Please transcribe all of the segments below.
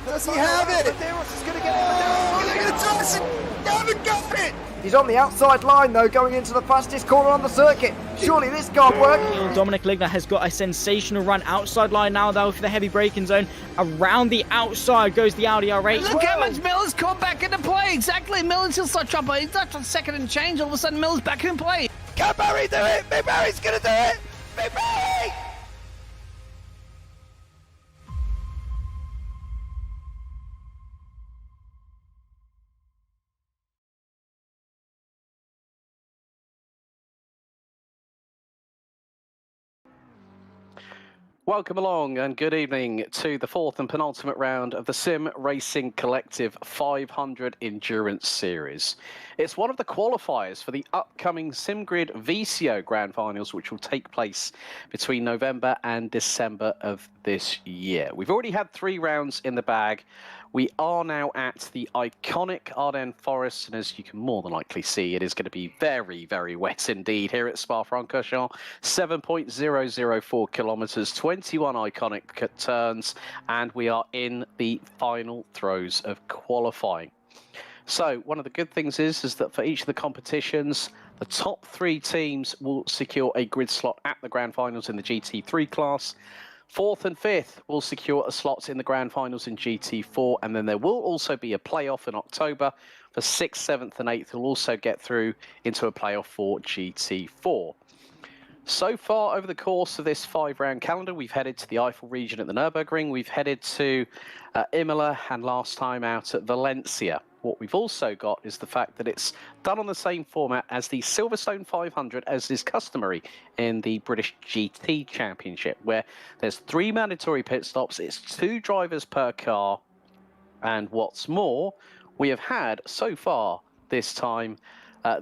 Does he have it? Medeiros is going to get it. He haven't got it! He's on the outside line though, going into the fastest corner on the circuit. Surely this can't work. Dominic Ligner has got a sensational run outside line now though for the heavy braking zone. Around the outside goes the Audi R8. Look how much Miller's come back into play. Exactly, Miller's still such up. He's not on second and change. All of a sudden, Miller's back in play. Can Barry do it? Big Barry's going to do it! Big Barry! Welcome along and good evening to the fourth and penultimate round of the Sim Racing Collective 500 Endurance Series. It's one of the qualifiers for the upcoming SimGrid VCO Grand Finals, which will take place between November and December of this year. We've already had 3 rounds in the bag. We are now at the iconic Ardennes Forest, and as you can more than likely see, it is going to be very, very wet indeed here at Spa-Francorchamps. 7.004 kilometres, 21 iconic turns, and we are in the final throes of qualifying. So one of the good things is that for each of the competitions, the top 3 teams will secure a grid slot at the Grand Finals in the GT3 class. 4th and 5th will secure a slot in the Grand Finals in GT4, and then there will also be a playoff in October for 6th, 7th and 8th who will also get through into a playoff for GT4. So far over the course of this 5-round calendar, we've headed to the Eifel region at the Nürburgring, we've headed to Imola, and last time out at Valencia. What we've also got is the fact that it's done on the same format as the Silverstone 500, as is customary in the British GT Championship, where there's 3 mandatory pit stops, it's 2 drivers per car, and what's more, we have had so far this time,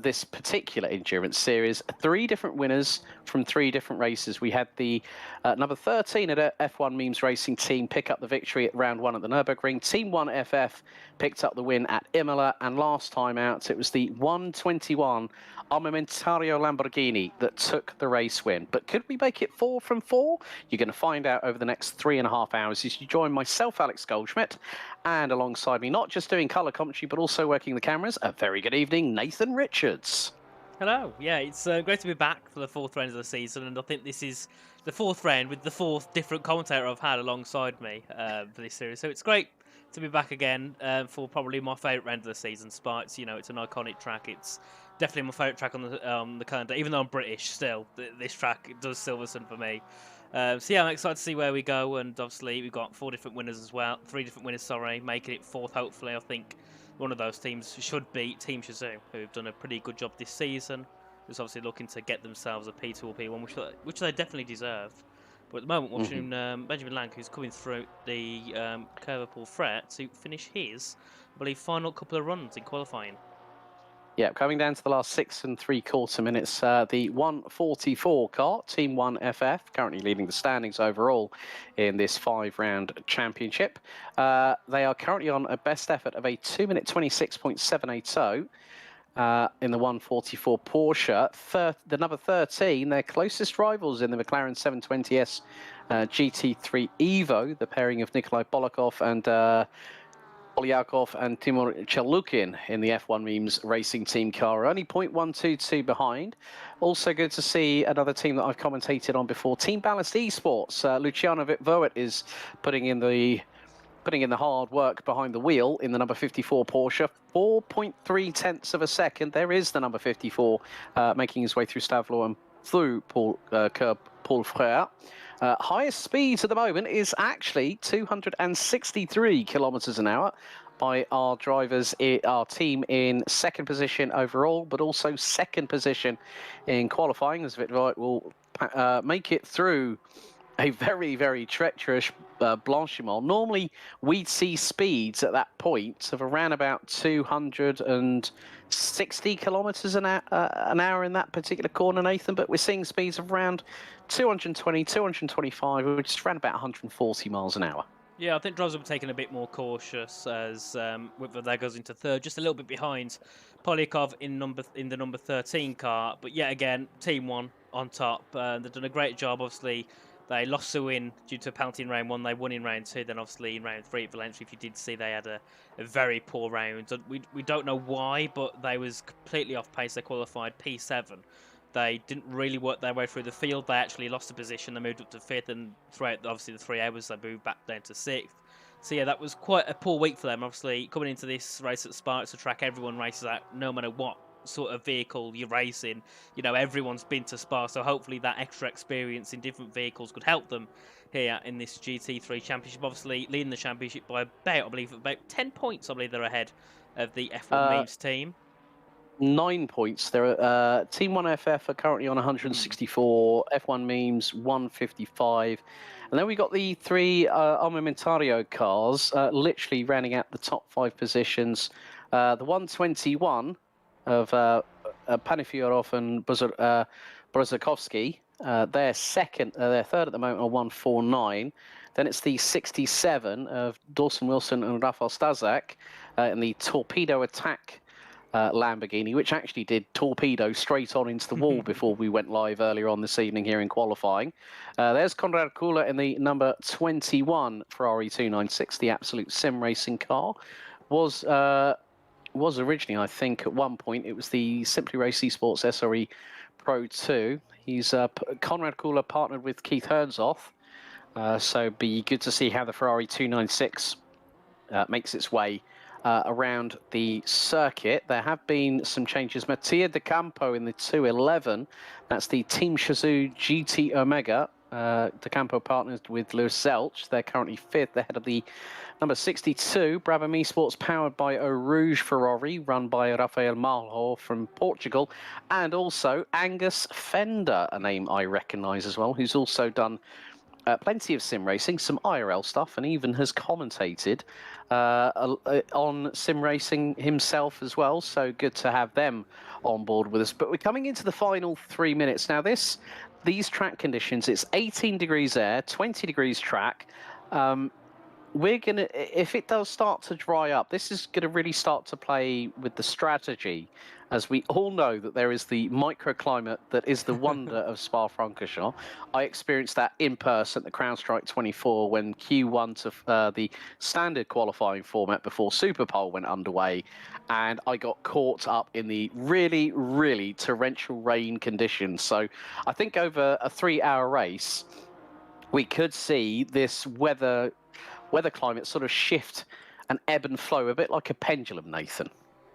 this particular endurance series, 3 different winners from 3 different races. We had the number 13 at F1 Memes Racing team pick up the victory at round 1 at the Nürburgring. Team 1 FF picked up the win at Imola, and last time out it was the 121 Armamentario Lamborghini that took the race win. But could we make it 4 from 4? You're going to find out over the next 3.5 hours as you join myself, Alex Goldschmidt, and alongside me, not just doing colour commentary, but also working the cameras, a very good evening, Nathan Richards. Hello. Yeah, it's great to be back for the 4th round of the season, and I think this is the 4th round with the 4th different commentator I've had alongside me for this series. So it's great to be back again for probably my favourite round of the season. Spa, it's, you know, it's an iconic track. It's definitely my favourite track on the calendar. Even though I'm British, still this track does Silverstone for me. So yeah, I'm excited to see where we go, and obviously we've got 4 different winners as well. 3 different winners, sorry, making it 4th. Hopefully, I think one of those teams should be Team Shazoo, who've done a pretty good job this season. Who's obviously looking to get themselves a P2 or P1, which they definitely deserve. But at the moment, watching Benjamin Lang, who's coming through the Curvapole Fret to finish his, I believe, final couple of runs in qualifying. Yeah, coming down to the last 6 3/4 minutes, the 144 car, Team 1 FF, currently leading the standings overall in this 5-round championship. They are currently on a best effort of a 2-minute 26.780 in the 144 Porsche. The number 13, their closest rivals in the McLaren 720S GT3 Evo, the pairing of Nikolai Bolakov and Polyakov and Timur Chalukin in the F1 Memes Racing Team car, only 0.122 behind. Also good to see another team that I've commentated on before, Team Ballast Esports. Luciano Vitvoet is putting in the hard work behind the wheel in the number 54 Porsche. 4.3 tenths of a second. There is the number 54 making his way through Stavlo and through Paul Frère. Highest speeds at the moment is actually 263 kilometers an hour by our drivers, our team in 2nd position overall, but also 2nd position in qualifying, as Vitvoet will make it through a very, very treacherous Blanchimont. Normally, we'd see speeds at that point of around about 260 kilometers an hour in that particular corner, Nathan, but we're seeing speeds of around 220, 225, which is around about 140 miles an hour. Yeah, I think drivers will be taking a bit more cautious as that goes into 3rd, just a little bit behind Polyakov in the number 13 car. But yet again, Team 1 on top. They've done a great job, obviously, They lost to win due to a penalty in round 1. They won in round 2. Then obviously in round 3 at Valencia, if you did see, they had a very poor round. We don't know why, but they was completely off pace. They qualified P7. They didn't really work their way through the field. They actually lost a position. They moved up to 5th, and throughout obviously the 3 hours, they moved back down to 6th. So yeah, that was quite a poor week for them. Obviously, coming into this race at Spa, it's a track everyone races at, no matter what sort of vehicle you're racing. You know, everyone's been to Spa, so hopefully that extra experience in different vehicles could help them here in this GT3 championship. Obviously, leading the championship by about 10 points. I believe they're ahead of the F1 Memes team. 9 points. They're Team 1FF are currently on 164, F1 Memes 155, and then we got the 3 Armamentario cars literally rounding out the top 5 positions. The 121 of Panifiorov and Brzezinski, they're second, they're third at the moment on 149. Then it's the 67 of Dawson Wilson and Rafał Staszak in the Torpedo Attack Lamborghini, which actually did torpedo straight on into the wall before we went live earlier on this evening here in qualifying. There's Konrad Kula in the number 21 Ferrari 296, the absolute sim racing car. Was originally, I think, at one point, it was the Simply Race Esports SRE Pro 2. He's Konrad Kula partnered with Keith Herzoth, so be good to see how the Ferrari 296 makes its way around the circuit. There have been some changes. Mattia De Campo in the 211. That's the Team Shazoo GT Omega. De Campo partnered with Lewis Zelch. They're currently 5th ahead of the number 62, Brabham Esports, powered by Eau Rouge Ferrari, run by Rafael Malho from Portugal, and also Angus Fender, a name I recognise as well, who's also done plenty of sim racing, some IRL stuff, and even has commentated on sim racing himself as well. So good to have them on board with us. But we're coming into the final 3 minutes now. These track conditions, it's 18 degrees air, 20 degrees track. We're going to, if it does start to dry up, this is going to really start to play with the strategy, as we all know that there is the microclimate that is the wonder of Spa-Francorchamps. I experienced that in person at the Crown Strike 24 when Q1 to the standard qualifying format before Super Pole went underway, and I got caught up in the really, really torrential rain conditions. So I think over a 3-hour race, we could see this weather climate sort of shift and ebb and flow a bit like a pendulum, Nathan.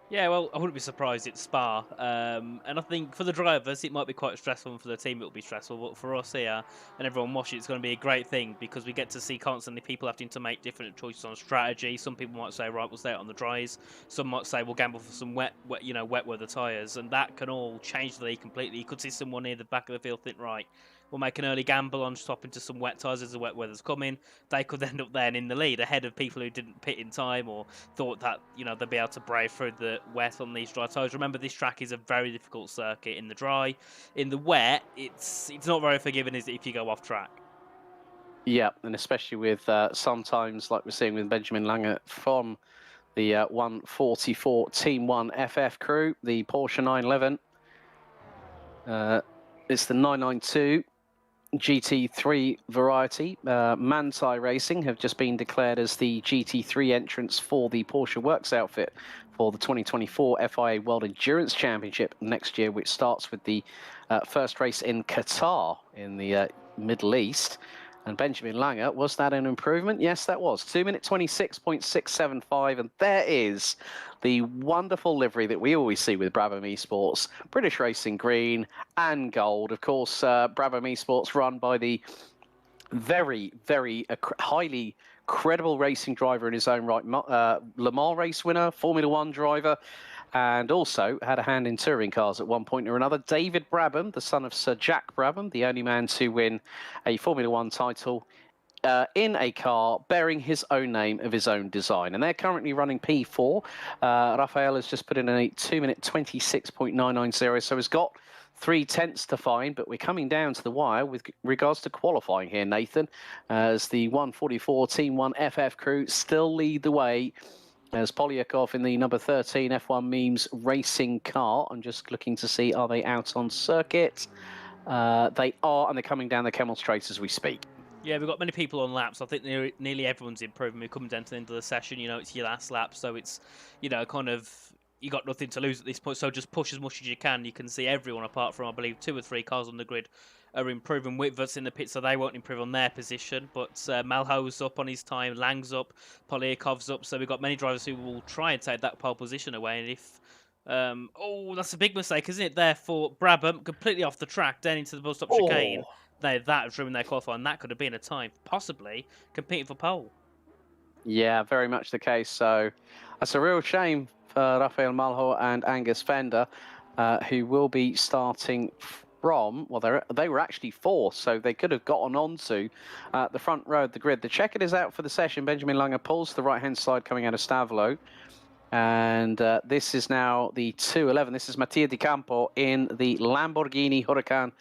Yeah, well, I wouldn't be surprised it's Spa. And I think for the drivers, it might be quite stressful, and for the team, it'll be stressful. But for us here and everyone watching, it's going to be a great thing because we get to see constantly people having to make different choices on strategy. Some people might say, right, we'll stay on the dries. Some might say, we'll gamble for some wet weather tyres. And that can all change the lead completely. You could see someone near the back of the field think, right, we'll make an early gamble on stopping to some wet tyres as the wet weather's coming. They could end up then in the lead ahead of people who didn't pit in time or thought that, they'd be able to brave through the wet on these dry tyres. Remember, this track is a very difficult circuit in the dry. In the wet, it's not very forgiving, is it, if you go off track? Yeah, and especially with sometimes, like we're seeing with Benjamin Lange from the 144 Team 1 FF crew, the Porsche 911. It's the 992. GT3 variety. Manthey Racing have just been declared as the GT3 entrants for the Porsche Works outfit for the 2024 FIA World Endurance Championship next year, which starts with the first race in Qatar in the Middle East. And Benjamin Lange, was that an improvement? Yes, that was. 2 minute 26.675. And there is the wonderful livery that we always see with Brabham Esports. British Racing green and gold. Of course, Brabham Esports run by the very, very highly credible racing driver in his own right. Le Mans race winner, Formula One driver. And also had a hand in touring cars at one point or another. David Brabham, the son of Sir Jack Brabham, the only man to win a Formula One title in a car bearing his own name of his own design. And they're currently running P4. Rafael has just put in a 2 minute 26.990, so he's got 3/10 to find, but we're coming down to the wire with regards to qualifying here, Nathan, as the 144 Team 1 FF crew still lead the way. As Polyakov in the number 13 F1 Memes racing car. I'm just looking to see, are they out on circuit? They are, and they're coming down the Kemmel Straight as we speak. Yeah, we've got many people on laps. I think nearly everyone's improving. We're coming down to the end of the session. You know, it's your last lap, so it's, you know, kind of, you got nothing to lose at this point. So just push as much as you can. You can see everyone, apart from I believe 2 or 3 cars on the grid, are improving with us in the pit, so they won't improve on their position. But Malho's up on his time, Lang's up, Polyakov's up. So we've got many drivers who will try and take that pole position away. And if oh, that's a big mistake, isn't it? There for Brabham, completely off the track, down into the bus stop chicane. That was ruined their qualifying. That could have been a time, possibly, competing for pole. Yeah, very much the case. So that's a real shame for Rafael Malho and Angus Fender, who will be starting from, well, they were actually 4th, so they could have gotten onto the front row of the grid. The checkered is out for the session. Benjamin Lange pulls to the right-hand side coming out of Stavlo. And this is now the 211. This is Mattia Di Campo in the Lamborghini Huracan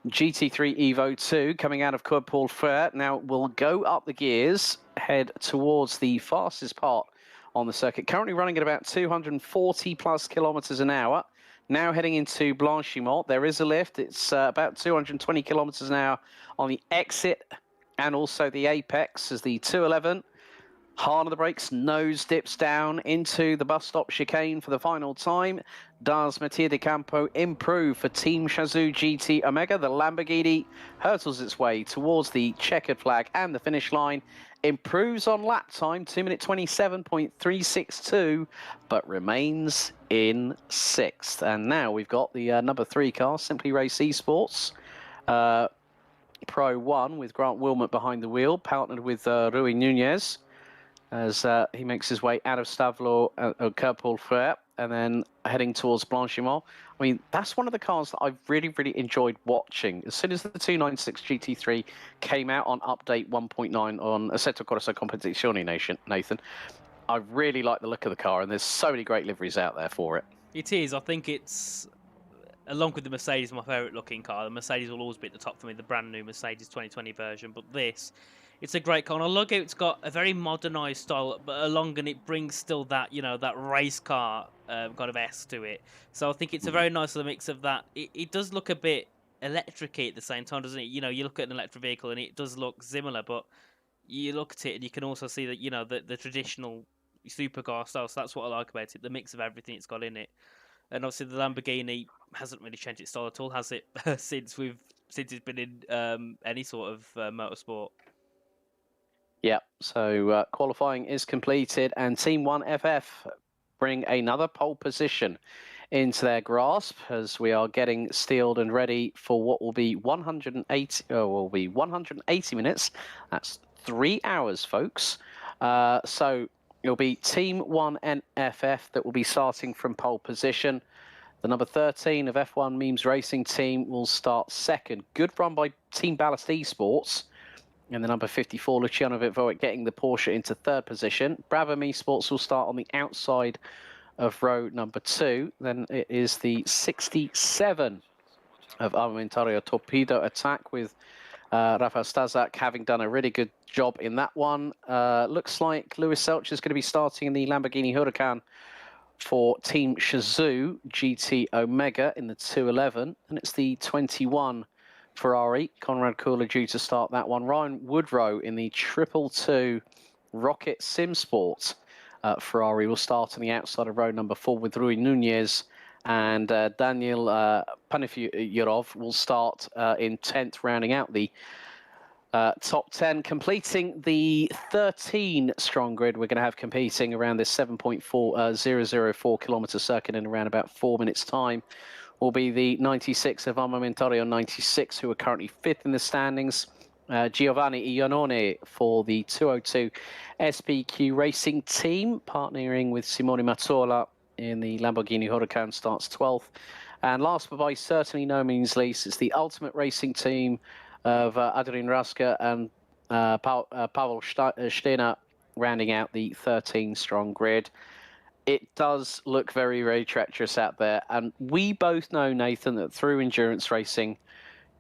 GT3 Evo 2 coming out of Club Paul Frere. Now we'll go up the gears, head towards the fastest part on the circuit. Currently running at about 240 plus kilometers an hour. Now heading into Blanchimont. There is a lift. It's about 220 kilometers an hour on the exit and also the apex as the 211. Hard on the brakes, nose dips down into the bus stop chicane for the final time. Does Mattia Di Campo improve for Team Shazoo GT Omega? The Lamborghini hurtles its way towards the checkered flag and the finish line. Improves on lap time, 2-minute 27.362, but remains in 6th. And now we've got the number 3 car, Simply Race Esports. Pro 1 with Grant Wilmot behind the wheel, partnered with Rui Nunez, as he makes his way out of Stavlo Club Paul Frere and then heading towards Blanchimont. I mean, that's one of the cars that I've really, really enjoyed watching. As soon as the 296 GT3 came out on update 1.9 on Assetto Corsa Competizione, Nathan, I really like the look of the car, and there's so many great liveries out there for it. It is. I think it's, along with the Mercedes, my favourite looking car. The Mercedes will always be at the top for me, the brand new Mercedes 2020 version, but this, it's a great car. And I look at it's got a very modernised style, but along and it brings still that, you know, that race car kind of S to it. So I think it's a very nice little mix of that. It does look a bit electric-y at the same time, doesn't it? You know, you look at an electric vehicle and it does look similar, but you look at it and you can also see that, you know, the traditional supercar style. So that's what I like about it, the mix of everything it's got in it. And obviously the Lamborghini hasn't really changed its style at all, has it? since it's been in any sort of motorsport. Yeah, so qualifying is completed, and Team 1FF bring another pole position into their grasp as we are getting steeled and ready for what will be 180 minutes. That's 3 hours, folks. So it'll be Team 1FF that will be starting from pole position. The number 13 of F1 Memes Racing Team will start second. Good run by Team Ballast Esports. And the number 54, Luciano Vitvoet, getting the Porsche into 3rd position. Brabham Esports will start on the outside of row number 2. Then it is the 67 of Armamentario Torpedo Attack with Rafael Stazak having done a really good job in that one. Looks like Lewis Selch is going to be starting in the Lamborghini Huracan for Team Shazoo GT Omega in the 211. And it's the 21 Ferrari, Conrad Kula due to start that one. Ryan Woodrow in the 222 Rocket Sim Sports. Ferrari will start on the outside of row number 4 with Rui Nunez, and Daniel Panifurov will start in 10th, rounding out the top 10, completing the 13 strong grid. We're going to have competing around this 7.004 kilometer circuit in around about 4 minutes time. Will be the 96 of Armamentario 96, who are currently 5th in the standings. Giovanni Iannone for the 202 SPQ Racing Team, partnering with Simone Mazzola in the Lamborghini Huracan, starts 12th. And last but by certainly no means least, it's the Ultimate Racing Team of Adrian Raska and Pavel Steiner, rounding out the 13 strong grid. It does look very, very treacherous out there. And we both know, Nathan, that through endurance racing,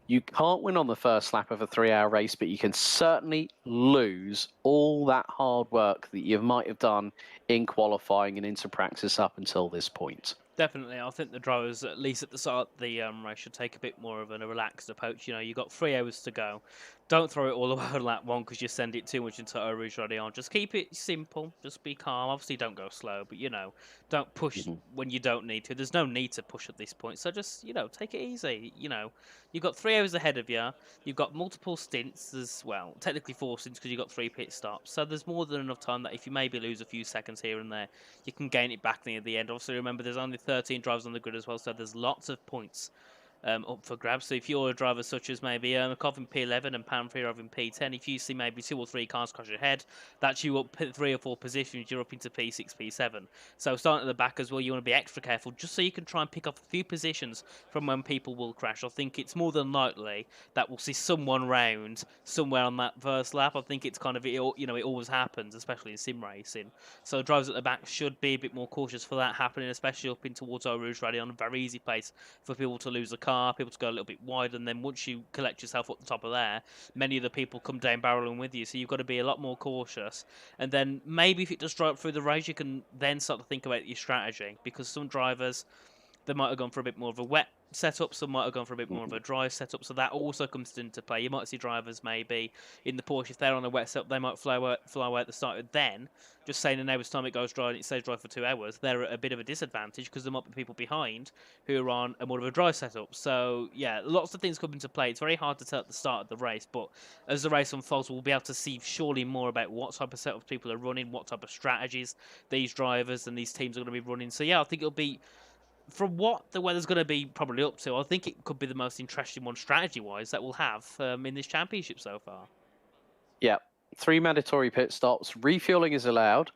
you can't win on the first lap of a 3-hour race, but you can certainly lose all that hard work that you might have done in qualifying and into practice up until this point. Definitely, I think the drivers, at least at the start of the race, should take a bit more of a relaxed approach. You know, you've got 3 hours to go. Don't throw it all away on lap one because you send it too much into Eau Rouge Radion. Just keep it simple. Just be calm. Obviously, don't go slow, but, you know, don't push when you don't need to. There's no need to push at this point. So just, you know, take it easy. You know, you've got 3 hours ahead of you. You've got multiple stints as well. Technically 4 stints because you've got 3 pit stops. So there's more than enough time that if you maybe lose a few seconds here and there, you can gain it back near the end. Obviously, remember, there's only 13 drivers on the grid as well, so there's lots of points up for grabs. So if you're a driver such as maybe Ermakov in P11 and Pamfirov in P10, if you see maybe 2 or 3 cars crash ahead, that's you up 3 or 4 positions, you're up into P6, P7. So starting at the back as well, you want to be extra careful just so you can try and pick up a few positions from when people will crash. I think it's more than likely that we'll see someone round somewhere on that first lap. I think it's kind of, you know, it always happens, especially in sim racing. So drivers at the back should be a bit more cautious for that happening, especially up in towards Eau Rouge Radion, a very easy place for people to lose a car, people to go a little bit wide, and then once you collect yourself up the top of there, many of the people come down barreling with you, so you've got to be a lot more cautious. And then maybe if it does dry up through the race, you can then start to think about your strategy, because some drivers, they might have gone for a bit more of a wet setup, some might have gone for a bit more of a dry setup, so that also comes into play. You might see drivers maybe in the Porsche, if they're on a wet setup, they might fly away at the start, and then just saying in hours time it goes dry and it stays dry for 2 hours, they're at a bit of a disadvantage because there might be people behind who are on a more of a dry setup. So yeah, lots of things come into play. It's very hard to tell at the start of the race, but as the race unfolds, we'll be able to see surely more about what type of setups people are running, what type of strategies these drivers and these teams are going to be running. So yeah, I think it'll be, from what the weather's going to be probably up to, I think it could be the most interesting one strategy-wise that we'll have in this championship so far. Yeah, 3 mandatory pit stops. Refueling is allowed.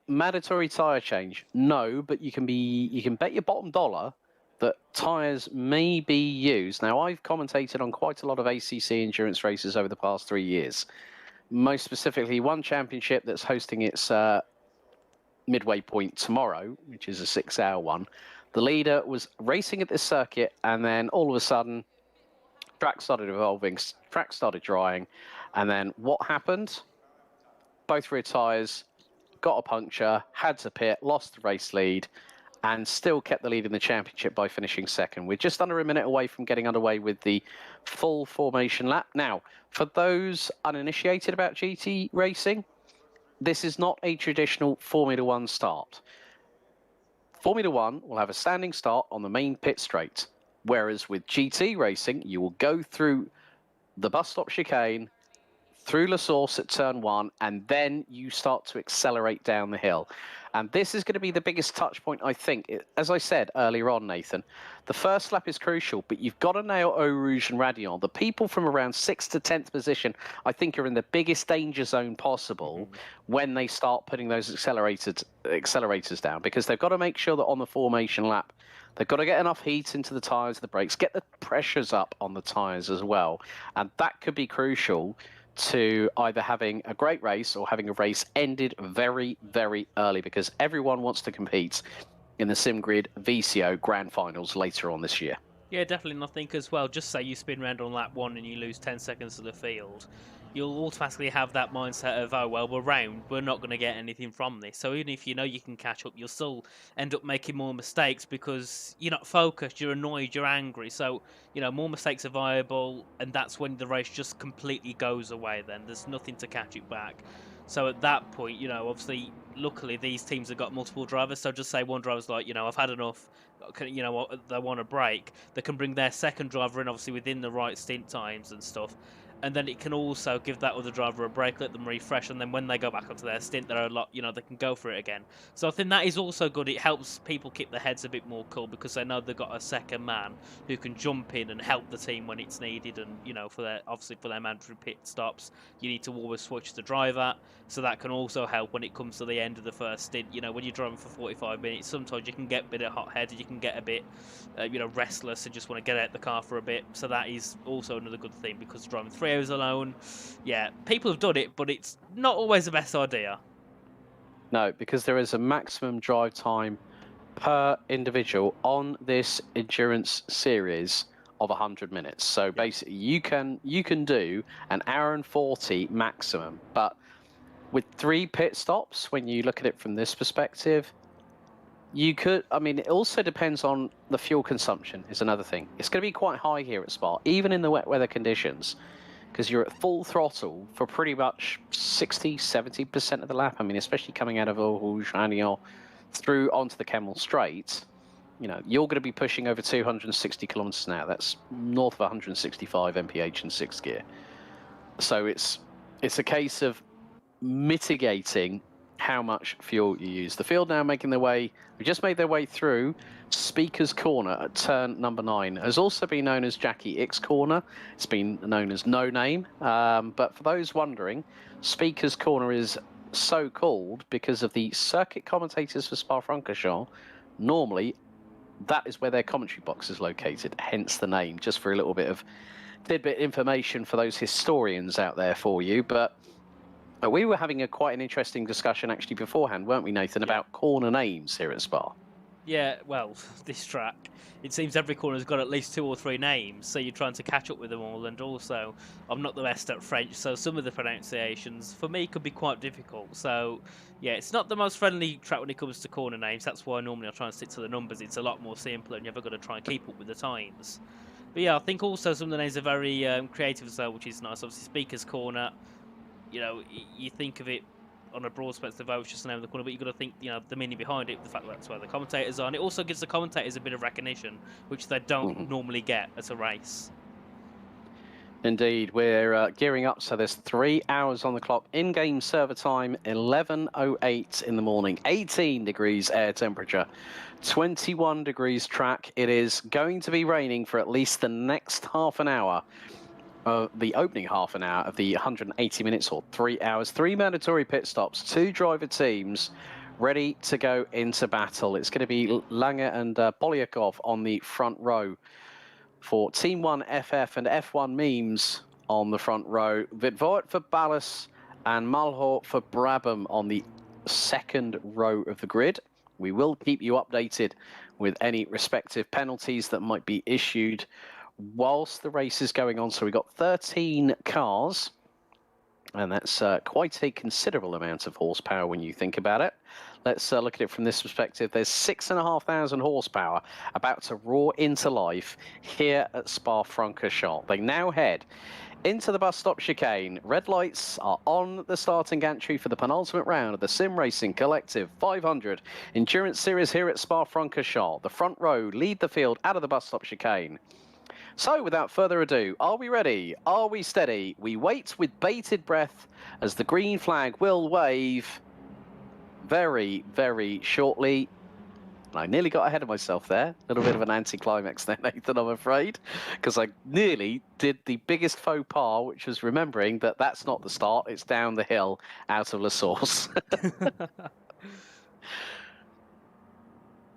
Mandatory tyre change, no, but you can bet your bottom dollar that tyres may be used. Now, I've commentated on quite a lot of ACC endurance races over the past 3 years. Most specifically, one championship that's hosting its midway point tomorrow, which is a 6-hour one. The leader was racing at this circuit, and then all of a sudden, track started evolving, track started drying, and then what happened? Both rear tyres got a puncture, had to pit, lost the race lead, and still kept the lead in the championship by finishing second. We're just under a minute away from getting underway with the full formation lap. Now, for those uninitiated about GT racing, this is not a traditional Formula One start. Formula One will have a standing start on the main pit straight, whereas with GT racing, you will go through the bus stop chicane, through La Source at turn 1, and then you start to accelerate down the hill. And this is going to be the biggest touch point, I think. As I said earlier on, Nathan, the first lap is crucial, but you've got to nail Eau Rouge and Radion. The people from around 6th to 10th position, I think, are in the biggest danger zone possible when they start putting those accelerators down, because they've got to make sure that on the formation lap, they've got to get enough heat into the tyres, the brakes, get the pressures up on the tyres as well. And that could be crucial to either having a great race or having a race ended very, very early, because everyone wants to compete in the SimGrid VCO Grand Finals later on this year. Yeah, definitely. And I think as well, just say you spin round on lap 1 and you lose 10 seconds to the field, you'll automatically have that mindset of, oh, well, we're round, we're not going to get anything from this. So even if you know you can catch up, you'll still end up making more mistakes because you're not focused, you're annoyed, you're angry. So, you know, more mistakes are viable, and that's when the race just completely goes away then. There's nothing to catch it back. So at that point, you know, obviously, luckily, these teams have got multiple drivers. So just say one driver's like, you know, I've had enough, you know, they want a break. They can bring their second driver in, obviously, within the right stint times and stuff. And then it can also give that other driver a break, let them refresh, and then when they go back onto their stint, they're a lot, you know, they can go for it again. So I think that is also good. It helps people keep their heads a bit more cool because they know they've got a second man who can jump in and help the team when it's needed. And, you know, for their, obviously for their mandatory pit stops, you need to always switch the driver. So that can also help when it comes to the end of the first stint. You know, when you're driving for 45 minutes, sometimes you can get a bit hot-headed, you can get a bit, you know, restless and just want to get out the car for a bit. So that is also another good thing because driving 3 hours alone, yeah, people have done it, but it's not always the best idea. No, because there is a maximum drive time per individual on this endurance series of 100 minutes. So basically, you can do an hour and 40 maximum, but with 3 pit stops, when you look at it from this perspective, You could, I mean, it also depends on the fuel consumption is another thing. It's going to be quite high here at Spa, even in the wet weather conditions, because you're at full throttle for pretty much 60, 70% of the lap. I mean, especially coming out of Eau Rouge, Agnon, through onto the Kemmel Straight, you know, you're going to be pushing over 260 kilometers an hour. That's north of 165 mph in sixth gear. So it's a case of mitigating how much fuel you use. The field now making their way, we just made their way through Speaker's Corner at turn number 9. It has also been known as Jackie X Corner. It's been known as No Name. But for those wondering, Speaker's Corner is so called because of the circuit commentators for Spa-Francorchamps. Normally, that is where their commentary box is located, hence the name, just for a little bit of tidbit information for those historians out there for you. But we were having quite an interesting discussion actually beforehand, weren't we, Nathan, about corner names here at Spa? Yeah, well, this track, it seems every corner's got at least 2 or 3 names, so you're trying to catch up with them all, and also, I'm not the best at French, so some of the pronunciations, for me, could be quite difficult. So, yeah, it's not the most friendly track when it comes to corner names. That's why normally I try and stick to the numbers. It's a lot more simpler, and you've got to try and keep up with the times. But yeah, I think also some of the names are very creative as well, which is nice. Obviously, Speaker's Corner, you know, you think of it on a broad spectrum, it's just the name of the corner, but you've got to think, you know, the meaning behind it, the fact that that's where the commentators are. And it also gives the commentators a bit of recognition, which they don't normally get at a race. Indeed, we're gearing up, so there's 3 hours on the clock. In-game server time, 11:08 in the morning, 18 degrees air temperature, 21 degrees track. It is going to be raining for at least the next half an hour. The opening half an hour of the 180 minutes or 3 hours, 3 mandatory pit stops, 2 driver teams ready to go into battle. It's going to be Lange and Polyakov on the front row for Team 1 FF and F1 Memes on the front row. Vitvoort for Ballas and Malho for Brabham on the second row of the grid. We will keep you updated with any respective penalties that might be issued whilst the race is going on. So we've got 13 cars, and that's quite a considerable amount of horsepower when you think about it. Let's look at it from this perspective. There's 6,500 horsepower about to roar into life here at Spa-Francorchamps. They now head into the bus stop chicane. Red lights are on the starting gantry for the penultimate round of the Sim Racing Collective 500 Endurance Series here at Spa-Francorchamps. The front row lead the field out of the bus stop chicane. So, without further ado, are we ready? Are we steady? We wait with bated breath as the green flag will wave very, very shortly. I nearly got ahead of myself there. A little bit of an anticlimax there, Nathan, I'm afraid, because I nearly did the biggest faux pas, which was remembering that that's not the start, it's down the hill out of La Source.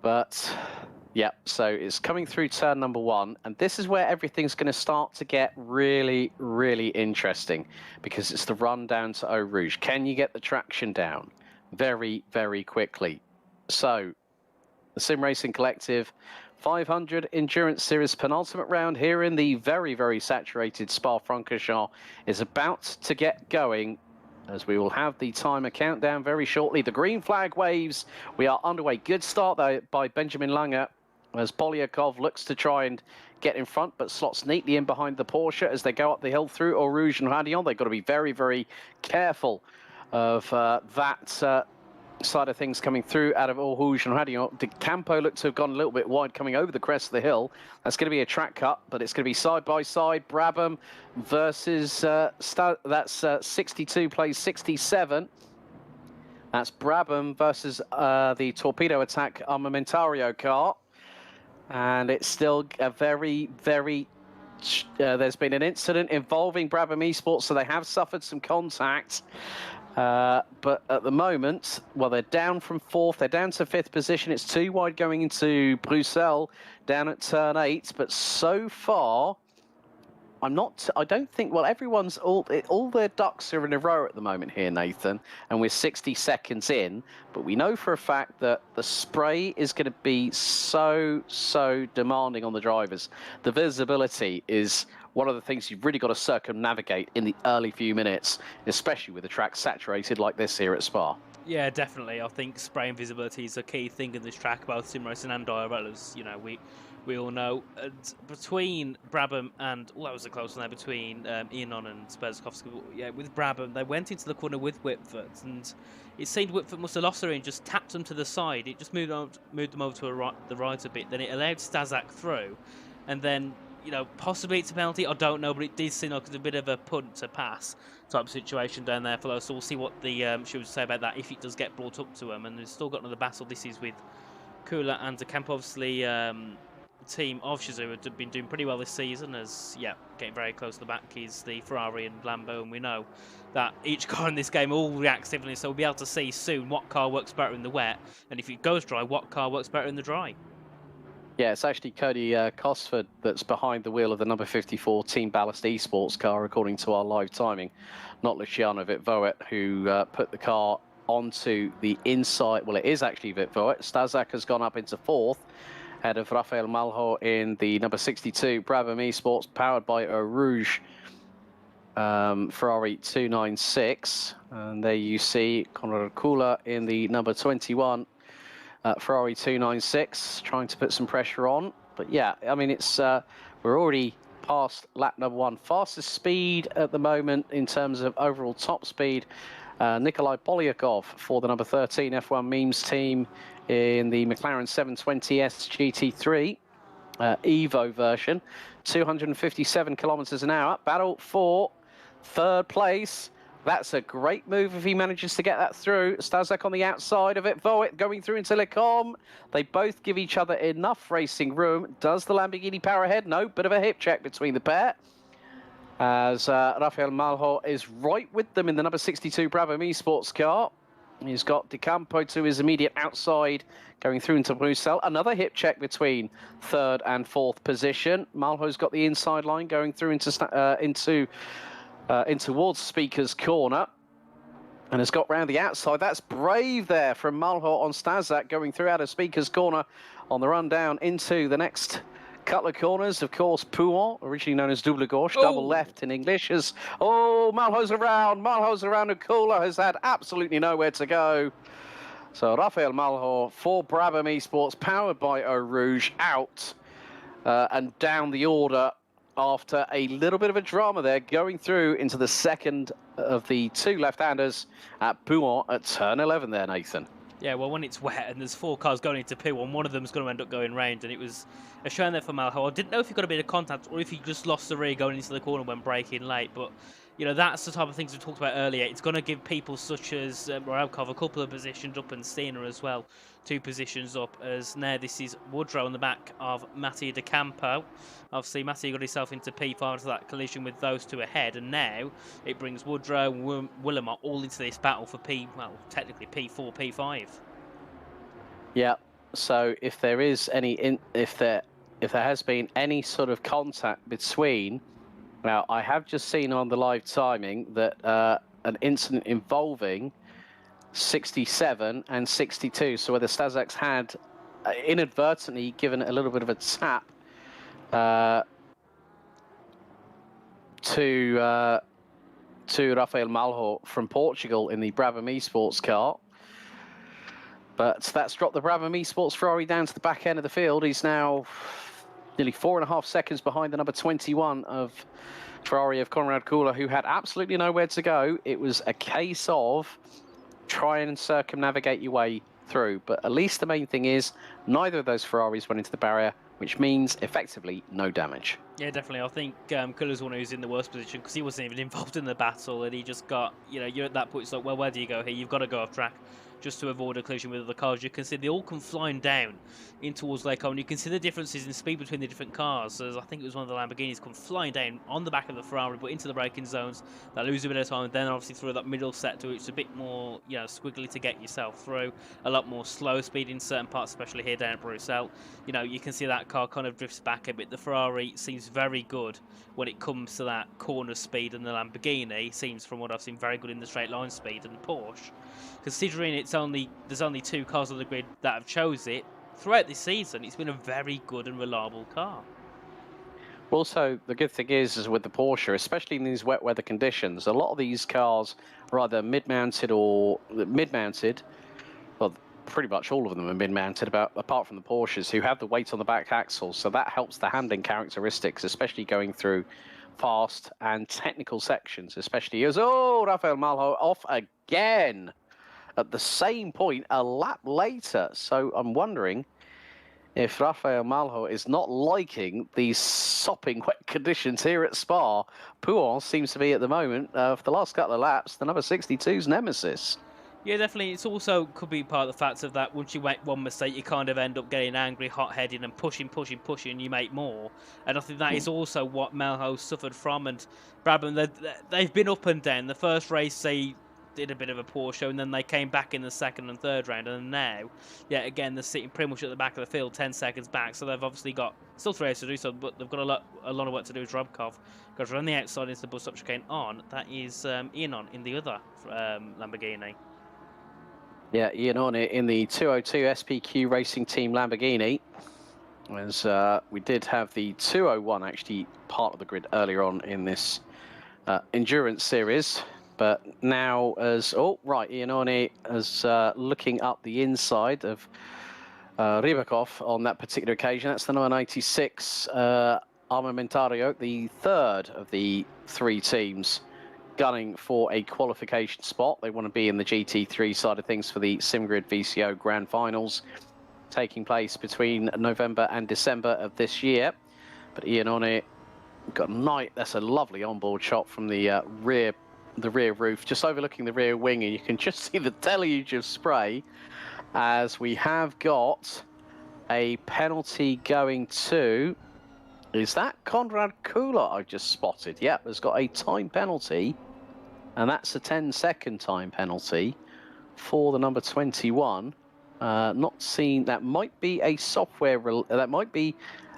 But yeah, so it's coming through turn number 1, and this is where everything's going to start to get really, really interesting, because it's the run down to Eau Rouge. Can you get the traction down very, very quickly? So the Sim Racing Collective 500 Endurance Series penultimate round here in the very, very saturated Spa-Francorchamps is about to get going, as we will have the timer countdown very shortly. The green flag waves. We are underway. Good start, though, by Benjamin Lange, as Polyakov looks to try and get in front, but slots neatly in behind the Porsche as they go up the hill through Eau Rouge and Agnon. They've got to be very, very careful of that side of things coming through out of Eau Rouge and Agnon. De Campo looked to have gone a little bit wide coming over the crest of the hill. That's going to be a track cut, but it's going to be side by side. Brabham versus that's 62 plays 67. That's Brabham versus the Torpedo Attack Armamentario car. And it's still a very, very... there's been an incident involving Brabham Esports, so they have suffered some contact. But at the moment, well, they're down from 4th. They're down to 5th position. It's 2 wide going into Bruxelles, down at turn 8. But so far, I don't think, well, everyone's, all their ducks are in a row at the moment here, Nathan, and we're 60 seconds in, but we know for a fact that the spray is going to be so demanding on the drivers. The visibility is one of the things you've really got to circumnavigate in the early few minutes, especially with the track saturated like this here at Spa. Yeah, definitely. I think spraying visibility is a key thing in this track, both sim racing and diorellas. You know, we all know. And between Brabham and that was a close one there between Enon and Sperzkowski. Yeah, with Brabham, they went into the corner with Whitford, and it seemed Whitford must have lost her in, just tapped them to the side. It just moved them over to the right a bit. Then it allowed Stazak through, and then, you know, possibly it's a penalty, I don't know, but it did seem like it's a bit of a punt to pass type of situation down there for those. So we'll see what the she would say about that if it does get brought up to them. And they've still got another battle. This is with Kula and De Camp, obviously. Team of Shazoo have been doing pretty well this season, as getting very close to the back is the Ferrari and Lambo, and we know that each car in this game all reacts differently, so we'll be able to see soon what car works better in the wet, and if it goes dry, what car works better in the dry. Yeah, it's actually Cody Cosford that's behind the wheel of the number 54 Team Ballast Esports car, according to our live timing, not Luciano Vitvoet, who put the car onto the inside. Well, it is actually Vitvoet. Stazak has gone up into fourth, ahead of Rafael Malho in the number 62 Brabham Esports, powered by a Rouge Ferrari 296. And there you see Conrad Kula in the number 21 Ferrari 296, trying to put some pressure on. But yeah, I mean, it's we're already past lap number one. Fastest speed at the moment in terms of overall top speed, Nikolai Polyakov for the number 13 F1 Memes team in the McLaren 720S GT3 Evo version, 257 kilometers an hour. Battle for third place. That's a great move if he manages to get that through. Stazak on the outside of it. Voit going through into Lecom. They both give each other enough racing room. Does the Lamborghini power ahead? No, bit of a hip check between the pair, as Rafael Malho is right with them in the number 62 Brabham Esports car. He's got De Campo to his immediate outside, going through into Bruxelles. Another hip check between third and fourth position. Malho's got the inside line going through into towards Speaker's corner, and has got round the outside. That's brave there from Malho on Stazak, going through out of Speaker's corner on the run down into the next couple of corners. Of course, Pouon, originally known as double gauche, double left in English, is, Malho's around, and Kula has had absolutely nowhere to go. So Rafael Malho for Brabham Esports, powered by Eau Rouge, out and down the order after a little bit of a drama there, going through into the second of the two left-handers at Pouon at turn 11 there, Nathan. Yeah, well, when it's wet and there's four cars going into Pouon, one of them's going to end up going round, and it was a shame there for Malho. I didn't know if he got a bit of contact or if he just lost the rear going into the corner when braking late, but you know, that's the type of things we talked about earlier. It's going to give people such as Moralkov a couple of positions up, and Steiner as well, 2 positions up, as now this is Woodrow on the back of Mattia De Campo. Obviously, Mattia got himself into P5 after that collision with those two ahead, and now it brings Woodrow and Willamot all into this battle for technically P4, P5. Yeah, so if there is any, if there has been any sort of contact between, now I have just seen on the live timing that an incident involving 67 and 62, so whether Stazak's had inadvertently given a little bit of a tap to Rafael Malho from Portugal in the Brabham Esports car. But that's dropped the Brabham Esports Ferrari down to the back end of the field. He's now nearly 4.5 seconds behind the number 21 of Ferrari of Conrad Kula, who had absolutely nowhere to go. It was a case of try and circumnavigate your way through. But at least the main thing is neither of those Ferraris went into the barrier, which means effectively no damage. Yeah, definitely. I think Kula's one who's in the worst position because he wasn't even involved in the battle, and he just got, you know, you're at that point, it's like, well, where do you go here? You've got to go off track just to avoid a collision with other cars. You can see they all come flying down in towards Lake and you can see the differences in speed between the different cars. So I think it was one of the Lamborghinis come flying down on the back of the Ferrari, but into the braking zones. They lose a bit of time, and then obviously through that middle sector, it's a bit more, you know, squiggly to get yourself through. A lot more slow speed in certain parts, especially here down at Bruxelles. You know, you can see that car kind of drifts back a bit. The Ferrari seems very good when it comes to that corner speed, and the Lamborghini seems, from what I've seen, very good in the straight line speed. And Porsche, considering there's only 2 cars on the grid that have chose it, throughout this season, it's been a very good and reliable car. Also, the good thing is with the Porsche, especially in these wet weather conditions, a lot of these cars are either mid-mounted or mid-mounted. Well, pretty much all of them are mid-mounted, apart from the Porsches, who have the weight on the back axles. So that helps the handling characteristics, especially going through fast and technical sections, especially as, oh, Rafael Malho off again at the same point a lap later. So I'm wondering if Rafael Malho is not liking these sopping wet conditions here at Spa. Pouon seems to be at the moment, for the last couple of laps, the number 62's nemesis. Yeah, definitely. It's also could be part of the fact of that once you make one mistake, you kind of end up getting angry, hot-headed, and pushing, and you make more. And I think that is also what Malho suffered from. And Brabham, they've been up and down. The first race, they did a bit of a poor show, and then they came back in the second and third round. And now, yeah, again, they're sitting pretty much at the back of the field, 10 seconds back. So they've obviously got still 3 races to do so, but they've got a lot of work to do with Robkov. Because on the outside into the bus stop chicane on, that is Ian on in the other Lamborghini. Yeah, Ian on it in the 202 SPQ Racing Team Lamborghini. As we did have the 201 actually part of the grid earlier on in this endurance series. But now as, oh, right, Ian on it as looking up the inside of Rybakov on that particular occasion. That's the number 96 Armamentario, the third of the 3 teams gunning for a qualification spot. They want to be in the GT3 side of things for the SimGrid VCO Grand Finals, taking place between November and December of this year. But Ian on it, got a night. That's a lovely onboard shot from the rear roof, just overlooking the rear wing, and you can just see the deluge of spray. As we have got a penalty going to, is that Konrad Kula I've just spotted? Yep, has got a time penalty. And that's a 10-second time penalty for the number 21. Not seen. That might be a software. That might be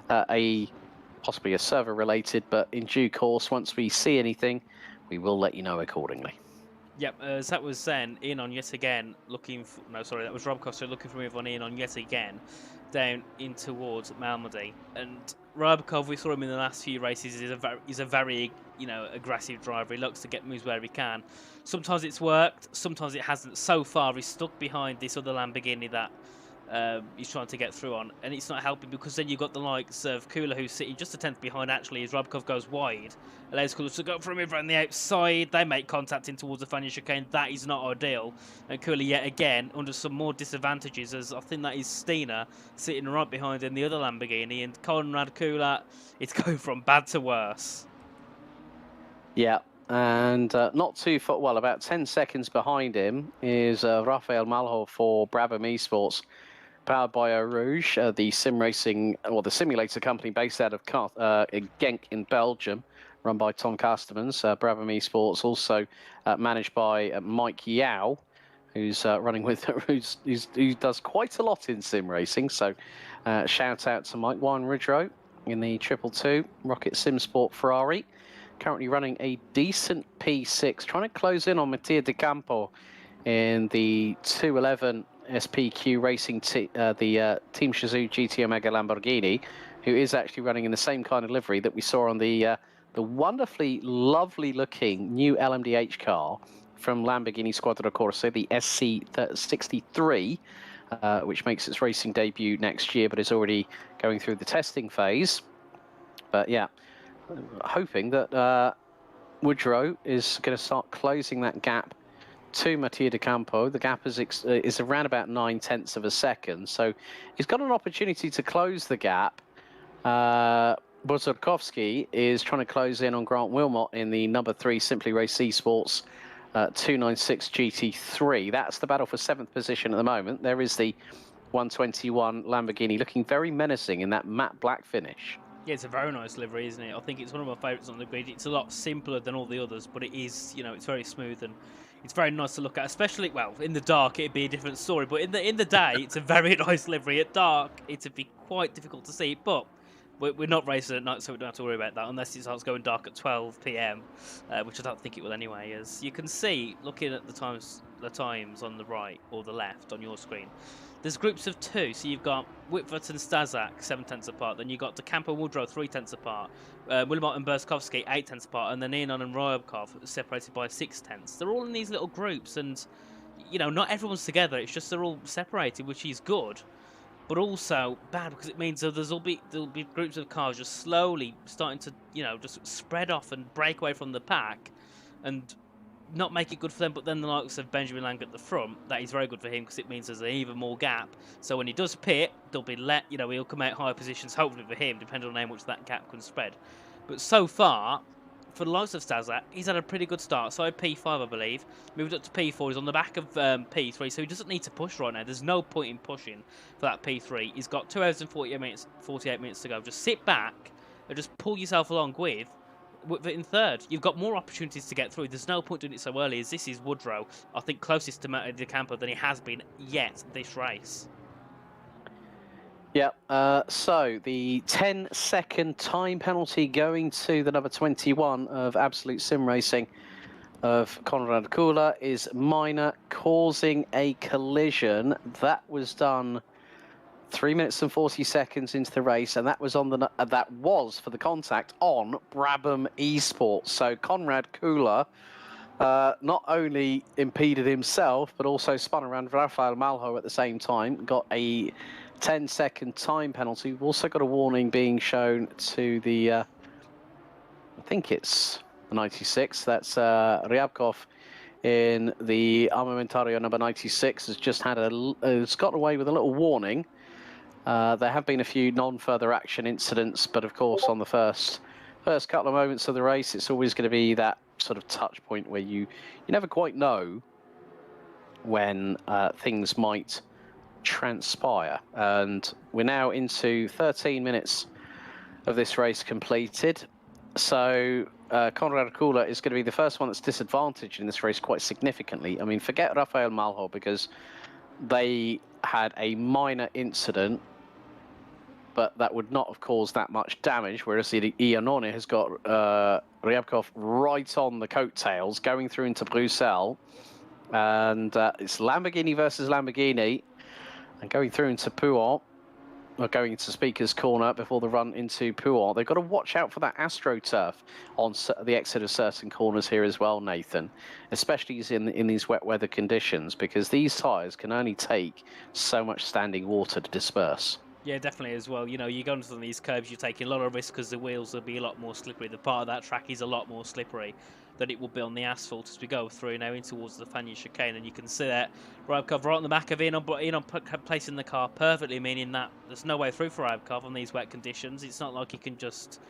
possibly a server related. But in due course, once we see anything, we will let you know accordingly. Yep, as that was then, Ian on yet again looking for. No, sorry, that was Rob Costa looking for move on Ian on yet again, down in towards Malmedy. And Rybakov, we saw him in the last few races. He's a very aggressive driver. He looks to get moves where he can. Sometimes it's worked, sometimes it hasn't. So far, he's stuck behind this other Lamborghini that he's trying to get through on, and it's not helping because then you've got the likes of Kula who's sitting just a tenth behind actually as Rybakov goes wide. Allows Kula to go from him around the outside. They make contact in towards the Fania chicane. That is not ideal. And Kula yet again under some more disadvantages, as I think that is Stina sitting right behind in the other Lamborghini, and Konrad Kula, it's going from bad to worse. Yeah, and not too far, well, about 10 seconds behind him is Rafael Malho for Brabham Esports, powered by Rouge, the sim racing, or the simulator company based out of Genk in Belgium, run by Tom Castemans. Brabham Esports also managed by Mike Yao, who's running with, who does quite a lot in sim racing. So shout out to Mike Juan Ridro in the 222 Rocket Sim Sport Ferrari. Currently running a decent P6, trying to close in on Mattia De Campo in the 211 SPQ Racing, the Team Shazoo GT Omega Lamborghini, who is actually running in the same kind of livery that we saw on the wonderfully lovely looking new LMDH car from Lamborghini Squadra Corsa, the SC63, which makes its racing debut next year, but is already going through the testing phase. But yeah, hoping that Woodrow is going to start closing that gap to Mattia De Campo. The gap is around about 9/10 of a second, so he's got an opportunity to close the gap. Bozorkovsky is trying to close in on Grant Wilmot in the number 3 Simply Race Esports 296 GT3. That's the battle for 7th position at the moment. There is the 121 Lamborghini looking very menacing in that matte black finish. Yeah, it's a very nice livery, isn't it? I think it's one of my favourites on the grid. It's a lot simpler than all the others, but it is, it's very smooth and it's very nice to look at. Especially, well, in the dark, it'd be a different story. But in the day, it's a very nice livery. At dark, it'd be quite difficult to see. But we're not racing at night, so we don't have to worry about that unless it starts going dark at 12 p.m., which I don't think it will anyway. As you can see, looking at the times on the right or the left on your screen, there's groups of 2. So you've got Whitford and Stazak 7/10 apart. Then you've got De Campo and Woodrow 3/10 apart. Wilmot and Burskovsky 8/10 apart, and then Ianon and Ryabkov separated by 6/10. They're all in these little groups, and not everyone's together. It's just they're all separated, which is good, but also bad because it means that there'll be groups of cars just slowly starting to just spread off and break away from the pack, and not make it good for them. But then the likes of Benjamin Lang at the front, that is very good for him because it means there's an even more gap. So when he does pit, there'll be he'll come out higher positions, hopefully for him, depending on how much that gap can spread. But so far, for the likes of Stazak, he's had a pretty good start. So P5, I believe, moved up to P4. He's on the back of P3, so he doesn't need to push right now. There's no point in pushing for that P3. He's got 2 hours and 48 minutes to go. Just sit back and just pull yourself along with in third. You've got more opportunities to get through. There's no point doing it so early, as this is Woodrow, I think, closest to De Campo than he has been yet this race. Yeah, so the 10-second time penalty going to the number 21 of Absolute Sim Racing of Konrad Kula is minor, causing a collision. That was done 3 minutes and 40 seconds into the race, and that was on that was for the contact on Brabham Esports. So Konrad Kula not only impeded himself, but also spun around Rafael Malho at the same time, got a 10-second time penalty. We've also got a warning being shown to the, I think it's the 96. That's Ryabkov in the Armamentario number 96 has just had has gotten away with a little warning. There have been a few non-further action incidents, but of course on the first couple of moments of the race, it's always going to be that sort of touch point where you never quite know when things might transpire. And we're now into 13 minutes of this race completed. So Konrad Kula is going to be the first one that's disadvantaged in this race quite significantly. I mean, forget Rafael Malho, because they had a minor incident, but that would not have caused that much damage, whereas Iannone has got Ryabkov right on the coattails, going through into Bruxelles. And it's Lamborghini versus Lamborghini, and going through into Pouhon, or going into Speaker's Corner before the run into Pouhon. They've got to watch out for that AstroTurf on the exit of certain corners here as well, Nathan, especially in these wet weather conditions, because these tyres can only take so much standing water to disperse. Yeah, definitely as well. You go into some of these curves, you're taking a lot of risk because the wheels will be a lot more slippery. The part of that track is a lot more slippery than it will be on the asphalt as we go through now in towards the Fania chicane. And you can see that Ryabkov right on the back of Ianon, but Ianon placing the car perfectly, meaning that there's no way through for Ryabkov on these wet conditions. It's not like he can just,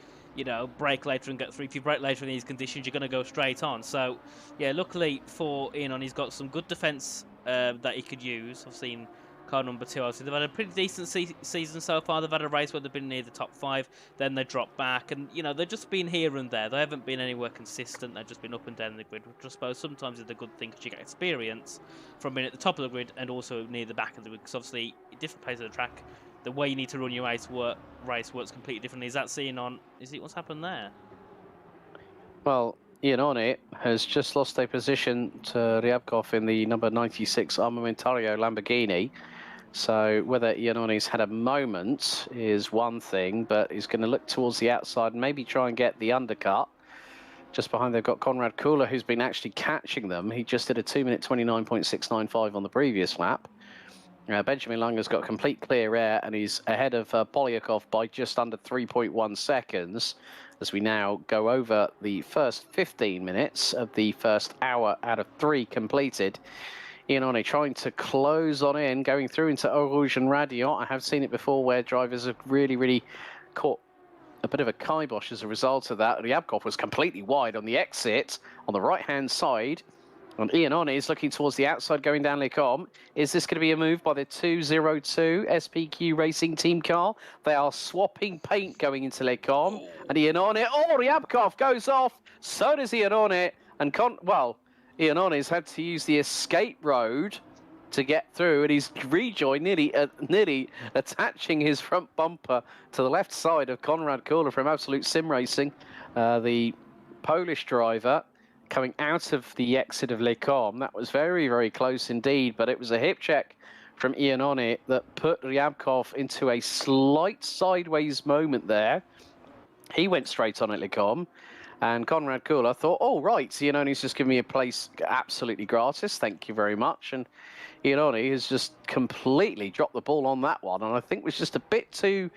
brake later and get through. If you brake later in these conditions, you're going to go straight on. So, yeah, luckily for Ianon, he's got some good defence that he could use. I've seen car number 2. Obviously, they've had a pretty decent season so far. They've had a race where they've been near the top 5, then they dropped back, and they've just been here and there. They haven't been anywhere consistent. They've just been up and down the grid, which I suppose sometimes is a good thing because you get experience from being at the top of the grid and also near the back of the grid. Because obviously, different places of the track, the way you need to run your race works completely differently. Is that seen on? Is it what's happened there? Well, Iannone has just lost a position to Ryabkov in the number 96 Armamentario Lamborghini. So whether Iannone's had a moment is one thing, but he's going to look towards the outside and maybe try and get the undercut. Just behind, they've got Konrad Kula, who's been actually catching them. He just did a 2-minute 29.695 on the previous lap. Benjamin Lang has got complete clear air, and he's ahead of Polyakov by just under 3.1 seconds as we now go over the first 15 minutes of the first hour out of 3 completed. Iannone trying to close on in, going through into Eau Rouge and Radiant. I have seen it before where drivers have really caught a bit of a kibosh as a result of that. Ryabkov was completely wide on the exit on the right-hand side. And Iannone is looking towards the outside going down Les Combes. Is this going to be a move by the 202 SPQ Racing Team car? They are swapping paint going into Les Combes. And Iannone, Ryabkov goes off. So does Iannone. And Iannone's had to use the escape road to get through, and he's rejoined, nearly attaching his front bumper to the left side of Konrad Kula from Absolute Sim Racing, the Polish driver, coming out of the exit of Les Combes. That was very, very close indeed, but it was a hip check from Iannone that put Ryabkov into a slight sideways moment there. He went straight on at Les Combes, and Konrad Kula thought, oh, right, Iannone's just given me a place absolutely gratis, thank you very much. And Iannone has just completely dropped the ball on that one, and I think was just a bit too,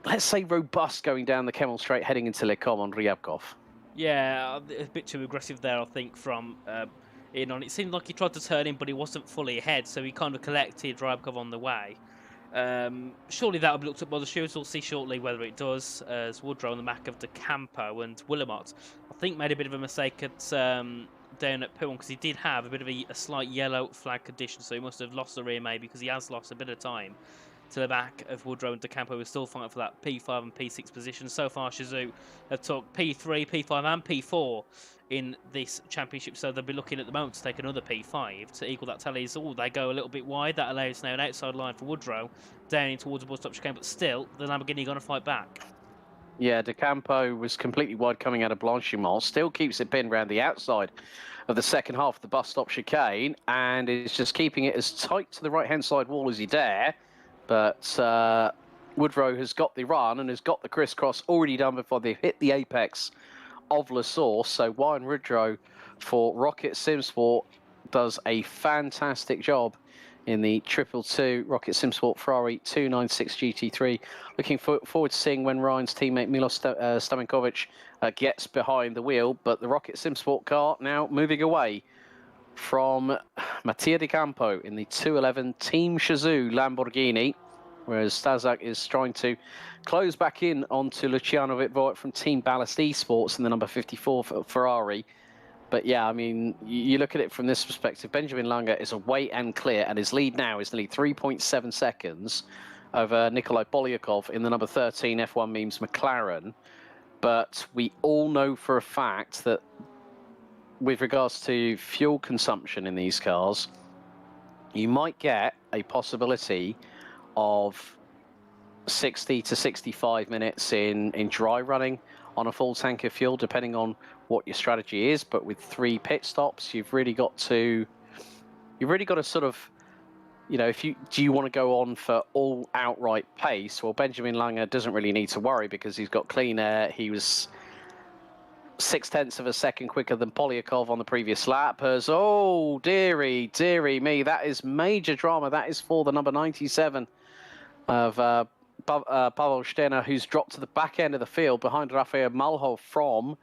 let's say, robust going down the Kemmel Straight heading into Les Combes on Ryabkov. Yeah, a bit too aggressive there, I think, from Iannone. It seemed like he tried to turn in, but he wasn't fully ahead, so he kind of collected Ryabkov on the way. Surely that will be looked at by the stewards. We'll see shortly whether it does, as Woodrow on the back of De Campo and Willemot, I think, made a bit of a mistake at down at P1 because he did have a bit of a slight yellow flag condition, so he must have lost the rear maybe because he has lost a bit of time to the back of Woodrow and De Campo, who are still fighting for that P5 and P6 position. So far, Shizou have took P3, P5 and P4 in this championship, so they'll be looking at the moment to take another P5 to equal that tally. Oh, they go a little bit wide. That allows now an outside line for Woodrow down in towards the bus stop chicane, but still, the Lamborghini going to fight back. Yeah, De Campo was completely wide coming out of Blanchimont, still keeps it pinned around the outside of the second half of the bus stop chicane, and is just keeping it as tight to the right-hand side wall as he dare. But Woodrow has got the run and has got the crisscross already done before they hit the apex of La Source. So Warren Woodrow for Rocket Simsport does a fantastic job in the 222 Rocket Simsport Ferrari 296 GT3. Looking forward to seeing when Ryan's teammate Milos Stamenkovic gets behind the wheel. But the Rocket Simsport car now moving away from Mattia De Campo in the 211 Team Shizou Lamborghini, whereas Stazak is trying to close back in onto Luciano Vitvoort from Team Ballast Esports in the number 54 for Ferrari. But yeah, I mean, you look at it from this perspective, Benjamin Langer is away and clear, and his lead now is nearly 3.7 seconds over Nikolai Polyakov in the number 13 F1 Memes McLaren. But we all know for a fact that with regards to fuel consumption in these cars, you might get a possibility of 60 to 65 minutes in dry running on a full tank of fuel, depending on what your strategy is. But with 3 pit stops, you've really got to sort of, you know, do you want to go on for all outright pace? Well, Benjamin Langer doesn't really need to worry because he's got clean air. He was 0.6 of a second quicker than Polyakov on the previous lap. Oh, dearie me, that is major drama. That is for the number 97 of Pavel Stenner, who's dropped to the back end of the field behind Rafael Malho from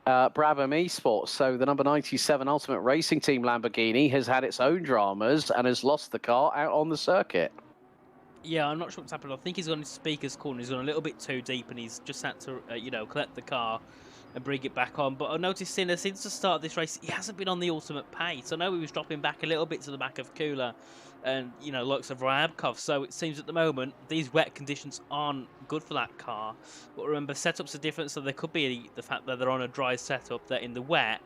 Brabham Esports. So the number 97 Ultimate Racing Team Lamborghini has had its own dramas and has lost the car out on the circuit. Yeah, I'm not sure what's happened. I think he's gone into speaker's corner. He's gone a little bit too deep, and he's just had to, collect the car and bring it back on. But I noticed since the start of this race, he hasn't been on the ultimate pace. I know he was dropping back a little bit to the back of Kula and, likes of Ryabkov. So it seems at the moment, these wet conditions aren't good for that car. But remember, setups are different, so there could be the fact that they're on a dry setup, that in the wet,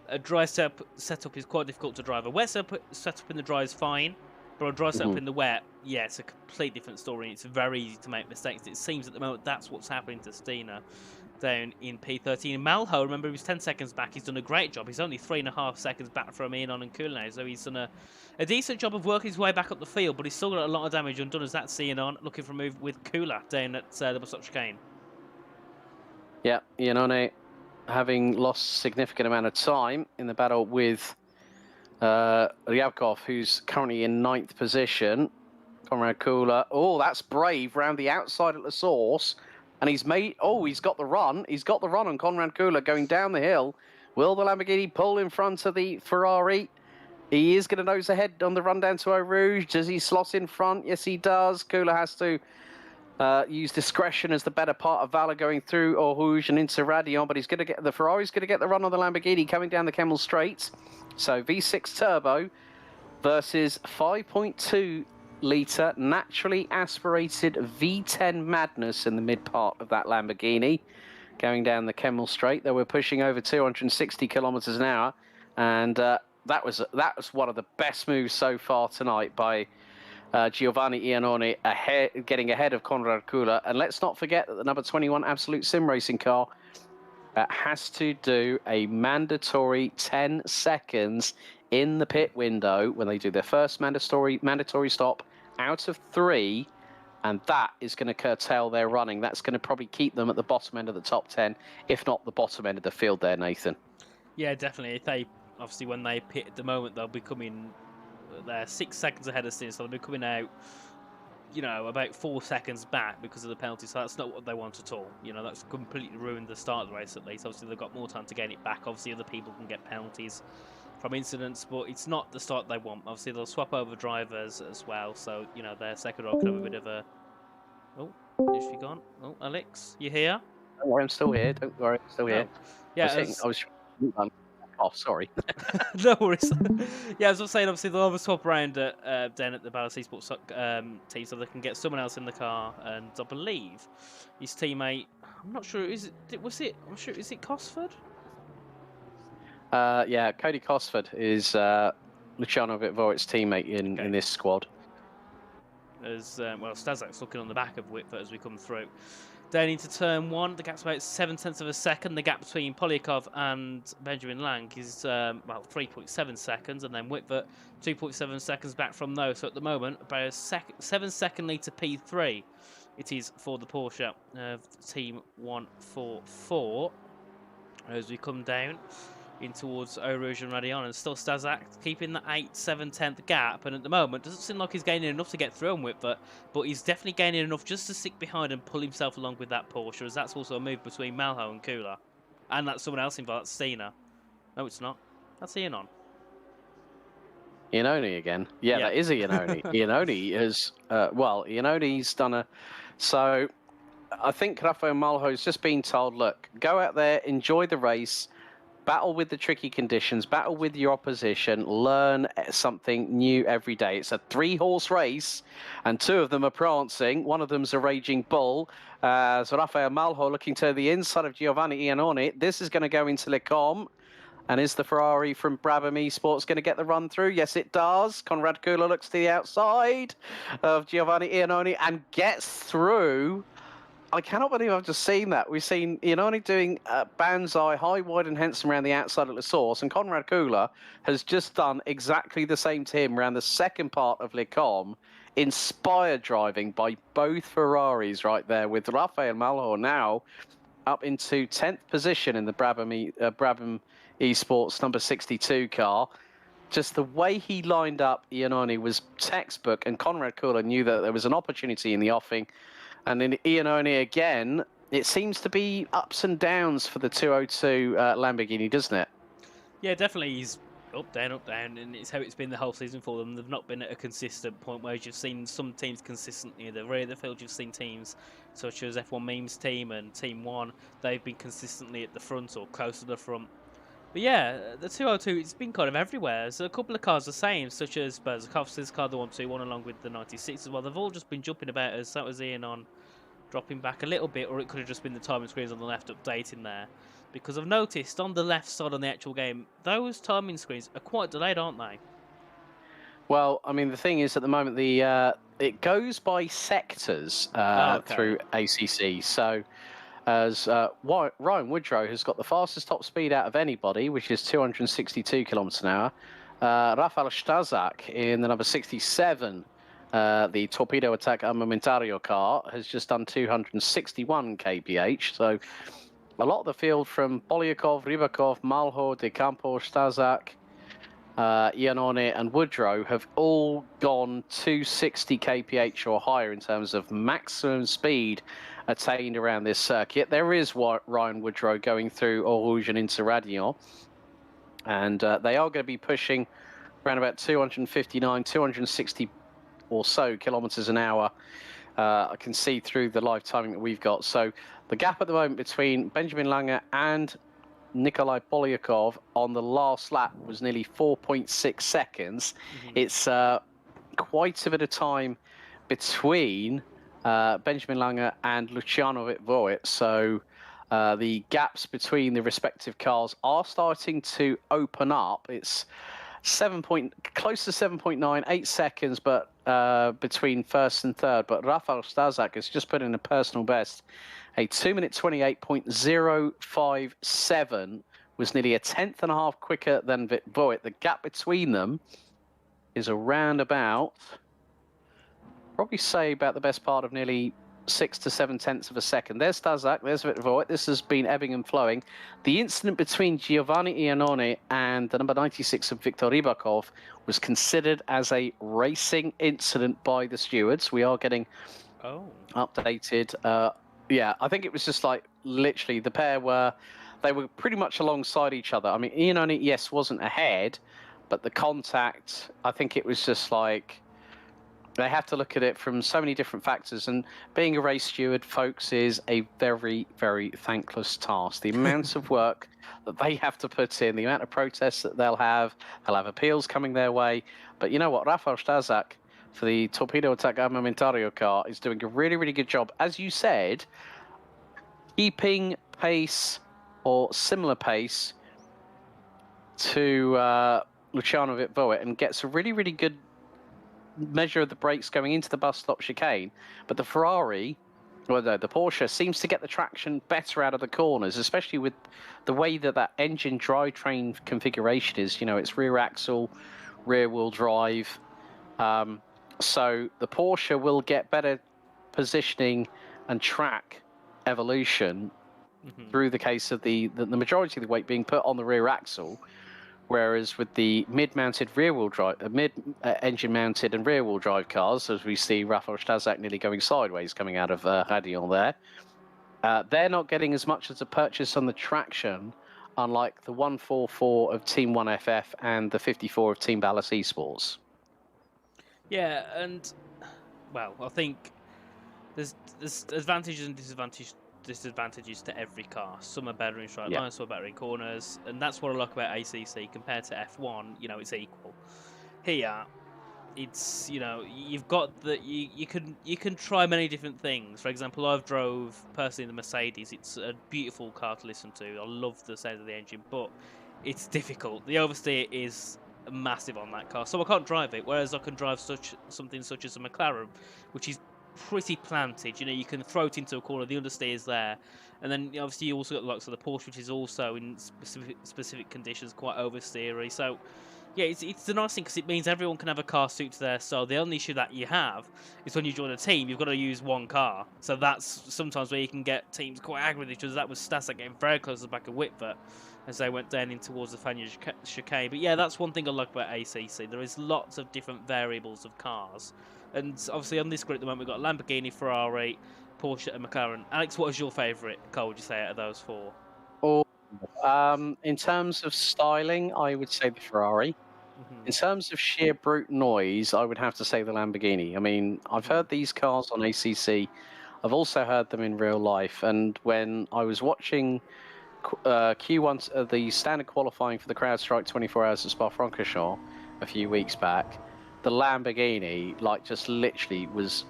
a dry setup is quite difficult to drive. A wet setup in the dry is fine. But a dry setup in the wet, yeah, it's a complete different story. It's very easy to make mistakes. It seems at the moment that's what's happening to Steiner down in P13. Malho, remember, he was 10 seconds back. He's done a great job. He's only 3.5 seconds back from Iannon and Kula now. So he's done a decent job of working his way back up the field, but he's still got a lot of damage undone as that's Iannon looking for a move with Kula down at the bus stop chicane. Yeah, Iannone having lost significant amount of time in the battle with Ryabkov, who's currently in 9th position. Konrad Kula. Oh, that's brave round the outside at the source. And he's got the run. He's got the run on Konrad Kula going down the hill. Will the Lamborghini pull in front of the Ferrari? He is going to nose ahead on the run down to Eau Rouge. Does he slot in front? Yes, he does. Kula has to use discretion as the better part of Valor going through Eau Rouge and into Radion, but the Ferrari's going to get the run on the Lamborghini coming down the Kemmel Straight. So V6 turbo versus 5.2 litre naturally aspirated V10 madness in the mid part of that Lamborghini going down the Kemmel Straight. They were pushing over 260 kilometers an hour, and that was one of the best moves so far tonight by Giovanni Iannone, getting ahead of Konrad Kula. And let's not forget that the number 21 Absolute Sim Racing car has to do a mandatory 10 seconds in the pit window when they do their first mandatory stop out of 3. And that is going to curtail their running. That's going to probably keep them at the bottom end of the top 10, if not the bottom end of the field there, Nathan. Yeah, definitely. If they, obviously, when they pit at the moment, they'll be coming, they're 6 seconds ahead of Sin, so they'll be coming out, you know, about 4 seconds back because of the penalty. So that's not what they want at all. You know, that's completely ruined the start of the race at least. Obviously, they've got more time to gain it back. Obviously, other people can get penalties from incidents, but it's not the start they want. Obviously, they'll swap over drivers as well. So, you know, their second row can have a bit of a... Oh, is she gone? Oh, Alex, you here? Don't worry, I'm still here. Don't worry, I'm still here. Oh. Yeah, I was oh, sorry. No worries. Yeah, as I was saying, obviously they'll have a swap around down at the Ballas Esports team, so they can get someone else in the car. And I believe his teammate, I'm not sure, is it Cosford? Yeah, Cody Cosford is Luciano Vitvorit's teammate in this squad. As well, Stazak's looking on the back of Whitford as we come through. Down into turn 1, the gap's about 7/10 of a second. The gap between Polyakov and Benjamin Lang is, well, 3.7 seconds, and then Whitford 2.7 seconds back from those. So at the moment, about a 7-second lead to P3. It is for the Porsche Team 144 as we come down in towards Eau Rouge and Radion, and still Stazak keeping the 8/7/10 gap, and at the moment doesn't seem like he's gaining enough to get through on Whitford, but he's definitely gaining enough just to stick behind and pull himself along with that Porsche, as that's also a move between Malho and Kula, and that's someone else involved. That's Cena. No, it's not. That's Ianon. Iannone again. Yeah, that is Iannone. Iannone is Iannone's done a. So I think Rafael Malho's just been told, look, go out there, enjoy the race. Battle with the tricky conditions, battle with your opposition, learn something new every day. It's a 3-horse race, and 2 of them are prancing. One of them's a raging bull. So Rafael Malho looking to the inside of Giovanni Iannone. This is going to go into Le Comte. And is the Ferrari from Brabham Esports going to get the run through? Yes, it does. Konrad Kula looks to the outside of Giovanni Iannone and gets through. I cannot believe I've just seen that. We've seen Iannone doing Banzai, high, wide and handsome around the outside of the source, and Konrad Kula has just done exactly the same to him around the second part of Le Comte. Inspired driving by both Ferraris right there, with Rafael Malho now up into 10th position in the Brabham Esports number 62 car. Just the way he lined up Iannone was textbook, and Konrad Kula knew that there was an opportunity in the offing. And in Iannone again, it seems to be ups and downs for the 202 Lamborghini, doesn't it? Yeah, definitely. He's up, down, and it's how it's been the whole season for them. They've not been at a consistent point where you've seen some teams consistently in the rear of the field. You've seen teams such as F1 Memes team and Team 1. They've been consistently at the front or close to the front. But yeah, the 202, it's been kind of everywhere. So a couple of cars the same, such as Berzakovsky's car, the 121, along with the 96 as well. They've all just been jumping about as that was Ian on dropping back a little bit, or it could have just been the timing screens on the left updating there. Because I've noticed on the left side on the actual game, those timing screens are quite delayed, aren't they? Well, I mean, the thing is, at the moment, it goes by sectors through ACC. So, as Ryan Woodrow has got the fastest top speed out of anybody, which is 262 kilometers an hour. Rafael Stazak in the number 67, the Torpedo Attack Armamentario car, has just done 261 kph. So, a lot of the field from Polyakov, Rybakov, Malho, De Campo, Stazak, Iannone and Woodrow have all gone 260 kph or higher in terms of maximum speed attained around this circuit. There is Ryan Woodrow going through Eau Rouge and into Radion, and they are going to be pushing around about 259, 260 or so kilometers an hour. I can see through the live timing that we've got. So the gap at the moment between Benjamin Lange and Nikolai Polyakov on the last lap was nearly 4.6 seconds. It's quite a bit of time between Benjamin Lange and Luciano Vitvorit. So the gaps between the respective cars are starting to open up. It's close to 7.9, 8 seconds, but between first and third. But Rafał Staszak has just put in a personal best, a 2-minute 28.057, was nearly a tenth and a half quicker than Voigt. The gap between them is around about, probably say about the best part of nearly 6 to 7 tenths of a second. There's Staszak, there's Voigt. This has been ebbing and flowing. The incident between Giovanni Iannone and the number 96 of Viktor Rybakov was considered as a racing incident by the stewards. We are getting updated. Yeah, I think it was just like literally the pair were pretty much alongside each other. I mean, Iannone, yes, wasn't ahead, but the contact, I think it was just like, they have to look at it from so many different factors. And being a race steward, folks, is a very, very thankless task. The amount of work that they have to put in, the amount of protests that they'll have appeals coming their way. But you know what? Rafał Staszak for the Torpedo Attack Armamentario car is doing a really, really good job. As you said, keeping pace or similar pace to Luciano Voigt, and gets a really, really good measure of the brakes going into the bus stop chicane. But the Ferrari, well, no, the Porsche seems to get the traction better out of the corners, especially with the way that that engine drivetrain configuration is. You know, it's rear axle, rear wheel drive. So the Porsche will get better positioning and track evolution through the case of the majority of the weight being put on the rear axle. Whereas with the mid-mounted rear-wheel drive, mid-engine-mounted and rear-wheel drive cars, as we see Rafał Staszak nearly going sideways coming out of Radion there, they're not getting as much as a purchase on the traction, unlike the 144 of Team 1FF and the 54 of Team Ballas Esports. Yeah, and, well, I think there's advantages and disadvantages to every car. Some are better in straight lines, some are better in corners, and that's what I like about ACC compared to F1. You know, it's equal. Here, it's, you know, you've got the you can try many different things. For example, I've drove personally the Mercedes. It's a beautiful car to listen to. I love the sound of the engine, but it's difficult. The oversteer is massive on that car, so I can't drive it. Whereas I can drive something such as a McLaren, which is pretty planted. You know, you can throw it into a corner, the understeer is there, and then obviously you also got the likes of the Porsche, which is also in specific conditions quite oversteery. So yeah, it's a nice thing because it means everyone can have a car suited to their style. The only issue that you have is when you join a team, you've got to use one car. So that's sometimes where you can get teams quite angry with each other. That was Staszak getting very close to the back of Whitver as they went down in towards the Fania chicane. But yeah, that's one thing I like about ACC. There is lots of different variables of cars. And obviously on this grid at the moment, we've got Lamborghini, Ferrari, Porsche and McLaren. Alex, what was your favourite car, would you say, out of those four? In terms of styling, I would say the Ferrari. In terms of sheer brute noise, I would have to say the Lamborghini. I mean, I've heard these cars on ACC. I've also heard them in real life. And when I was watching Q1, the standard qualifying for the CrowdStrike 24 Hours at Spa-Francorchamps a few weeks back, the Lamborghini, like, just literally was...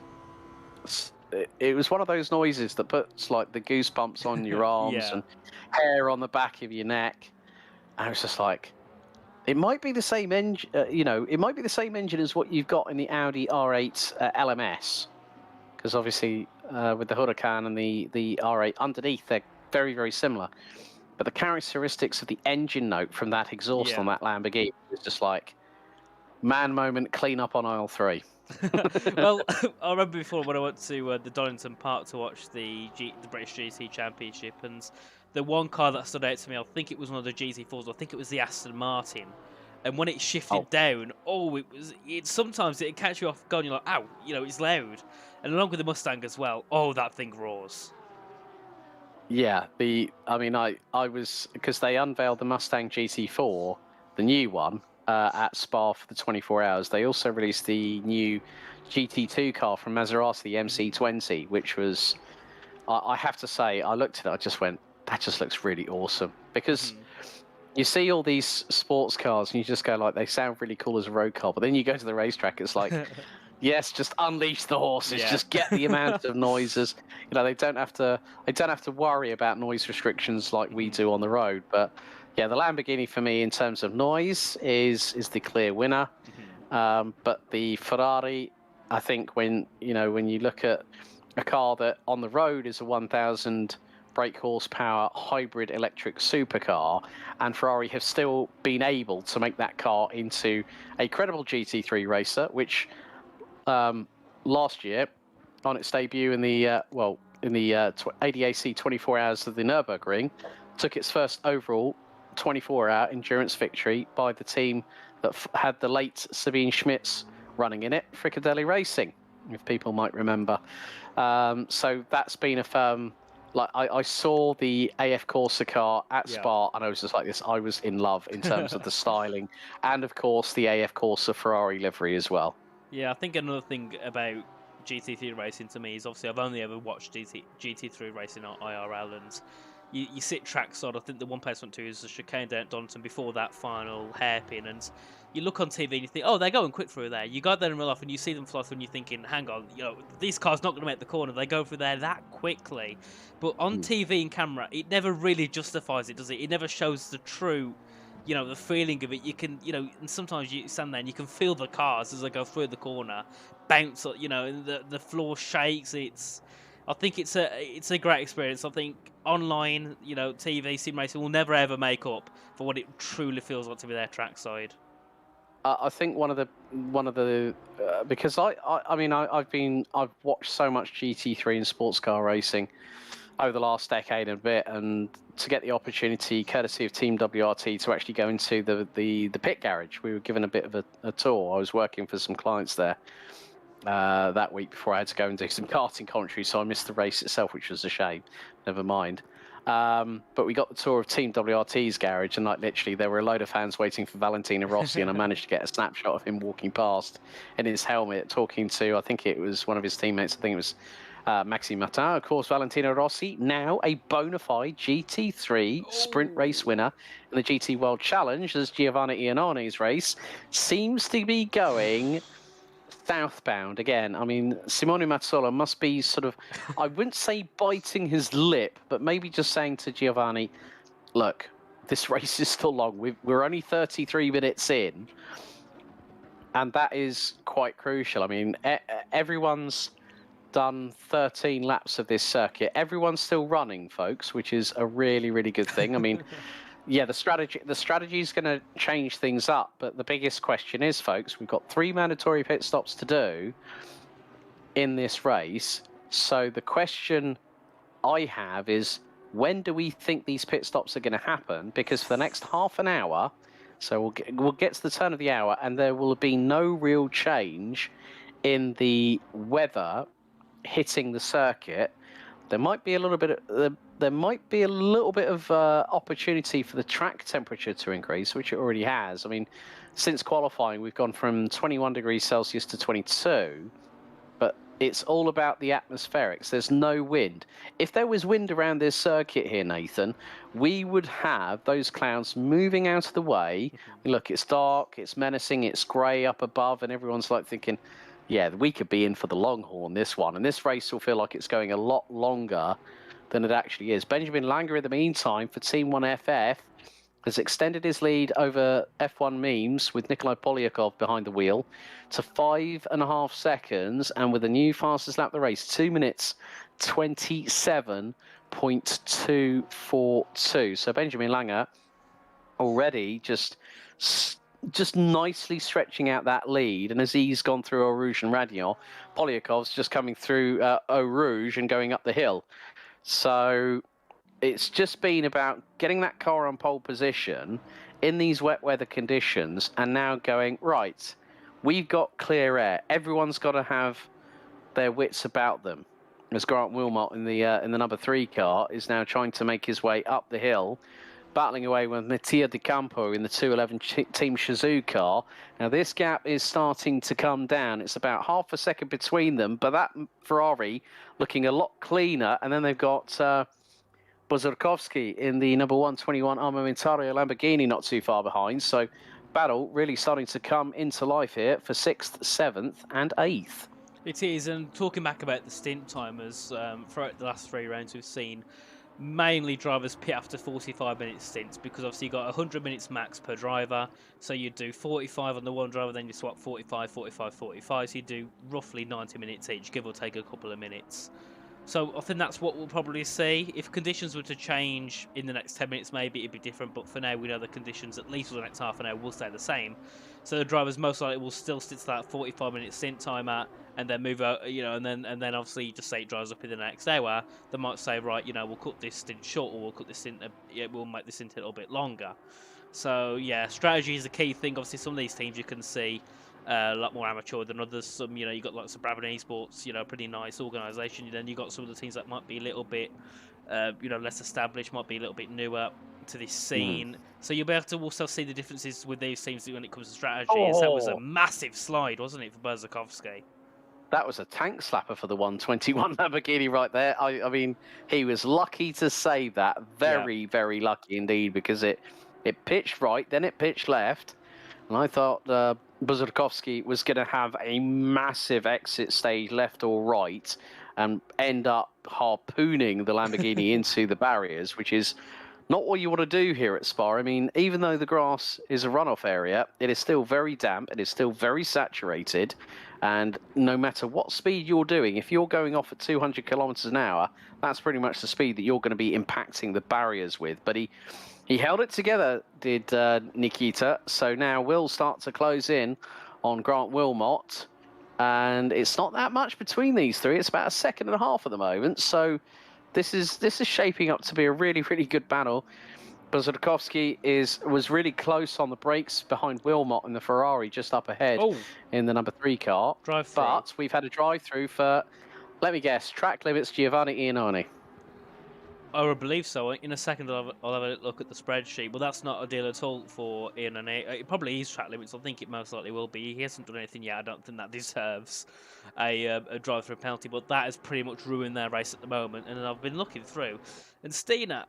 It was one of those noises that puts, like, the goosebumps on your arms and hair on the back of your neck. And I was just like, it might be the same engine, you know, it might be the same engine as what you've got in the Audi R8 LMS. Because obviously, with the Huracan and the R8 underneath, they're very, very similar. But the characteristics of the engine note from that exhaust on that Lamborghini is just like, man moment, clean up on aisle 3. Well, I remember before when I went to the Donington Park to watch the British GT Championship, and the one car that stood out to me, I think it was one of the GT4s, I think it was the Aston Martin, and when it shifted down, sometimes it catch you off guard, you're like, ow, you know, it's loud. And along with the Mustang as well, that thing roars. Yeah, I was, because they unveiled the Mustang GT4, the new one, at Spa for the 24 hours. They also released the new GT2 car from Maserati, the MC20, which was, I have to say, I looked at it, I just went, that just looks really awesome. Because you see all these sports cars and you just go like, they sound really cool as a road car, but then you go to the racetrack, it's like, yes, just unleash the horses, just get the amount of noises. You know, they don't have to worry about noise restrictions like we do on the road, but Yeah, the Lamborghini for me in terms of noise is the clear winner. But the Ferrari, I think when you look at a car that on the road is a 1,000 brake horsepower hybrid electric supercar, and Ferrari have still been able to make that car into a credible GT3 racer, which last year on its debut in the ADAC 24 Hours of the Nürburgring, took its first overall 24-hour endurance victory by the team that had the late Sabine Schmitz running in it, Fricadelli Racing, if people might remember. So that's been a firm. Like I saw the AF Corsa car at Spa, and I was just like this. I was in love in terms of the styling, and of course the AF Corsa Ferrari livery as well. Yeah, I think another thing about GT3 racing to me is obviously I've only ever watched GT3 racing on IRL, and you sit trackside. I think the one place I went to is the chicane down at Donington before that final hairpin, and you look on TV and you think, oh, they're going quick through there. You go there in real life and you see them fly through and you're thinking, hang on, these cars not going to make the corner. They go through there that quickly. But on TV and camera, it never really justifies it, does it? It never shows the true, the feeling of it. You can, and sometimes you stand there and you can feel the cars as they go through the corner, bounce, and the floor shakes. I think it's a great experience. I think online, TV sim racing will never ever make up for what it truly feels like to be there trackside. I think one of the because I've watched so much GT3 and sports car racing over the last decade and a bit, and to get the opportunity, courtesy of Team WRT, to actually go into the pit garage, we were given a bit of a tour. I was working for some clients there that week before I had to go and do some karting commentary, so I missed the race itself, which was a shame. Never mind. But we got the tour of Team WRT's garage, and literally there were a load of fans waiting for Valentino Rossi, and I managed to get a snapshot of him walking past in his helmet, talking to, I think it was one of his teammates. I think it was Maxime Martin. Of course, Valentino Rossi, now a bona fide GT3 sprint race winner in the GT World Challenge, as Giovanni Iannone's race seems to be going southbound again. I mean, Simone Mazzola must be sort of, I wouldn't say biting his lip, but maybe just saying to Giovanni, look, this race is still long. We're only 33 minutes in, and that is quite crucial. I mean, everyone's done 13 laps of this circuit. Everyone's still running, folks, which is a really, really good thing. I mean, yeah, the strategy is going to change things up, but the biggest question is, folks, we've got 3 mandatory pit stops to do in this race. So the question I have is, when do we think these pit stops are going to happen? Because for the next half an hour, so we'll get to the turn of the hour, and there will be no real change in the weather hitting the circuit. There might be a little bit of opportunity for the track temperature to increase, which it already has. I mean, since qualifying, we've gone from 21 degrees Celsius to 22, but it's all about the atmospherics. There's no wind. If there was wind around this circuit here, Nathan, we would have those clouds moving out of the way. Look, it's dark, it's menacing, it's grey up above, and everyone's like thinking, yeah, we could be in for the long haul this one, and this race will feel like it's going a lot longer than it actually is. Benjamin Langer, in the meantime, for Team 1FF, has extended his lead over F1 Memes with Nikolai Polyakov behind the wheel to 5.5 seconds, and with the new fastest lap of the race, 2 minutes 27.242. So Benjamin Langer already just nicely stretching out that lead, and as he's gone through Eau Rouge and Radion, Polyakov's just coming through Eau Rouge and going up the hill. So it's just been about getting that car on pole position in these wet weather conditions, and now going, right, we've got clear air. Everyone's got to have their wits about them. As Grant Wilmot in the number 3 car is now trying to make his way up the hill, battling away with Mattia Di Campo in the 211 Team Shazoo car. Now, this gap is starting to come down. It's about half a second between them, but that Ferrari looking a lot cleaner. And then they've got Bozorkovsky in the number 121 Armamentario Lamborghini not too far behind. So battle really starting to come into life here for 6th, 7th and 8th. It is, and talking back about the stint timers, throughout the last 3 rounds we've seen mainly drivers pit after 45-minute stints because obviously you got 100 minutes max per driver. So you do 45 on the one driver, then you swap 45, 45, 45. So you do roughly 90 minutes each, give or take a couple of minutes. So I think that's what we'll probably see. If conditions were to change in the next 10 minutes, maybe it'd be different. But for now, we know the conditions, at least for the next half an hour, will stay the same. So the drivers most likely will still stick to that 45-minute stint timer, and then move out, and then obviously you just say it drives up in the next hour. They might say, right, we'll cut this stint short, or we'll cut this stint, we'll make this stint a little bit longer. So yeah, strategy is a key thing. Obviously, some of these teams you can see a lot more amateur than others. Some, you got lots of Brabham Esports, pretty nice organisation. Then you got some of the teams that might be a little bit, less established, might be a little bit newer to this scene. So you'll be able to also see the differences with these teams when it comes to strategy. Oh. That was a massive slide, wasn't it, for Berzakovsky? That was a tank slapper for the 121 Lamborghini right there. I mean, he was lucky to save that. Very, very lucky indeed, because it pitched right, then it pitched left. And I thought Berzakovsky was going to have a massive exit stage left or right and end up harpooning the Lamborghini into the barriers, which is not what you want to do here at Spa. I mean, even though the grass is a runoff area, it is still very damp, it is still very saturated, and no matter what speed you're doing, if you're going off at 200 kilometers an hour, that's pretty much the speed that you're going to be impacting the barriers with. But he held it together, did Nikita, so now we'll start to close in on Grant Wilmot, and it's not that much between these three. It's about a second and a half at the moment, so this is shaping up to be a really, really good battle. Berzakovsky was really close on the brakes behind Wilmot in the Ferrari just up ahead in the number 3 car. But we've had a drive-through for, let me guess, track limits Giovanni Iannone. I would believe so. In a second, I'll have a look at the spreadsheet, but that's not ideal at all for Iannone. It probably is track limits. I think it most likely will be. He hasn't done anything yet. I don't think that deserves a drive-through penalty, but that has pretty much ruined their race at the moment. And I've been looking through, and Steiner,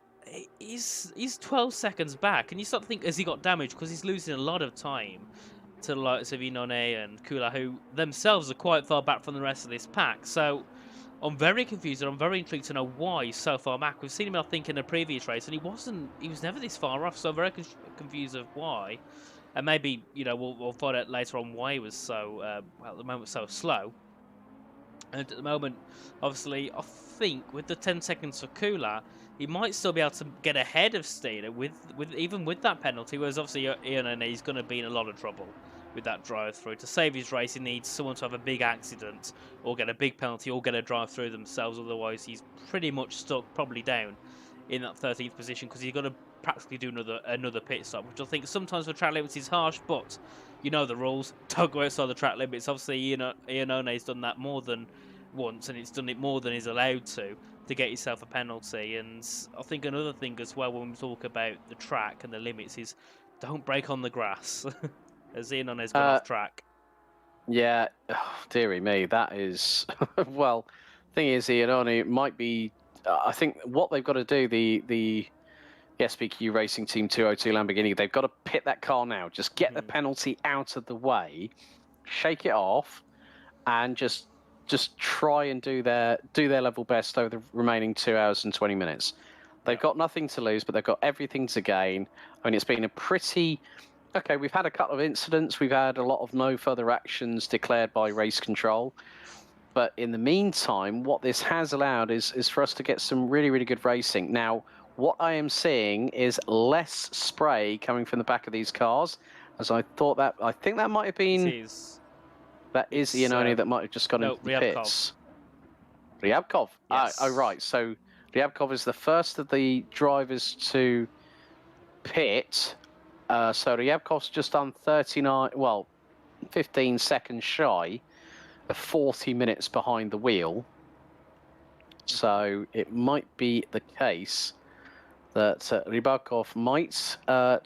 he's 12 seconds back, and you start to think, has he got damage? Because he's losing a lot of time to the likes of Iannone and Kula, who themselves are quite far back from the rest of this pack. So I'm very confused, and I'm very intrigued to know why he's so far back. We've seen him, I think, in a previous race, and he was never this far off, so I'm very confused of why. And maybe, we'll find out later on why he was so, at the moment, so slow. And at the moment, obviously, I think with the 10 seconds for Kula, he might still be able to get ahead of Steiner even with that penalty, whereas obviously Iannone is going to be in a lot of trouble with that drive-through. To save his race, he needs someone to have a big accident or get a big penalty or get a drive-through themselves. Otherwise, he's pretty much stuck, probably down in that 13th position, because he's got to practically do another pit stop, which I think sometimes for track limits is harsh, but you know the rules. Don't go outside the track limits. Obviously, Iannone's done that more than once, and it's done it more than he's allowed to get yourself a penalty. And I think another thing as well when we talk about the track and the limits is don't break on the grass. As Iannone's gone off track. Yeah, dearie me, that is... well, thing is, Iannone might be... I think what they've got to do, the SBQ Racing Team 202 Lamborghini, they've got to pit that car now. Just get the penalty out of the way, shake it off, and just try and do their level best over the remaining 2 hours and 20 minutes. They've got nothing to lose, but they've got everything to gain. I mean, it's been a pretty... Okay, we've had a couple of incidents. We've had a lot of no further actions declared by race control. But in the meantime, what this has allowed is for us to get some really, really good racing. Now, what I am seeing is less spray coming from the back of these cars, as I think that might have been... That is Iannone that might have just gone into the pits. Ryabkov. Yes. Oh, right. So Ryabkov is the first of the drivers to pit. So Ryabkov's just done 15 seconds shy of 40 minutes behind the wheel. So it might be the case that Ryabkov might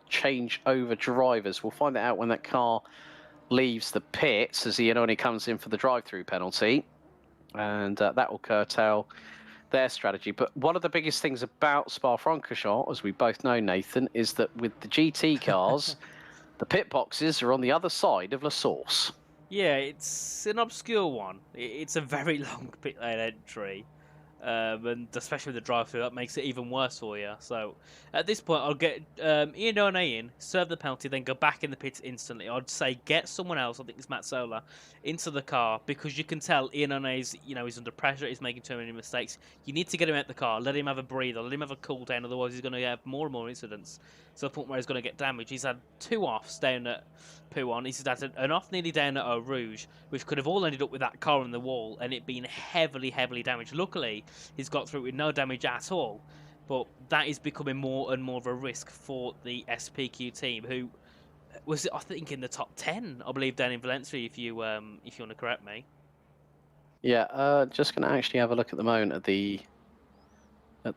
change over drivers. We'll find that out when that car leaves the pits, as Iannone comes in for the drive-through penalty. And that will curtail their strategy. But one of the biggest things about Spa-Francorchamps, as we both know, Nathan, is that with the GT cars, the pit boxes are on the other side of La Source. Yeah, it's an obscure one. It's a very long pit lane entry. And especially with the drive-through, that makes it even worse for you. So at this point, I'll get Ian One in, serve the penalty, then go back in the pits instantly. I'd say get someone else, I think it's Matt Sola, into the car, because you can tell Ian One is, he's under pressure, he's making too many mistakes. You need to get him out the car, let him have a breather, let him have a cool down, otherwise he's going to have more and more incidents to the point where he's going to get damaged. He's had 2 offs down at Pouon. He's had an off nearly down at Eau Rouge, which could have all ended up with that car on the wall and it being heavily, heavily damaged. Luckily, he's got through with no damage at all, but that is becoming more and more of a risk for the SPQ team, who was, I think, in the top 10, I believe, down in Valencia, if you want to correct me. Yeah, just going to actually have a look at the moment at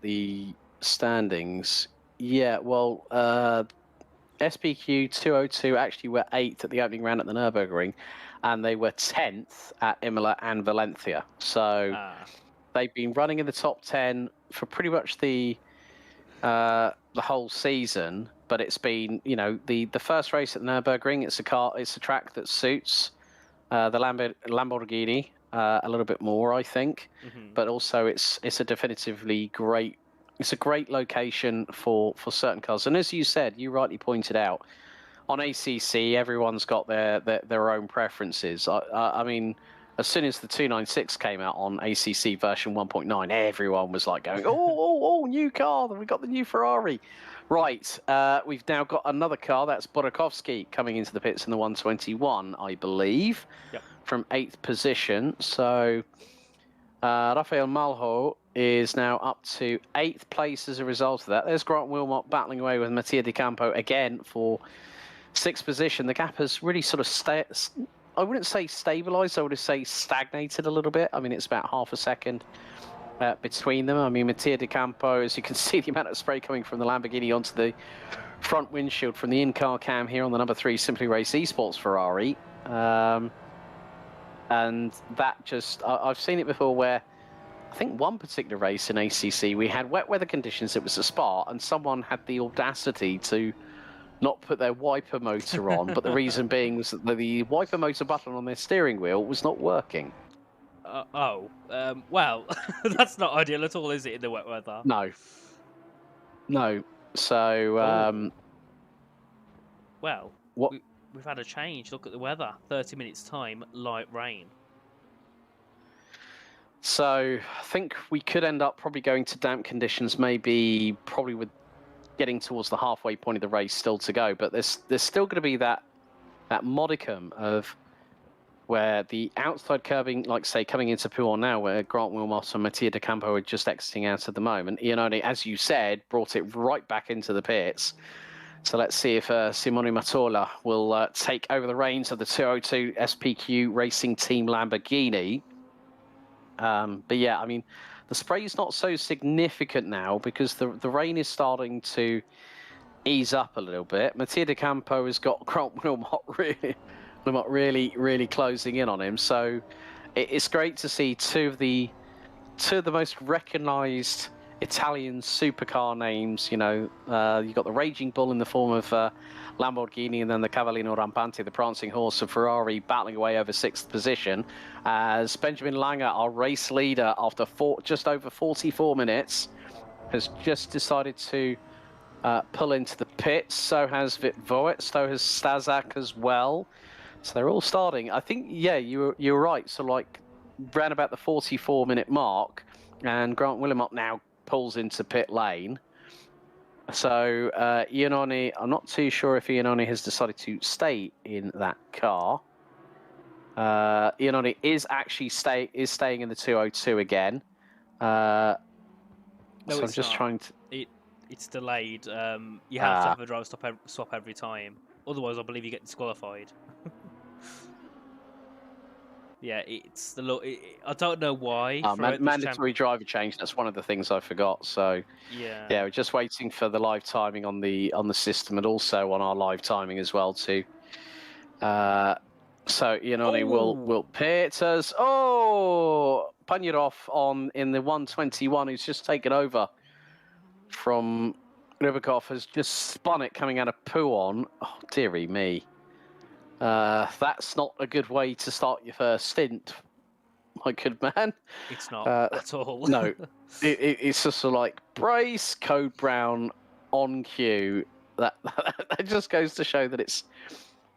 the standings. Yeah, well, SPQ 202 actually were 8th at the opening round at the Nürburgring, and they were 10th at Imola and Valencia. So they've been running in the top 10 for pretty much the whole season. But it's been, the first race at the Nürburgring. It's a track that suits the Lamborghini a little bit more, I think. But also, it's a definitively great. It's a great location for certain cars. And as you said, you rightly pointed out, on ACC, everyone's got their own preferences. I mean, as soon as the 296 came out on ACC version 1.9, everyone was like going, oh, new car, we got the new Ferrari. Right, we've now got another car, that's Borakovsky, coming into the pits in the 121, I believe, from 8th position. So Rafael Malho is now up to 8th place as a result of that. There's Grant Wilmot battling away with Mattia Di Campo again for 6th position. The gap has really sort of I wouldn't say stabilised, I would say stagnated a little bit. I mean, it's about half a second between them. I mean, Mattia Di Campo, as you can see, the amount of spray coming from the Lamborghini onto the front windshield from the in-car cam here on the number 3 Simply Race Esports Ferrari. And that just, I've seen it before where, I think one particular race in ACC, we had wet weather conditions, it was a Spa, and someone had the audacity to not put their wiper motor on, but the reason being was that the wiper motor button on their steering wheel was not working. Well, that's not ideal at all, is it, in the wet weather? No. So, well, what? We've had a change. Look at the weather. 30 minutes time, light rain. So I think we could end up probably going to damp conditions, probably with getting towards the halfway point of the race still to go. But there's still going to be that modicum of where the outside curbing, like say coming into Pouon now, where Grant Wilmot and Mattia Di Campo are just exiting out at the moment. Iannone, as you said, brought it right back into the pits. So let's see if Simone Matola will take over the reins of the 202 SPQ Racing Team Lamborghini. But yeah, I mean, the spray is not so significant now because the rain is starting to ease up a little bit. Mattia Di Campo has got Grant Wilmot really closing in on him. So it's great to see two of the most recognised Italian supercar names. You've got the Raging Bull in the form of Lamborghini, and then the Cavallino Rampante, the prancing horse of Ferrari, battling away over 6th position, as Benjamin Langer, our race leader, after just over 44 minutes, has just decided to pull into the pits. So has Vit Voet, so has Stazak as well. So they're all starting. I think, yeah, you're right. So like around about the 44-minute mark, and Grant Wilmot now pulls into pit lane. So Iannone, I'm not too sure if Iannone has decided to stay in that car. Iannone is actually staying in the 202 again. No, so I'm just trying to. It's delayed. You have to have a driver swap every time. Otherwise, I believe you get disqualified. Yeah, it's the law. I don't know why. Mandatory driver change. That's one of the things I forgot. So yeah, we're just waiting for the live timing on the system, and also on our live timing as well too. So Iannone will pit us. Panirov in the 121, who's just taken over from Rybakov, has just spun it coming out of Pouon. Oh dearie me. That's not a good way to start your first stint my good man. It's not at all. No, it's just sort of like brace, Code Brown on cue. That just goes to show that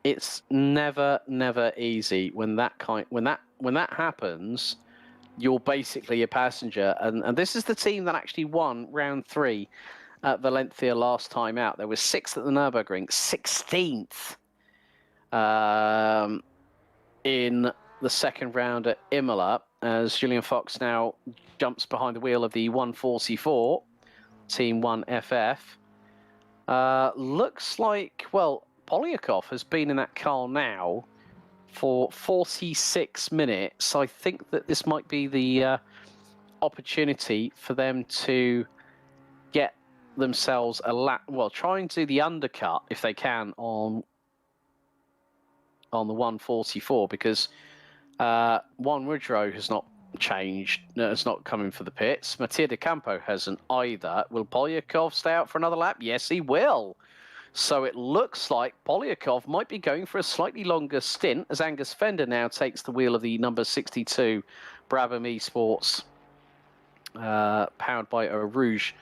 it's never easy when that happens. You're basically a passenger, and this is the team that actually won round 3 at Valencia last time out. They were 6th at the Nürburgring, 16th in the second round at Imola, as Julian Fox now jumps behind the wheel of the 144, Team 1FF. Looks like, well, Polyakov has been in that car now for 46 minutes. I think that this might be the opportunity for them to get themselves a lap. Well, try and do the undercut if they can on the 144, because Juan Woodrow has not changed. No, it's not coming for the pits. Mattia De Campo hasn't either. Will Polyakov stay out for another lap? Yes, he will. So it looks like Polyakov might be going for a slightly longer stint, as Angus Fender now takes the wheel of the number 62 Brabham Esports, powered by a Rouge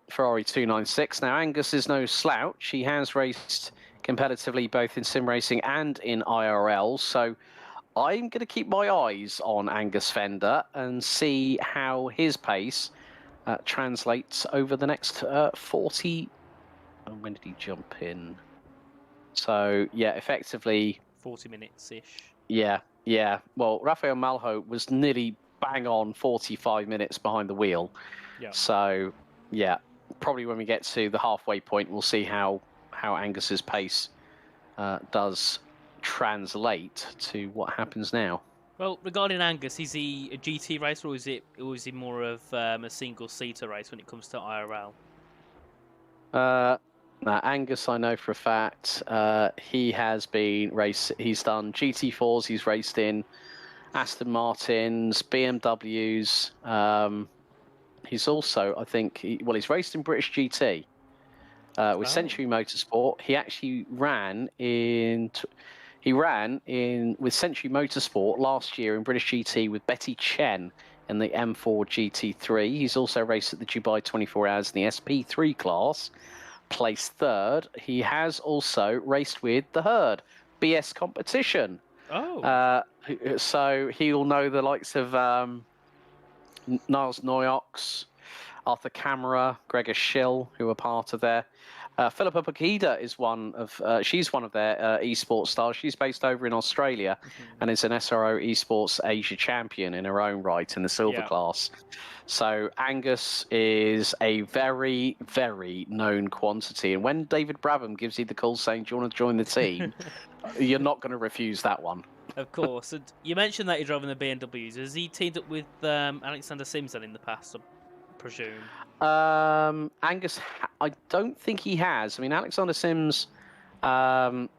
Ferrari 296. Now, Angus is no slouch. He has raced competitively both in sim racing and in IRL. So I'm going to keep my eyes on Angus Fender and see how his pace translates over the next 40. When did he jump in? So, yeah, effectively 40 minutes-ish. Yeah. Well, Rafael Malho was nearly bang on 45 minutes behind the wheel. Yeah. So, yeah, probably when we get to the halfway point, we'll see how Angus's pace does translate to what happens now. Well, regarding Angus, is he a GT racer, or is he more of a single-seater race when it comes to IRL? Now, Angus, I know for a fact, he has been he's done GT4s, he's raced in Aston Martins, BMWs. He's also, I think, he's raced in British GT with Century Motorsport. He actually ran with Century Motorsport last year in British GT with Betty Chen in the M4 GT3. He's also raced at the Dubai 24 Hours in the SP3 class, placed 3rd. He has also raced with the Herd BS competition. Oh. So he'll know the likes of Niles Noyox, Arthur Camera, Gregor Schill, who are part of there. Philippa Pagida is she's one of their esports stars. She's based over in Australia and is an SRO esports Asia champion in her own right in the silver class. So Angus is a very, very known quantity. And when David Brabham gives you the call saying, do you want to join the team, you're not going to refuse that one. Of course. And you mentioned that you're driving the BMWs. Has he teamed up with Alexander Simpson in the past, I presume? Angus, I don't think he has. I mean, Alexander Sims has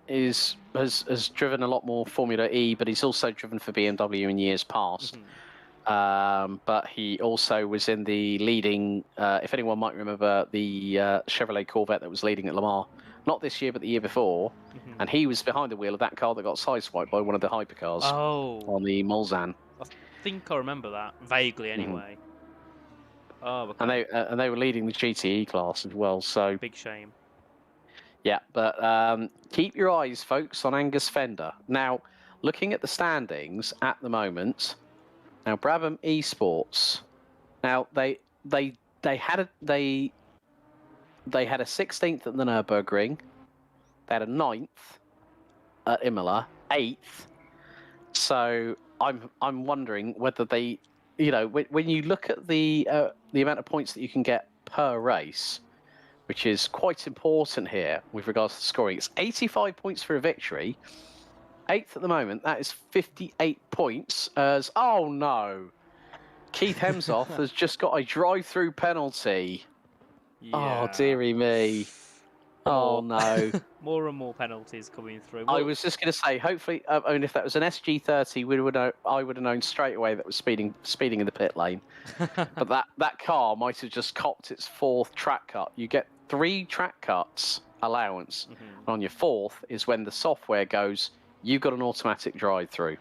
driven a lot more Formula E, but he's also driven for BMW in years past. But he also was in the leading, if anyone might remember, the Chevrolet Corvette that was leading at Le Mans, not this year, but the year before. And he was behind the wheel of that car that got sideswiped by one of the hypercars on the Mulsanne. I think I remember that, vaguely anyway. Oh, okay. And they were leading the GTE class as well. So big shame. Yeah, but keep your eyes, folks, on Angus Fender. Now, looking at the standings at the moment, now Brabham Esports. Now they had a 16th at the Nürburgring. They had a 9th at Imola, 8th. So I'm wondering whether they, when you look at the amount of points that you can get per race, which is quite important here with regards to scoring. It's 85 points for a victory. 8th at the moment, that is 58 points. Oh no, Keith Hemsworth has just got a drive-through penalty. Yeah. Oh dearie me. Oh no. More and more penalties coming through. I was just going to say, hopefully, if that was an SG30, I would have known straight away that was speeding in the pit lane. But that car might have just copped its 4th track cut. You get 3 track cuts allowance. And on your 4th is when the software goes, you've got an automatic drive through.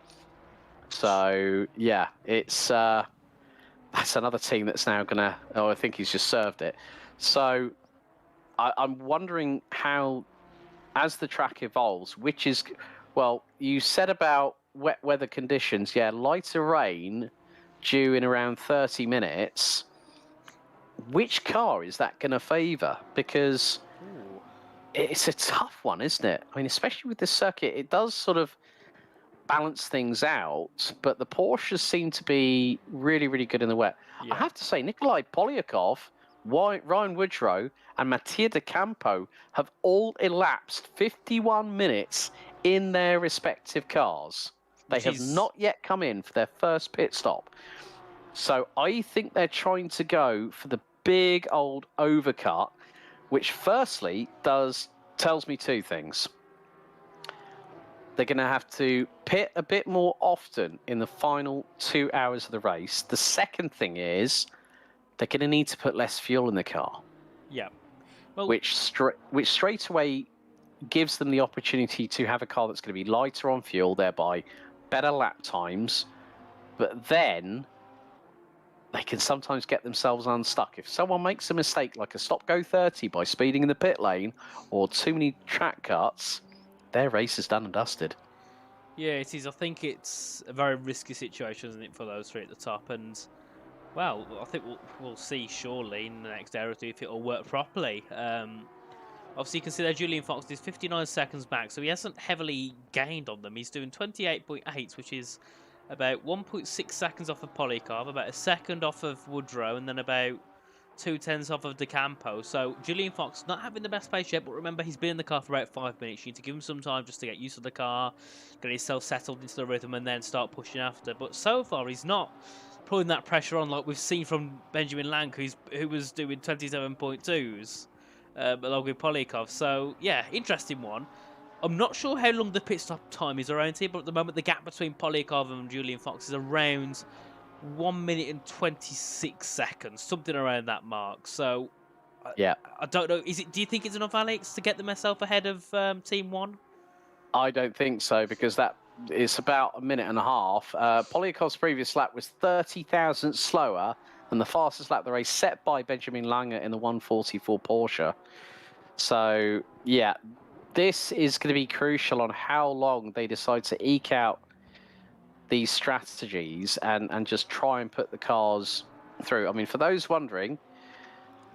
So yeah, it's that's another team that's now gonna. Oh, I think he's just served it. So I'm wondering how, as the track evolves, which is, well, you said about wet weather conditions. Yeah, lighter rain due in around 30 minutes. Which car is that going to favour? Because it's a tough one, isn't it? I mean, especially with this circuit, it does sort of balance things out, but the Porsches seem to be really, really good in the wet. Yeah. I have to say, Nikolai Polyakov, Ryan Woodrow, and Mattia De Campo have all elapsed 51 minutes in their respective cars. They have not yet come in for their first pit stop. So I think they're trying to go for the big old overcut, which firstly tells me two things. They're going to have to pit a bit more often in the final 2 hours of the race. The second thing is they're going to need to put less fuel in the car. Yeah. Well, which straight away gives them the opportunity to have a car that's going to be lighter on fuel, thereby better lap times. But then they can sometimes get themselves unstuck. If someone makes a mistake like a stop-go 30 by speeding in the pit lane or too many track cuts, their race is done and dusted. Yeah, it is. I think it's a very risky situation, isn't it, for those three at the top? And, well, I think we'll see surely in the next day or two if it'll work properly. Obviously, you can see that Julian Fox is 59 seconds back, so he hasn't heavily gained on them. He's doing 28.8, which is about 1.6 seconds off of Polyakov, about a second off of Woodrow, and then about 0.2 off of De Campo. So Julian Fox not having the best pace yet, but remember he's been in the car for about 5 minutes. You need to give him some time just to get used to the car, get himself settled into the rhythm, and then start pushing after. But so far he's not putting that pressure on like we've seen from Benjamin Lang, who was doing 27.2s along with Polyakov. So yeah, interesting one. I'm not sure how long the pit stop time is around here, but at the moment the gap between Polyakov and Julian Fox is around 1 minute and 26 seconds, something around that mark. So, yeah, I don't know. Do you think it's enough, Alex, to get themselves ahead of Team One? I don't think so, because that is about a minute and a half. Polyakov's previous lap was 30 thousandths slower than the fastest lap of the race set by Benjamin Lange in the 144 Porsche. So, yeah, this is going to be crucial on how long they decide to eke out these strategies and just try and put the cars through. I mean, for those wondering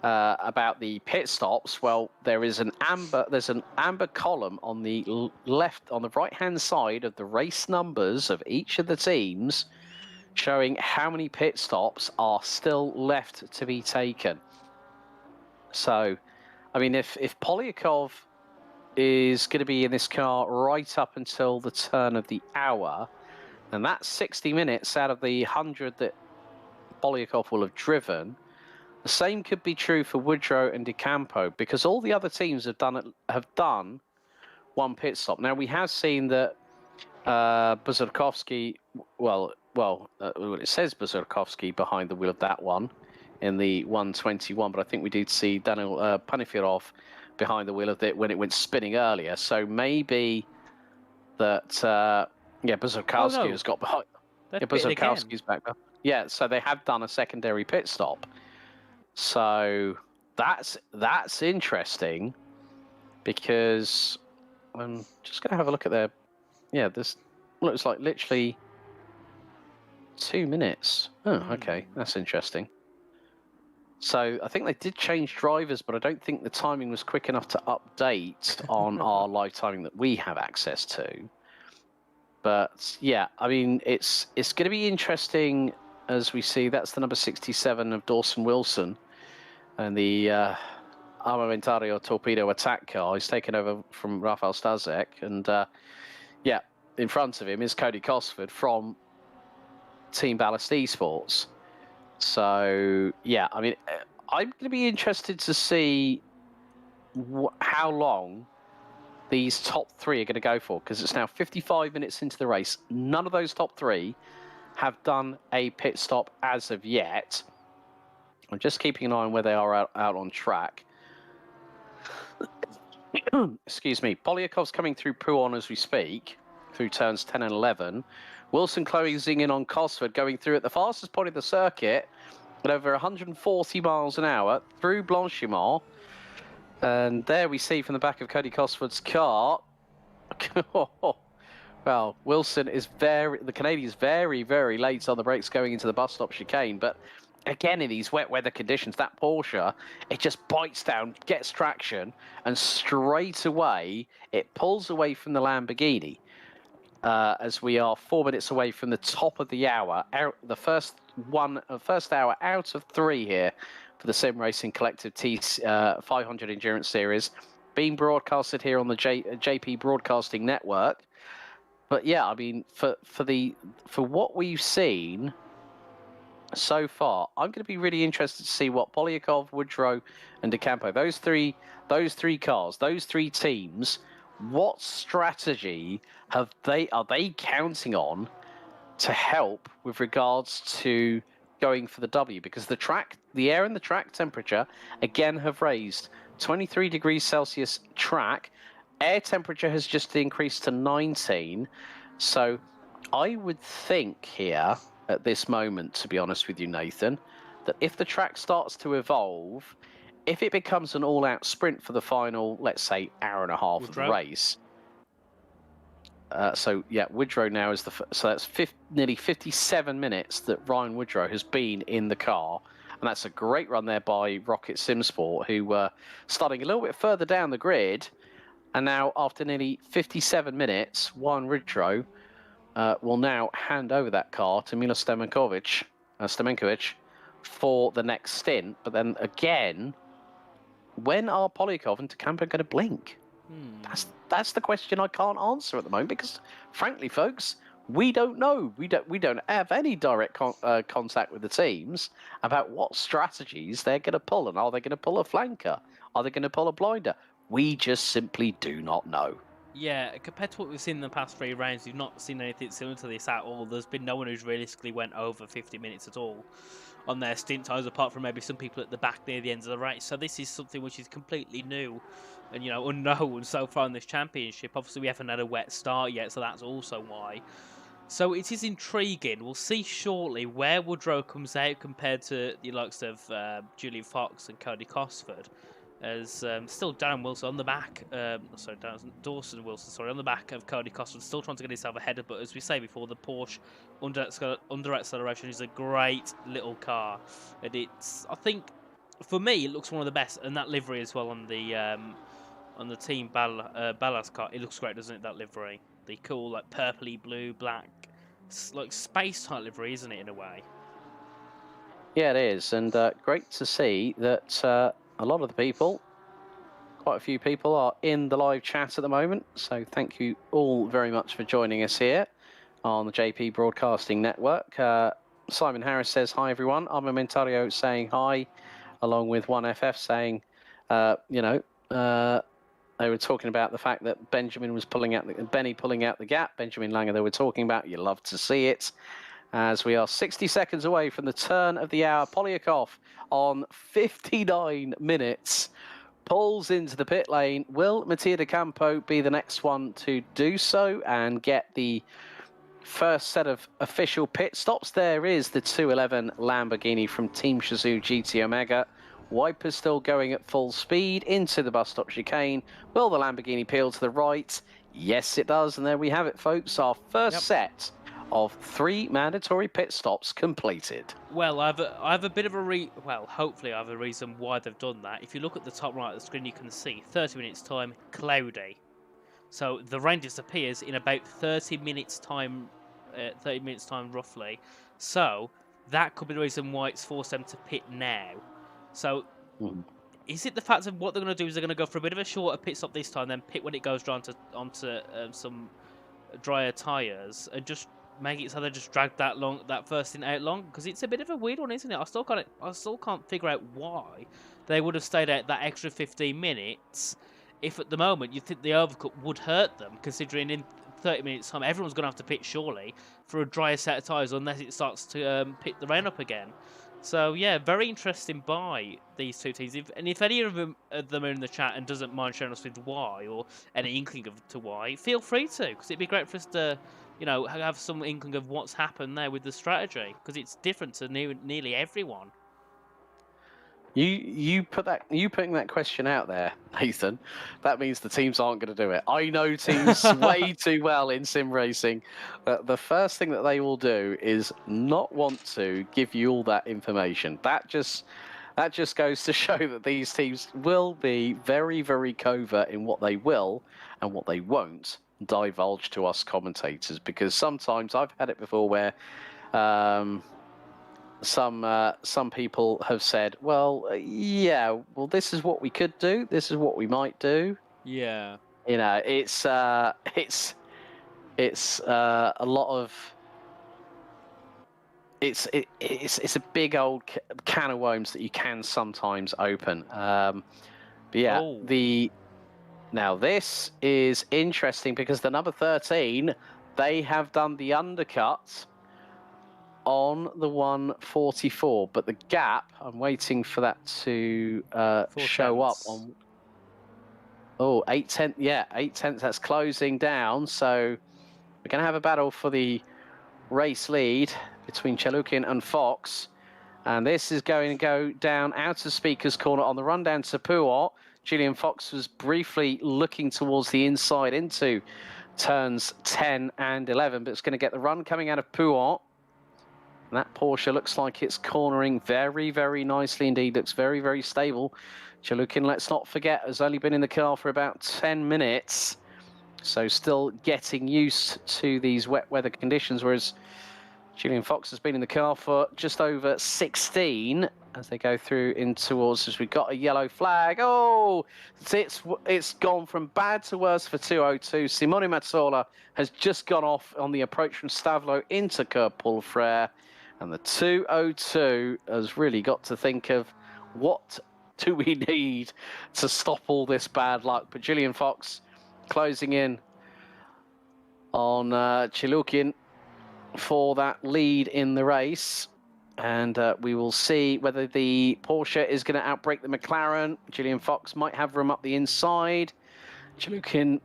about the pit stops, well, there's an amber column on the left, on the right-hand side of the race numbers of each of the teams, showing how many pit stops are still left to be taken. So, I mean, if Polyakov is going to be in this car right up until the turn of the hour, and that's 60 minutes out of the 100 that Polyakov will have driven. The same could be true for Woodrow and De Campo, because all the other teams have done one pit stop. Now, we have seen that Buzurkovsky, it says Buzurkovsky behind the wheel of that one in the 121, but I think we did see Daniel Panifirov behind the wheel of it when it went spinning earlier. So maybe that... yeah, Buzurkowski has got behind. Yeah, Buzurkowski's back there. Yeah, so they have done a secondary pit stop. So that's interesting, because I'm just going to have a look at their. Yeah, this looks like literally 2 minutes. Oh, okay, that's interesting. So I think they did change drivers, but I don't think the timing was quick enough to update on our live timing that we have access to. But yeah, I mean, it's going to be interesting as we see. That's the number 67 of Dawson Wilson, and the Armamentario Torpedo attack car. He's taken over from Rafael Stazek, and yeah, in front of him is Cody Cosford from Team Ballast Esports. So yeah, I mean, I'm going to be interested to see how long these top three are going to go for, because it's now 55 minutes into the race. None of those top three have done a pit stop as of yet. I'm just keeping an eye on where they are out on track. Excuse me. Polyakov's coming through Pouhon as we speak, through turns 10 and 11, Wilson closing in on Cosford, going through at the fastest point of the circuit at over 140 miles an hour through Blanchimont. And there we see from the back of Cody Cosford's car. Well, Wilson is the Canadian's very, very late on the brakes going into the bus stop chicane. But again, in these wet weather conditions, that Porsche, it just bites down, gets traction, and straight away, it pulls away from the Lamborghini. As we are 4 minutes away from the top of the hour, the first hour out of 3 here for the Sim Racing Collective T500 Endurance Series, being broadcasted here on the JP Broadcasting Network. But yeah, I mean, for what we've seen so far, I'm going to be really interested to see what Polyakov, Woodrow, and De Campo, those three cars, those 3 teams, what strategy are they counting on to help with regards to going for the W? Because the air and the track temperature again have raised 23 degrees Celsius track. Air temperature has just increased to 19. So I would think here at this moment, to be honest with you, Nathan, that if the track starts to evolve, if it becomes an all-out sprint for the final, let's say, hour and a half of the race. So yeah, Woodrow now is so that's nearly 57 minutes that Ryan Woodrow has been in the car. And that's a great run there by Rocket Simsport, who were starting a little bit further down the grid. And now, after nearly 57 minutes, Ryan Woodrow will now hand over that car to Milos Stamenkovic for the next stint. But then again, when are Polyakov and De Campo going to blink? That's the question I can't answer at the moment, because frankly, folks, we don't know. We don't have any direct contact with the teams about what strategies they're going to pull, and are they going to pull a flanker? Are they going to pull a blinder? We just simply do not know. Yeah, compared to what we've seen in the past 3 rounds, we've not seen anything similar to this at all. There's been no one who's realistically went over 50 minutes at all on their stint times, apart from maybe some people at the back near the end of the race. So this is something which is completely new and, unknown so far in this championship. Obviously, we haven't had a wet start yet, so that's also why. So it is intriguing. We'll see shortly where Woodrow comes out compared to the likes of Julian Fox and Cody Cosford. As still Darren Wilson on the back, Dawson Wilson, on the back of Cody Cosford, still trying to get himself ahead. But as we say before, the Porsche under acceleration is a great little car, and I think, for me, it looks one of the best. And that livery as well on the Team Ballas car, it looks great, doesn't it? That livery, the cool like purpley blue black, like space type livery, isn't it, in a way? Yeah, it is, and great to see that. A lot of the people, quite a few people, are in the live chat at the moment. So thank you all very much for joining us here on the JP Broadcasting Network. Simon Harris says, hi, everyone. Armamentario saying hi, along with 1FF saying, they were talking about the fact that Benny pulling out the gap. Benjamin Langer, they were talking about. You love to see it. As we are 60 seconds away from the turn of the hour, Polyakov on 59 minutes pulls into the pit lane. Will Mattia De Campo be the next one to do so and get the first set of official pit stops? There is the 211 Lamborghini from Team Shazoo GT Omega. Wipers still going at full speed into the bus stop chicane. Will the Lamborghini peel to the right? Yes, it does. And there we have it, folks. Our first set of 3 mandatory pit stops completed. Well, I have a bit of hopefully I have a reason why they've done that. If you look at the top right of the screen, you can see 30 minutes time, cloudy. So the rain disappears in about 30 minutes time roughly. So that could be the reason why it's forced them to pit now. So is it the fact of what they're going to do is they're going to go for a bit of a shorter pit stop this time, then pit when it goes down onto some drier tyres, and just make it so they just drag that first stint out long? Because it's a bit of a weird one, isn't it? I still can't figure out why they would have stayed out that extra 15 minutes if at the moment you think the overcut would hurt them, considering in 30 minutes time everyone's going to have to pit surely for a drier set of tyres unless it starts to pick the rain up again. So yeah, very interesting by these two teams. If any of them are in the chat and doesn't mind sharing us with why, or any inkling to why, feel free to, because it'd be great for us to you know, have some inkling of what's happened there with the strategy, because it's different to nearly everyone. You putting that question out there, Nathan. That means the teams aren't going to do it. I know teams way too well in sim racing. The first thing that they will do is not want to give you all that information. That just goes to show that these teams will be very, very covert in what they will and what they won't divulge to us commentators. Because sometimes I've had it before where some people have said, well, yeah, well, this is what we could do. This is what we might do. Yeah. You know, it's a lot of. It's a big old can of worms that you can sometimes open. But yeah, now this is interesting because the number 13, they have done the undercut on the 144, but the gap, I'm waiting for that to show up on. Oh, 8/10, yeah, 8/10. That's closing down. So we're going to have a battle for the race lead between Chalukin and Fox, and this is going to go down out of Speaker's Corner on the run down to Puot. Julian Fox was briefly looking towards the inside into turns 10 and 11, but it's going to get the run coming out of Puot. And that Porsche looks like it's cornering very, very nicely indeed. Looks very, very stable. Chalukin, let's not forget, has only been in the car for about 10 minutes. So still getting used to these wet weather conditions, whereas Julian Fox has been in the car for just over 16 as they go through in towards, as we've got a yellow flag. Oh, it's gone from bad to worse for 202. Simone Mazzola has just gone off on the approach from Stavlo into Curb Paul Frere. And the 202 has really got to think of what do we need to stop all this bad luck. But Julian Fox closing in on Chalukin for that lead in the race. And we will see whether the Porsche is going to outbrake the McLaren. Julian Fox might have room up the inside. Chalukin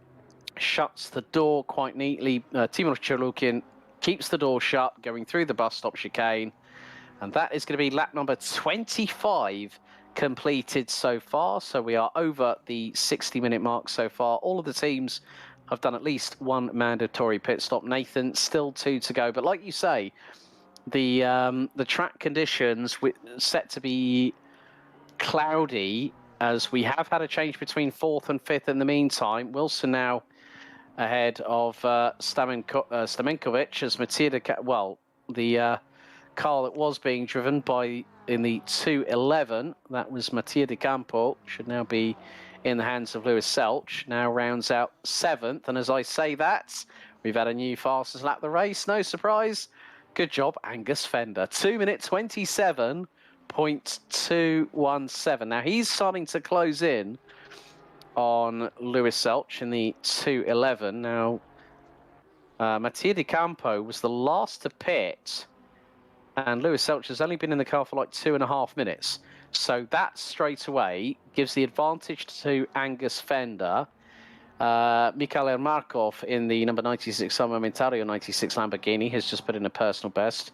shuts the door quite neatly. Timur Chalukin keeps the door shut, going through the bus stop chicane. And that is going to be lap number 25 completed so far. So we are over the 60-minute mark so far. All of the teams have done at least one mandatory pit stop. Nathan, still 2 to go. But like you say, the track conditions set to be cloudy, as we have had a change between 4th and 5th in the meantime. Wilson now ahead of Stamenkovic as Matilda, well, the car that was being driven by in the 211, that was Mattia Di Campo, should now be in the hands of Lewis Selch, now rounds out 7th. And as I say that, we've had a new fastest lap of the race, no surprise. Good job, Angus Fender. 2 minute 27.217. Now he's starting to close in on Lewis Selch in the 211. Now, Mattia Di Campo was the last to pit, and Lewis Selch has only been in the car for like 2.5 minutes. So that straight away gives the advantage to Angus Fender. Mikhail Markov in the number 96 Momentario 96 Lamborghini has just put in a personal best.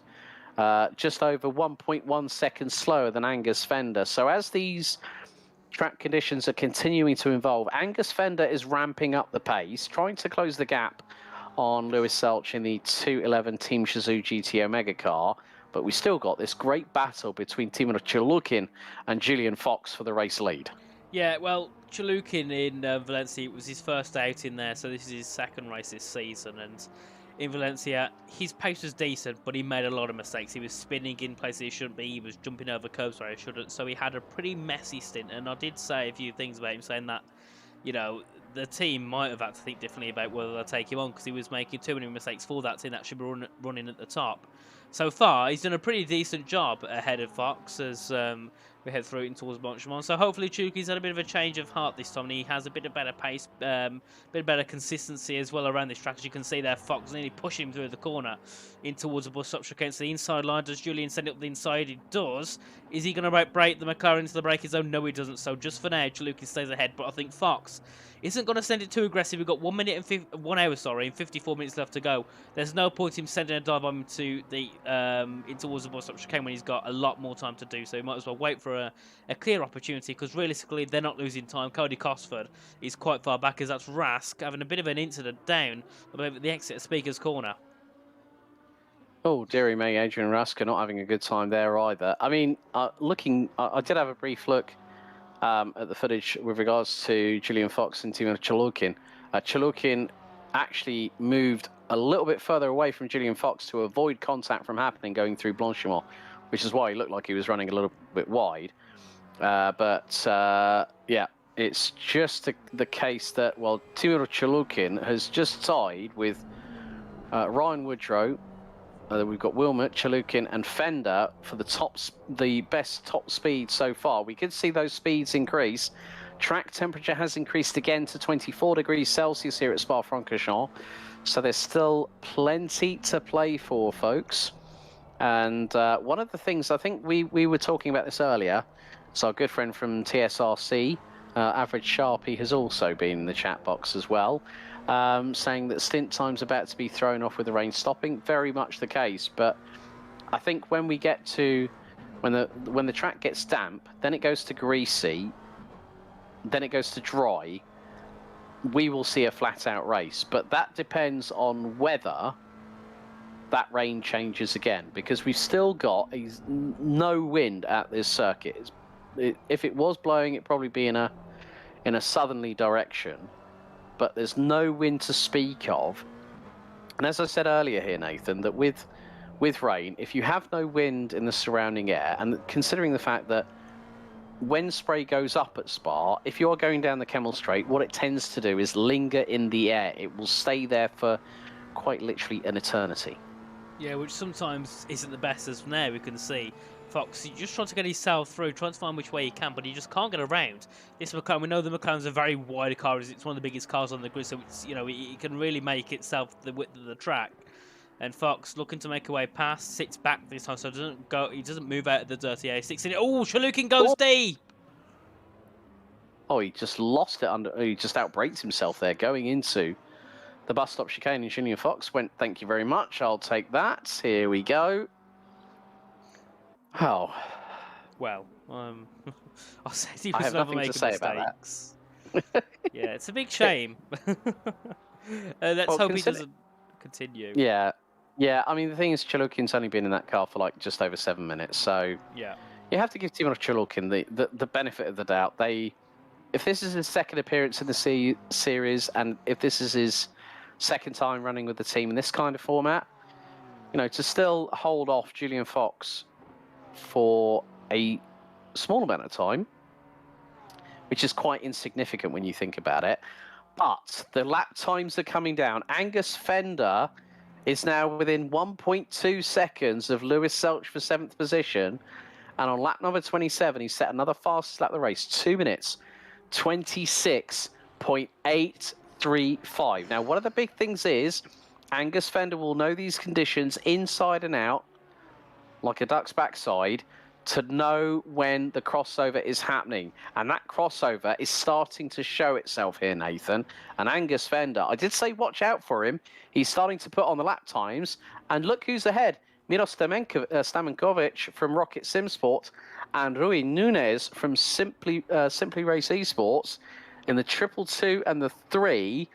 Just over 1.1 seconds slower than Angus Fender. So as these track conditions are continuing to evolve, Angus Fender is ramping up the pace, trying to close the gap on Lewis Selch in the 211 Team Shazoo GT Omega car. But we still got this great battle between Timur Chalukin and Julian Fox for the race lead. Yeah, well, Chalukin in Valencia, it was his first out in there, so this is his second race this season. And in Valencia, his pace was decent, but he made a lot of mistakes. He was spinning in places he shouldn't be. He was jumping over curbs where he shouldn't. So he had a pretty messy stint. And I did say a few things about him, saying that, you know, the team might have had to think differently about whether they'll take him on, because he was making too many mistakes for that team that should be running at the top. So far, he's done a pretty decent job ahead of Fox, as we head through in towards Belgium. So hopefully Chuki's had a bit of a change of heart this time, and he has a bit of better pace, bit better consistency as well around this track. As you can see there, Fox nearly pushing him through the corner in towards the bus stop against the inside line. Does Julian send it up the inside? He does. Is he going to break the McLaren into the braking zone? No, he doesn't. So just for now, Chalukin stays ahead, but I think Fox isn't going to send it too aggressive. We've got 1 hour, and 54 minutes left to go. There's no point in sending a dive bomb into the in towards the bus stop chicane when he's got a lot more time to do so. He might as well wait for a clear opportunity, because realistically they're not losing time. Cody Cosford is quite far back, as that's Rask having a bit of an incident down at the exit of Speaker's Corner. Oh, dearie me, Adrian Rask not having a good time there either. I mean, I did have a brief look at the footage with regards to Julian Fox and Timo Chalukin. Chalukin actually moved a little bit further away from Julian Fox to avoid contact from happening going through Blanchimont, which is why he looked like he was running a little bit wide. Yeah, it's just the case that, well, Timo Chalukin has just tied with Ryan Woodrow. We've got Wilmot, Chalukin, and Fender for the best top speed so far. We could see those speeds increase. Track temperature has increased again to 24 degrees Celsius here at Spa-Francorchamps. So there's still plenty to play for, folks. And one of the things, I think we were talking about this earlier, so our good friend from TSRC, Average Sharpie, has also been in the chat box as well, saying that stint time's about to be thrown off with the rain stopping. Very much the case, but I think when we get to when the track gets damp, then it goes to greasy, then it goes to dry, we will see a flat-out race. But that depends on whether that rain changes again, because we've still got no wind at this circuit. If it was blowing, it'd probably be in a southerly direction, but there's no wind to speak of. And as I said earlier here, Nathan, that with rain, if you have no wind in the surrounding air, and considering the fact that when spray goes up at Spa, if you're going down the Kemmel Straight, what it tends to do is linger in the air. It will stay there for quite literally an eternity. Yeah, which sometimes isn't the best, as from there we can see Fox, he's just trying to get himself through, trying to find which way he can, but he just can't get around. This McLaren, we know the McLaren's a very wide car, it's one of the biggest cars on the grid, so it's, you know, it can really make itself the width of the track. And Fox looking to make a way past, sits back this time, so he doesn't move out of the dirty air. Sticks in it. Oh, Chalukin goes deep. Oh, he just lost it he just outbraked himself there going into the bus stop chicane, and Julian Fox went, thank you very much, I'll take that. Here we go. Oh. Well, I'll say he I was have never nothing making to say mistakes. about that. Yeah, it's a big shame. Let's hope he doesn't continue. Yeah. Yeah, I mean, the thing is, Chalukin's only been in that car for like just over 7 minutes, so yeah, you have to give Timo Chalukin the benefit of the doubt. If this is his second appearance in the series, and if this is his second time running with the team in this kind of format, you know, to still hold off Julian Fox for a small amount of time, which is quite insignificant when you think about it. But the lap times are coming down. Angus Fender is now within 1.2 seconds of Lewis Selch for 7th position. And on lap number 27, he set another fastest lap of the race, 2 minutes, 26.835. Now, one of the big things is Angus Fender will know these conditions inside and out, like a duck's backside, to know when the crossover is happening. And that crossover is starting to show itself here, Nathan. And Angus Fender, I did say watch out for him. He's starting to put on the lap times. And look who's ahead. Miros Stamenkovic from Rocket Sim Sport and Rui Nunes from Simply Race Esports in the 222 and the 3.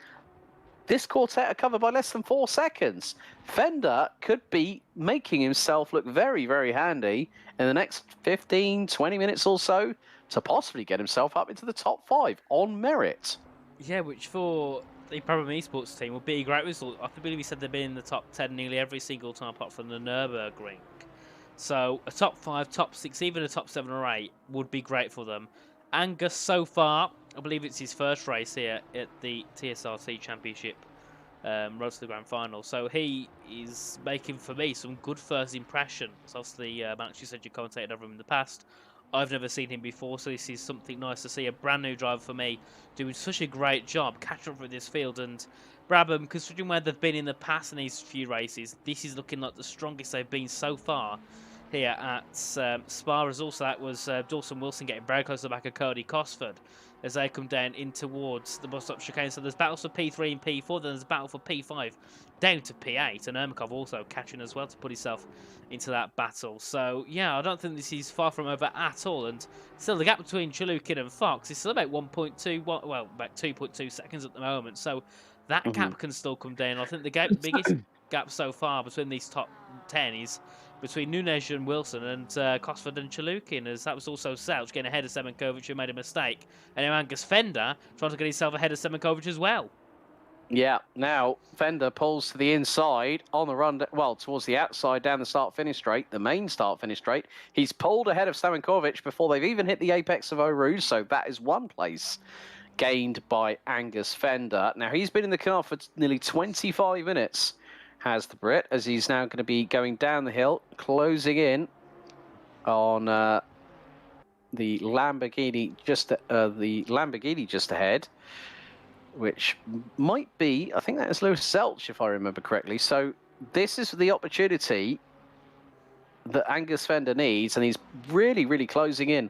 This quartet are covered by less than 4 seconds. Fender could be making himself look very, very handy in the next 15, 20 minutes or so to possibly get himself up into the top 5 on merit. Yeah, which for the Problem Esports team would be a great result. I believe he said they've been in the top 10 nearly every single time apart from the Nürburgring. So a top 5, top 6, even a top 7 or 8 would be great for them. Angus, so far, I believe it's his first race here at the TSRC Championship, Road to the Grand Final. So he is making, for me, some good first impressions. Obviously, Max, you said you commentated over him in the past I've never seen him before, so this is something nice to see. A brand new driver for me doing such a great job catching up with this field. And Brabham, considering where they've been in the past in these few races, this is looking like the strongest they've been so far here at Spa. As also that was Dawson Wilson getting very close to the back of Cody Cosford as they come down in towards the bus stop chicane. So there's battles for P3 and P4, then there's a battle for P5 down to P8, and Ermakov also catching as well to put himself into that battle. So yeah, I don't think this is far from over at all, and still the gap between Chalukin and Fox is still about 1.2, well, about 2.2 seconds at the moment, so that gap can still come down. I think the biggest gap so far between these top 10 is between Nunes and Wilson and Cosford and Chalukin, as that was also Selch getting ahead of Semenkovic, who made a mistake, and now Angus Fender trying to get himself ahead of Semenkovic as well. Yeah, now Fender pulls to the inside on the run, well, towards the outside down the start-finish straight, the main start-finish straight. He's pulled ahead of Semenkovic before they've even hit the apex of Eau Rouge, so that is one place gained by Angus Fender. Now, he's been in the car for nearly 25 minutes, has the Brit, as he's now going to be going down the hill, closing in on the Lamborghini just ahead, which might be, I think that is Lewis Selch, if I remember correctly. So this is the opportunity that Angus Fender needs, and he's really, really closing in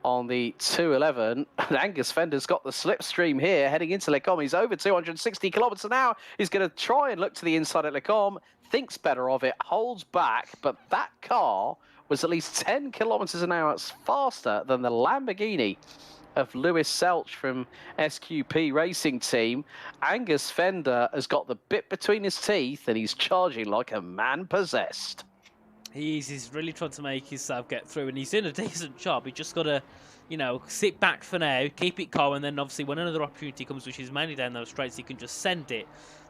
on the 211. And Angus Fender's got the slipstream here, heading into Les Combes. He's over 260 kilometers an hour. He's going to try and look to the inside at Les Combes, thinks better of it, holds back, but that car was at least 10 kilometers an hour faster than the Lamborghini of Lewis Selch from SQP Racing Team. Angus Fender has got the bit between his teeth, and he's charging like a man possessed. He's really trying to make himself get through, and he's doing a decent job. He just got to, you know, sit back for now, keep it calm, and then obviously when another opportunity comes, which is mainly down those straights, he can just send it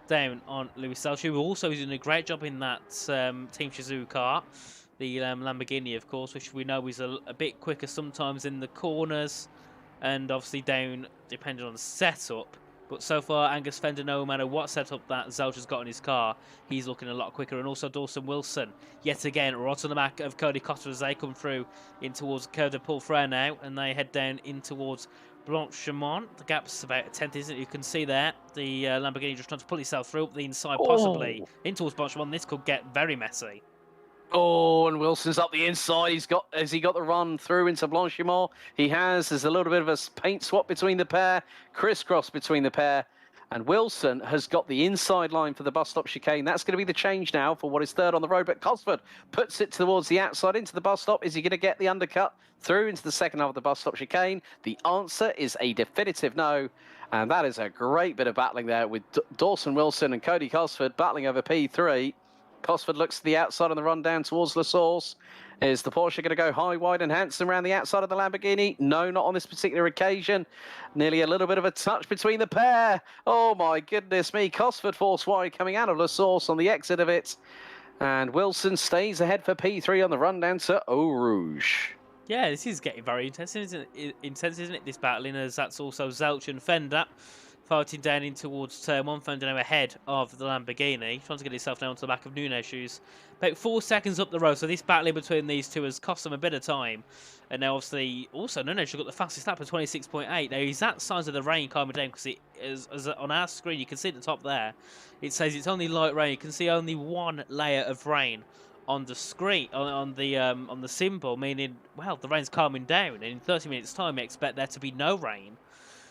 down on Lewis Selch, who also is doing a great job in that Team Shizou car, the Lamborghini, of course, which we know is a bit quicker sometimes in the corners, and obviously down depending on the setup. But so far, Angus Fender, no matter what setup that Zelch has got in his car, he's looking a lot quicker. And also Dawson Wilson, yet again, right on the back of Cody Costa as they come through in towards Curve de Paul Frere now, and they head down in towards Blanchemont. The gap's about a tenth, isn't it? You can see there the Lamborghini just trying to pull itself through up the inside, possibly in towards Blanchemont. This could get very messy. Oh, and Wilson's up the inside. Has he got the run through into Blanchimont? He has. There's a little bit of a paint swap between the pair, crisscross between the pair, and Wilson has got the inside line for the bus stop chicane. That's going to be the change now for what is third on the road, but Cosford puts it towards the outside into the bus stop. Is he going to get the undercut through into the second half of the bus stop chicane? The answer is a definitive no, and that is a great bit of battling there with Dawson Wilson and Cody Cosford battling over P3. Cosford looks to the outside on the run down towards La Source. Is the Porsche going to go high, wide and handsome around the outside of the Lamborghini? No, not on this particular occasion. Nearly a little bit of a touch between the pair. Oh my goodness me. Cosford force wide coming out of La Source on the exit of it. And Wilson stays ahead for P3 on the run down to Eau Rouge. Yeah, this is getting very intense, isn't it? This battling, as that's also Zelch and Fender fighting down in towards turn one. Fender now ahead of the Lamborghini, trying to get himself down to the back of Nunes, who's about 4 seconds up the road. So this battling between these two has cost them a bit of time. And now obviously also Nunes has got the fastest lap of 26.8. Now he's at signs of the rain calming down, because it is, as on our screen you can see at the top there, it says it's only light rain. You can see only one layer of rain on the screen, on the symbol, meaning, well, the rain's calming down, and in 30 minutes time we expect there to be no rain.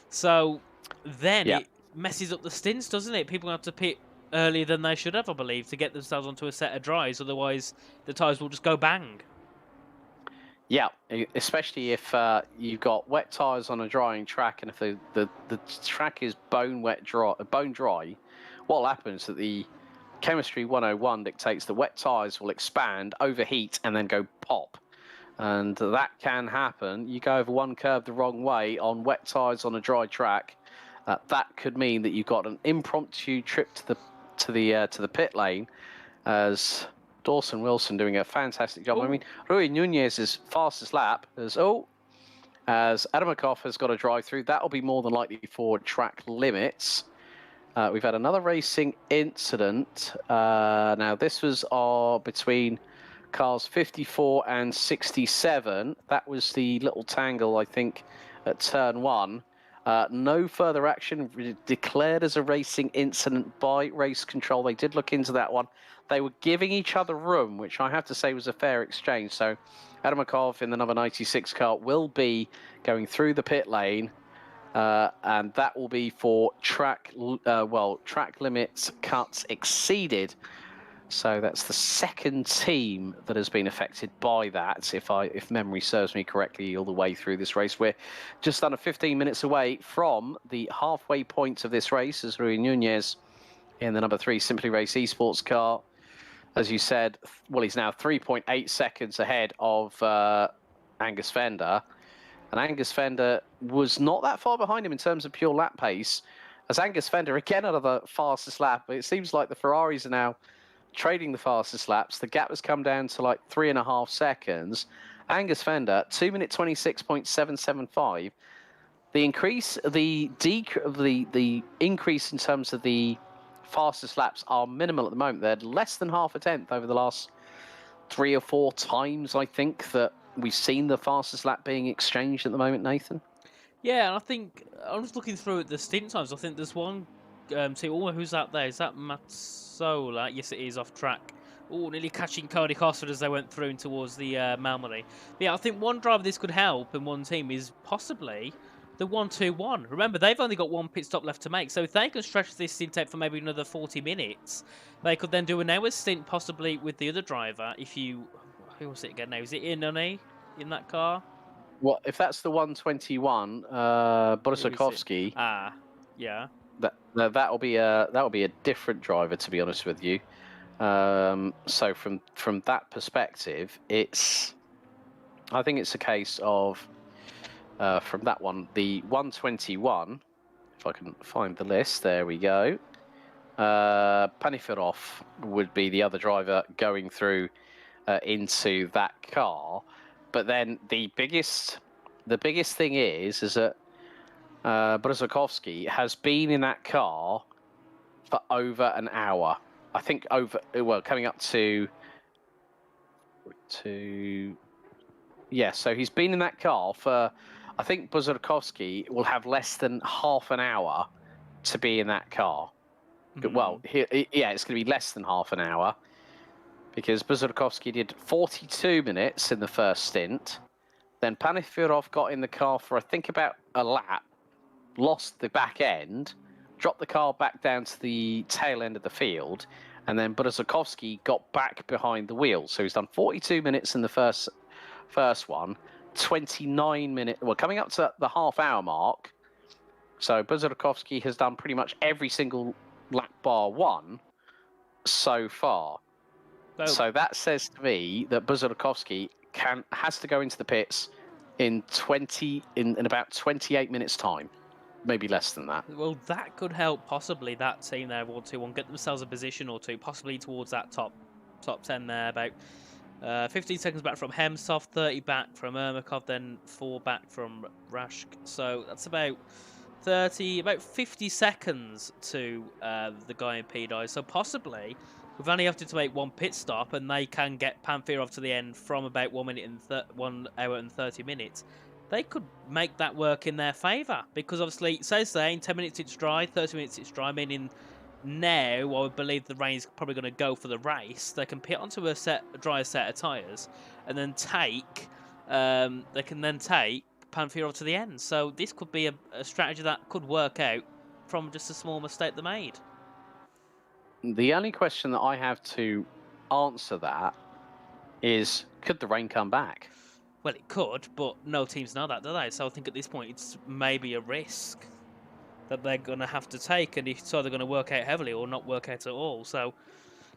So then it messes up the stints, doesn't it? People have to pit earlier than they should have, I believe, to get themselves onto a set of dries. Otherwise, the tyres will just go bang. Yeah, especially if you've got wet tyres on a drying track, and if the track is bone dry, what happens that the Chemistry 101 dictates that wet tyres will expand, overheat, and then go pop. And that can happen. You go over one curve the wrong way on wet tyres on a dry track. That could mean that you've got an impromptu trip to the pit lane, as Dawson Wilson doing a fantastic job. I mean, Rui Nunez's fastest lap as Adamakov has got a drive through. That'll be more than likely for track limits. We've had another racing incident. Now this was between cars 54 and 67. That was the little tangle, I think, at turn 1. No further action declared as a racing incident by race control. They did look into that one. They were giving each other room, which I have to say was a fair exchange. So Adamakov in the number 96 car will be going through the pit lane, and that will be for track limits cuts exceeded. So that's the second team that has been affected by that, if memory serves me correctly, all the way through this race. We're just under 15 minutes away from the halfway point of this race, as Rui Nunez in the number 3 Simply Race Esports car, as you said, well, he's now 3.8 seconds ahead of Angus Fender. And Angus Fender was not that far behind him in terms of pure lap pace, as Angus Fender, again, out of the fastest lap. It seems like the Ferraris are now trading the fastest laps. The gap has come down to like 3.5 seconds. Angus Fender, 2 minute 26.775. The increase, the increase in terms of the fastest laps are minimal at the moment. They're less than half a tenth over the last 3 or 4 times, I think, that we've seen the fastest lap being exchanged at the moment, Nathan. Yeah, and I think I was looking through at the stint times. I think there's one team. Oh, who's that there? Is that Matsola? Yes, it is, off track. Oh, nearly catching Cody Cosford as they went through towards the Malmedy. But yeah, I think one driver this could help in one team is possibly the 1-2-1. Remember, they've only got 1 pit stop left to make, so if they can stretch this stint out for maybe another 40 minutes, they could then do an hour's stint possibly with the other driver. If you, who was it again now? Is it Inoni in that car? Well, if that's the 121, Borosikovsky. Ah, yeah. That'll be a different driver, to be honest with you. So from that perspective, I think it's a case of from that one, the 121. If I can find the list, there we go. Panifirov would be the other driver going through into that car. But then the biggest thing is that Brzezinski has been in that car for over an hour. I think coming up to yeah. So he's been in that car for, I think Brzezinski will have less than half an hour to be in that car. Mm-hmm. Well, it's going to be less than half an hour, because Brzezinski did 42 minutes in the first stint. Then Panifirov got in the car for, I think, about a lap, lost the back end, dropped the car back down to the tail end of the field, and then Brzezinski got back behind the wheel. So he's done 42 minutes in the first one, 29 minutes, well, coming up to the half-hour mark. So Brzezinski has done pretty much every single lap bar one so far. So that says to me that Brzezinski has to go into the pits in about 28 minutes time, maybe less than that. Well, that could help possibly that team there, 1-2-1, get themselves a position or two, possibly towards that top 10 there. About 15 seconds back from Hemsov, 30 back from Ermakov, then 4 back from Rashk. So that's about 50 seconds to the guy in P-Dive. So possibly we've only have to make 1 pit stop, and they can get Panfirov to the end from about 1 hour and 30 minutes. They could make that work in their favour, because obviously it says there in 10 minutes it's dry, 30 minutes it's dry, meaning now I would believe the rain's probably going to go for the race. They can pit onto a dry set of tyres, and then take Panfirov to the end. So this could be a strategy that could work out from just a small mistake they made. The only question that I have to answer that is, could the rain come back? Well, it could, but no teams know that, do they? So I think at this point it's maybe a risk that they're going to have to take, and it's either going to work out heavily or not work out at all. So,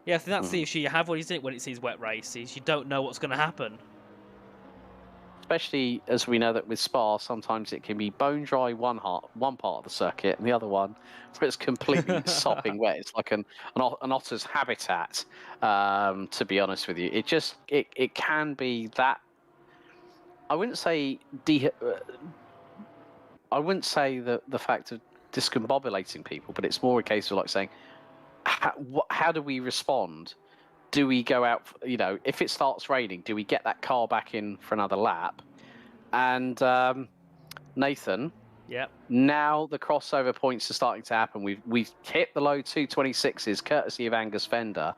yeah, I think that's the issue you have when it's these wet races. You don't know what's going to happen. Especially as we know that with Spa, sometimes it can be bone dry one part of the circuit, and the other one where it's completely sopping wet. It's like an otter's habitat. To be honest with you, it can be that. I wouldn't say the fact of discombobulating people, but it's more a case of like saying, how do we respond do we go out, you know, if it starts raining, do we get that car back in for another lap? And Nathan, Yep. now the crossover points are starting to happen. We've hit the low 226s courtesy of Angus Fender.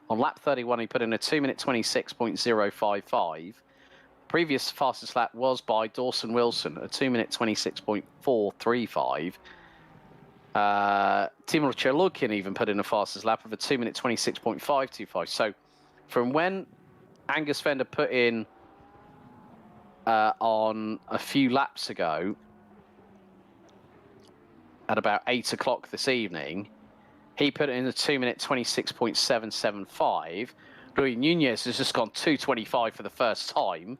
On lap 31, he put in a 2-minute 26.055. Previous fastest lap was by Dawson Wilson, a 2-minute 26.435. Timur Chelukin even put in a fastest lap of a 2-minute 26.525. So from when Angus Fender put in on a few laps ago at about 8 o'clock this evening, he put in a 2-minute 26.775. Luis Nunez has just gone 2:25 for the first time.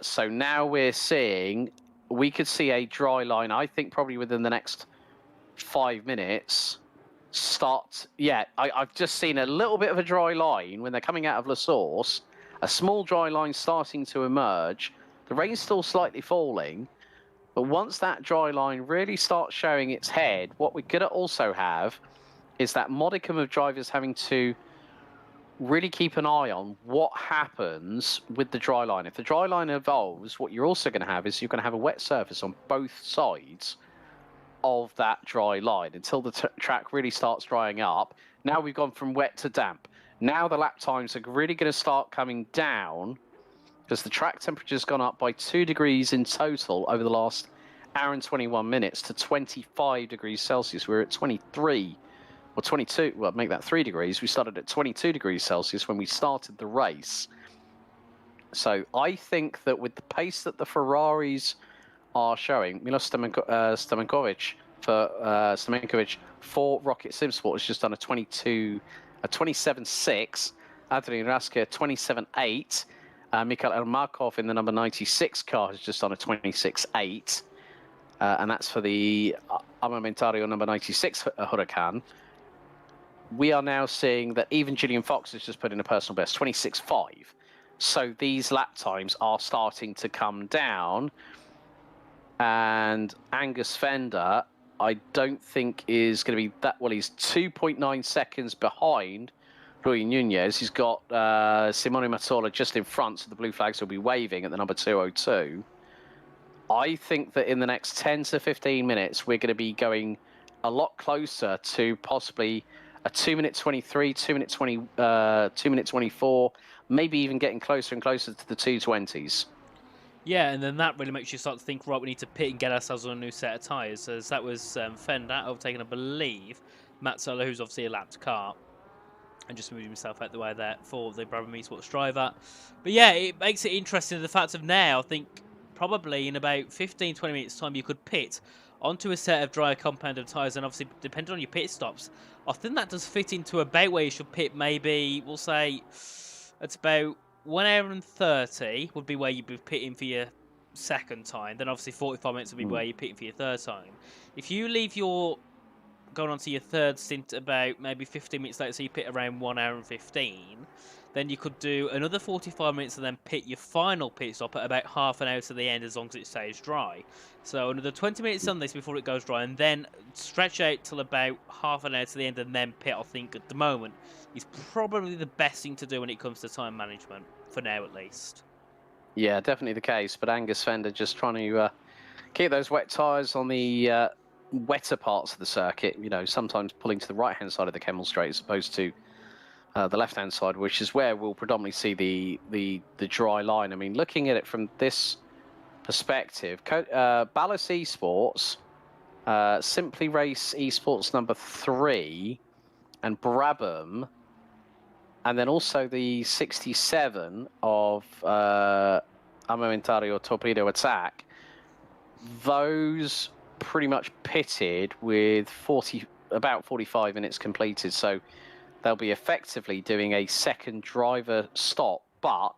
So now we're seeing, we could see a dry line, I think probably within the next 5 minutes, start. Yeah, I've just seen a little bit of a dry line when they're coming out of La Source, a small dry line starting to emerge. The rain's still slightly falling, but once that dry line really starts showing its head, what we're going to also have is that modicum of drivers having to really keep an eye on what happens with the dry line. If the dry line evolves, what you're also going to have is you're going to have a wet surface on both sides of that dry line until the track really starts drying up. Now we've gone from wet to damp. Now the lap times are really going to start coming down because the track temperature's gone up by 2 degrees in total over the last hour and 21 minutes to 25 degrees Celsius. We're at 23 or 22, well, make that 3 degrees. We started at 22 degrees Celsius when we started the race. So I think that with the pace that the Ferraris are showing, Milos Stamenkovic for Rocket Sim Sport has just done a 27.6. Adrian Raske, 27.8. Mikhail Ermakov in the number 96 car has just done a 26.8. And that's for the Armamentario number 96 Huracan. We are now seeing that even Gillian Fox has just put in a personal best, 26.5. So these lap times are starting to come down. And Angus Fender, I don't think is going to be that well. He's 2.9 seconds behind Luis Nunez. He's got Simone Mazzola just in front, so the blue flags will be waving at the number 202. I think that in the next 10 to 15 minutes, we're going to be going a lot closer to possibly a 2-minute 23, 2-minute 20, 2-minute 24, maybe even getting closer and closer to the 220s. Yeah, and then that really makes you start to think, right, we need to pit and get ourselves on a new set of tyres. As that was Fender overtaking, I believe, Mazzola, who's obviously a lapped car, and just moving himself out the way there for the Brabham Esports driver. But yeah, it makes it interesting, the fact of now, I think probably in about 15-20 minutes time you could pit onto a set of dry compounded tyres, and obviously depending on your pit stops, I think that does fit into about where you should pit. Maybe we'll say it's about 1 hour and 30 would be where you'd be pitting for your second time. Then obviously 45 minutes would be where you're pitting for your third time. If you leave your going on to your third stint about maybe 15 minutes later, so you pit around 1 hour and 15, then you could do another 45 minutes and then pit your final pit stop at about half an hour to the end, as long as it stays dry. So another 20 minutes on this before it goes dry, and then stretch out till about half an hour to the end and then pit, I think, at the moment, is probably the best thing to do when it comes to time management, for now at least. Yeah, definitely the case. But Angus Fender just trying to keep those wet tyres on the wetter parts of the circuit, you know, sometimes pulling to the right-hand side of the Kemmel Straight as opposed to the left-hand side, which is where we'll predominantly see the dry line. I mean, looking at it from this perspective, Ballas Esports, Simply Race Esports number 3, and Brabham, and then also the 67 of Armamentario Torpedo Attack, those pretty much pitted with about 45 minutes completed. So they'll be effectively doing a second driver stop. But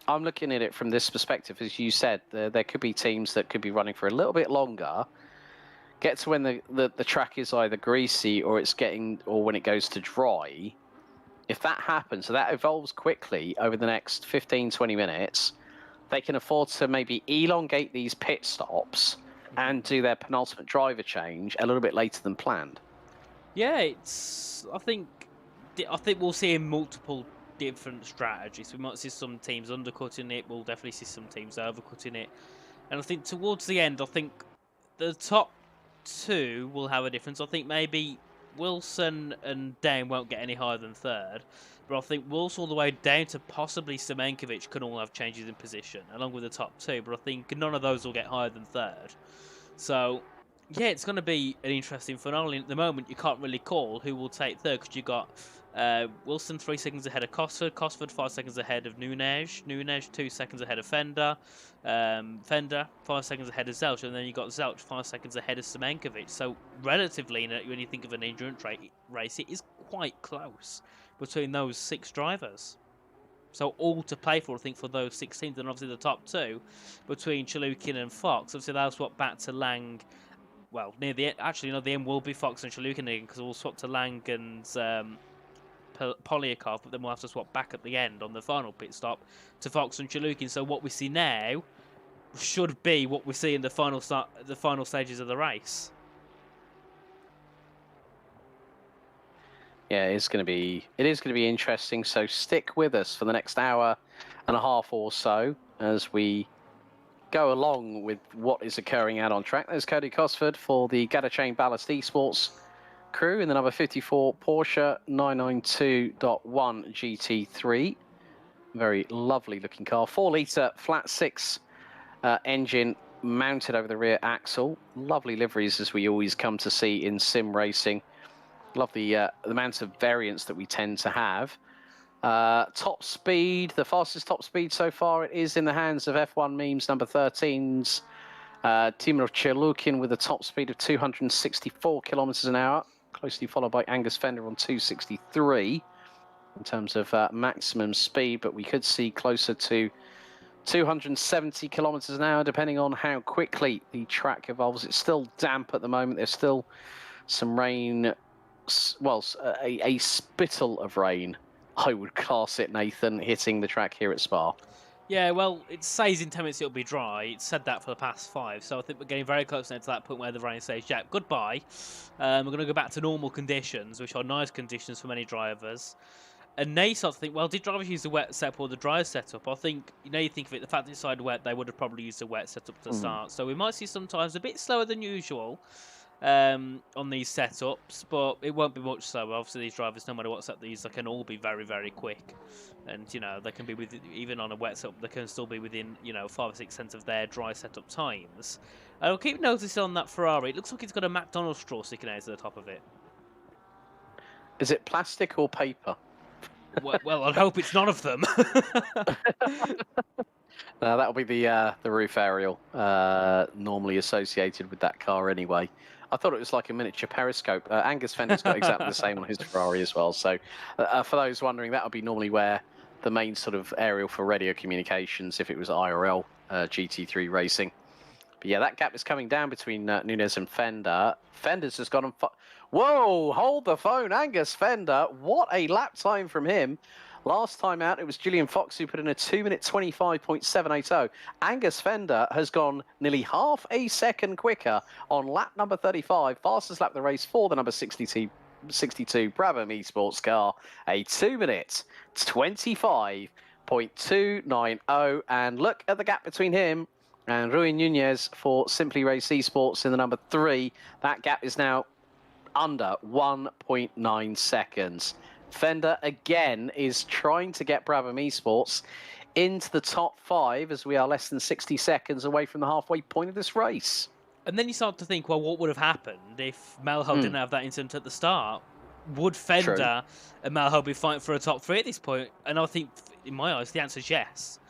I'm looking at it from this perspective, as you said, there could be teams that could be running for a little bit longer, get to when the track is either greasy or when it goes to dry. If that happens, so that evolves quickly over the next 15-20 minutes, they can afford to maybe elongate these pit stops and do their penultimate driver change a little bit later than planned. Yeah, I think I think we'll see multiple different strategies. We might see some teams undercutting it. We'll definitely see some teams overcutting it. And I think towards the end, I think the top 2 will have a difference. I think maybe Wilson and Dane won't get any higher than 3rd. But I think Wilson all the way down to possibly Semenkovic can all have changes in position, along with the top 2. But I think none of those will get higher than 3rd. So, yeah, it's going to be an interesting finale. At the moment, you can't really call who will take 3rd, because you've got Wilson 3 seconds ahead of Cosford 5 seconds ahead of Nunes 2 seconds ahead of Fender 5 seconds ahead of Zelch, and then you've got Zelch 5 seconds ahead of Semenkovic. So, relatively, when you think of an endurance race, it is quite close between those 6 drivers. So all to play for, I think, for those 6 teams. And obviously the top 2 between Chalukin and Fox. Obviously they'll swap back to Lang. Well, near the end, actually, no, the end will be Fox and Chalukin again, because we'll swap to Lang and Polyakov, but then we'll have to swap back at the end on the final pit stop to Fox and Chalukin. So what we see now should be what we see in the final stages of the race. Yeah, it is going to be interesting. So stick with us for the next hour and a half or so as we go along with what is occurring out on track. There's Cody Cosford for the Gatterchain Ballast Esports crew in the number 54 Porsche 992.1 GT3. Very lovely looking car. 4-litre flat 6 engine mounted over the rear axle. Lovely liveries, as we always come to see in sim racing. Love the amount of variance that we tend to have. Top speed, the fastest top speed so far, it is in the hands of F1 Memes number 13's Timur Chalukin with a top speed of 264 kilometers an hour, closely followed by Angus Fender on 263 in terms of maximum speed, but we could see closer to 270 kilometers an hour depending on how quickly the track evolves. It's still damp at the moment. There's still some rain. Well, a spittle of rain, I would class it, Nathan, hitting the track here at Spa. Yeah, well, it says in 10 minutes it'll be dry. It's said that for the past 5, so I think we're getting very close now to that point where the rain says, yeah, goodbye. We're going to go back to normal conditions, which are nice conditions for many drivers. And they sort of think, well, did drivers use the wet setup or the dry setup? I think, you think of it, the fact that it's side wet, they would have probably used the wet setup to start. So we might see sometimes a bit slower than usual on these setups, but it won't be much slower. Obviously, these drivers, no matter what setup they use, they can all be very, very quick. And, they can be within, even on a wet setup, they can still be within, 5 or 6 cents of their dry setup times. I'll keep noticing on that Ferrari, it looks like it's got a McDonald's straw sticking out to the top of it. Is it plastic or paper? Well, I'd hope it's none of them. That'll be the roof aerial normally associated with that car anyway. I thought it was like a miniature periscope. Angus Fender's got exactly the same on his Ferrari as well. So for those wondering, that would be normally where the main sort of aerial for radio communications if it was IRL GT3 racing. But yeah, that gap is coming down between Nunes and Fender. Fender's just gone on... Whoa, hold the phone, Angus Fender. What a lap time from him. Last time out, it was Julian Fox who put in a 2-minute 25.780. Angus Fender has gone nearly half a second quicker on lap number 35. Fastest lap of the race for the number 62 Brabham Esports car. A 2-minute 25.290. And look at the gap between him and Rui Nunez for Simply Race Esports in the number 3. That gap is now under 1.9 seconds. Fender again is trying to get Brabham Esports into the top 5 as we are less than 60 seconds away from the halfway point of this race. And then you start to think, well, what would have happened if Melho didn't have that incident at the start? Would Fender and Melho be fighting for a top 3 at this point? And I think, in my eyes, the answer is yes.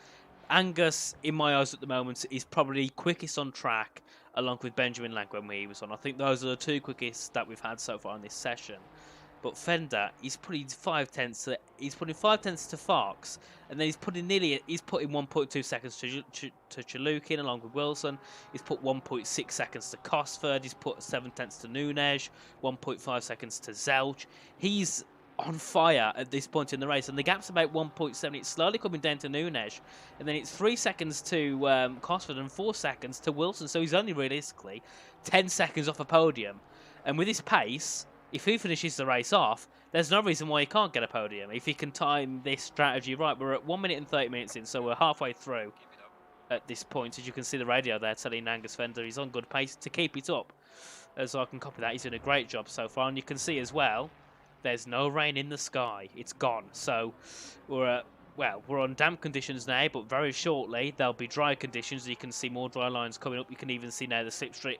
Angus, in my eyes at the moment, is probably quickest on track, along with Benjamin Lang when he was on. I think those are the 2 quickest that we've had so far in this session. But Fender, he's putting 5 tenths to Fox, and then he's putting 1.2 seconds to Chalukin along with Wilson. He's put 1.6 seconds to Cosford. He's put 7 tenths to Nunes, 1.5 seconds to Zelch. He's on fire at this point in the race, and the gap's about 1.7. It's slowly coming down to Nunes, and then it's 3 seconds to Cosford and 4 seconds to Wilson. So he's only realistically 10 seconds off a podium, and with his pace, if he finishes the race off, there's no reason why he can't get a podium if he can time this strategy right. We're at 1 minute and 30 minutes in, so we're halfway through at this point. As you can see the radio there telling Angus Fender he's on good pace to keep it up. So I can copy that. He's doing a great job so far, and you can see as well, there's no rain in the sky. It's gone. So we're on damp conditions now, but very shortly there'll be dry conditions. You can see more dry lines coming up. You can even see now the slipstream,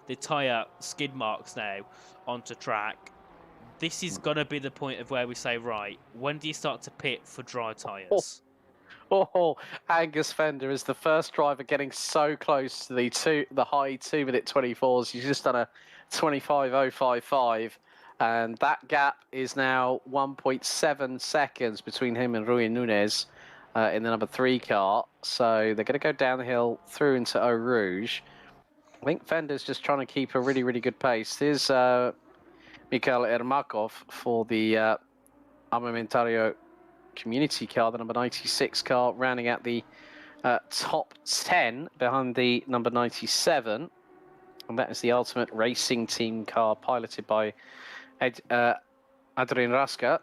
the tyre skid marks now onto track. This is gonna be the point of where we say, right, when do you start to pit for dry tyres? Oh, Angus Fender is the first driver getting so close to the high 2 minute 24s. He's just done a 25.055. And that gap is now 1.7 seconds between him and Rui Nunes in the number 3 car. So they're going to go down the hill through into Eau Rouge. I think Fender's just trying to keep a really, really good pace. Here's Mikhail Ermakov for the Armamentario Community car, the number 96 car, rounding out the top 10 behind the number 97. And that is the Ultimate Racing Team car piloted by Adrian Raska.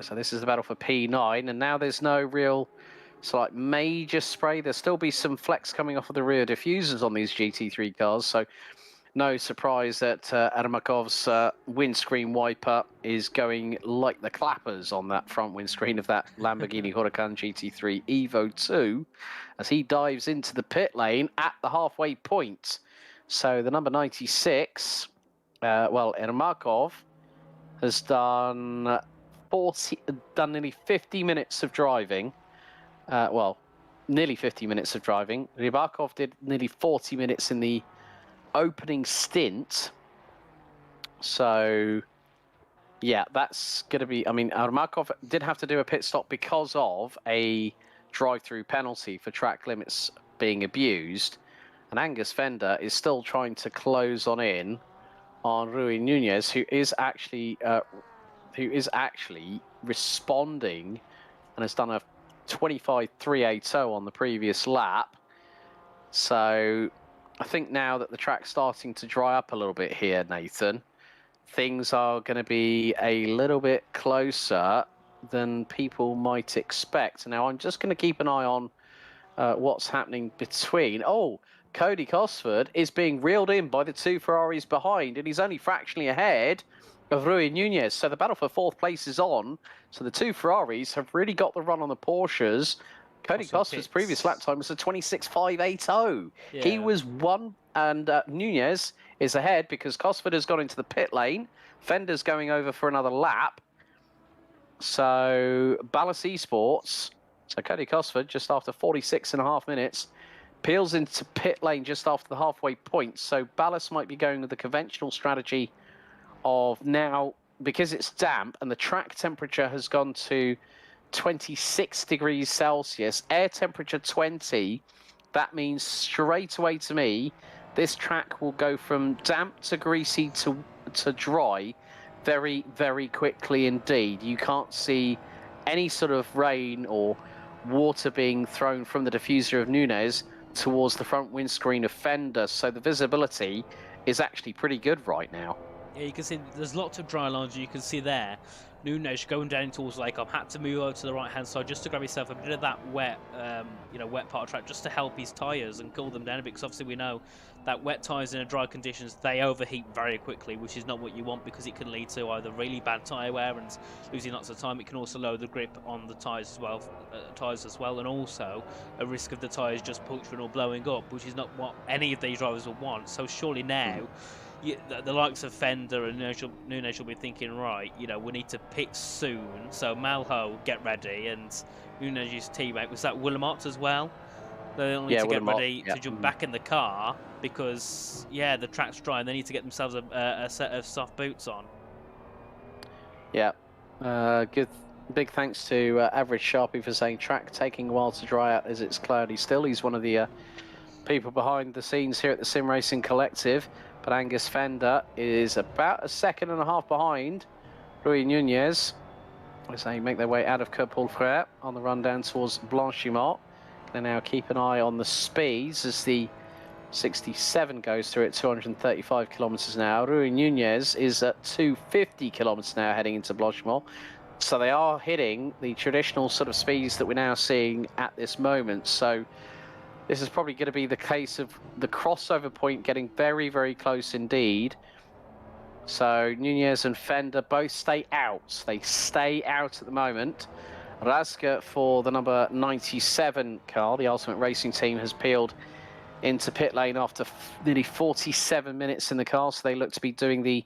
So this is the battle for P9, and now there's no real major spray. There'll still be some flex coming off of the rear diffusers on these GT3 cars, so no surprise that Ermakov's windscreen wiper is going like the clappers on that front windscreen of that Lamborghini Huracan GT3 Evo 2 as he dives into the pit lane at the halfway point. So the number 96, Ermakov has done nearly 50 minutes of driving. Nearly 50 minutes of driving. Rybakov did nearly 40 minutes in the opening stint. So, yeah, that's going to be... I mean, Ermakov did have to do a pit stop because of a drive-through penalty for track limits being abused. And Angus Fender is still trying to close on Rui Nunes, who is actually responding and has done a 25.380 on the previous lap. So I think now that the track's starting to dry up a little bit here, Nathan, things are going to be a little bit closer than people might expect. Now I'm just going to keep an eye on what's happening between... Oh, Cody Cosford is being reeled in by the 2 Ferraris behind, and he's only fractionally ahead of Rui Nunes. So the battle for 4th place is on. So the 2 Ferraris have really got the run on the Porsches. Cody Cosford's previous lap time was a 26.580. Yeah. He was 1, and Nunes is ahead because Cosford has gone into the pit lane. Fender's going over for another lap. So Ballas Esports, so Cody Cosford just after 46.5 minutes, peels into pit lane just after the halfway point. So Ballas might be going with the conventional strategy of now, because it's damp and the track temperature has gone to 26 degrees Celsius, air temperature 20, that means straight away to me, this track will go from damp to greasy to dry very, very quickly indeed. You can't see any sort of rain or water being thrown from the diffuser of Nunes towards the front windscreen of Fender, so the visibility is actually pretty good right now. Yeah, you can see there's lots of dry lines. You can see there, Nunes going down towards Lake. I've had to move over to the right hand side just to grab himself a bit of that wet, wet part of track, just to help his tyres and cool them down a bit. Because obviously we know that wet tyres in dry conditions, they overheat very quickly, which is not what you want because it can lead to either really bad tyre wear and losing lots of time. It can also lower the grip on the tyres as well, and also a risk of the tyres just puncturing or blowing up, which is not what any of these drivers would want. So surely now, the likes of Fender and Nunes will be thinking, right, we need to pit soon. So Malho, get ready, and Nunes' teammate, was that Willemot as well? They'll need to get ready to jump back in the car because, the track's dry and they need to get themselves a set of soft boots on. Yeah, good. Big thanks to Average Sharpie for saying track taking a while to dry out as it's cloudy still. He's one of the people behind the scenes here at the Sim Racing Collective. But Angus Fender is about 1.5 seconds behind Rui Nunes as they make their way out of Coeur Frère on the run down towards Blanchimont. They now keep an eye on the speeds as the 67 goes through at 235 kilometers an hour. Rui Nunez is at 250 kilometers an hour heading into Blochemont. So they are hitting the traditional sort of speeds that we're now seeing at this moment. So this is probably going to be the case of the crossover point getting very, very close indeed. So Nunez and Fender both stay out. They stay out at the moment. Raska for the number 97 car, the Ultimate Racing Team, has peeled into pit lane after nearly 47 minutes in the car. So they look to be doing the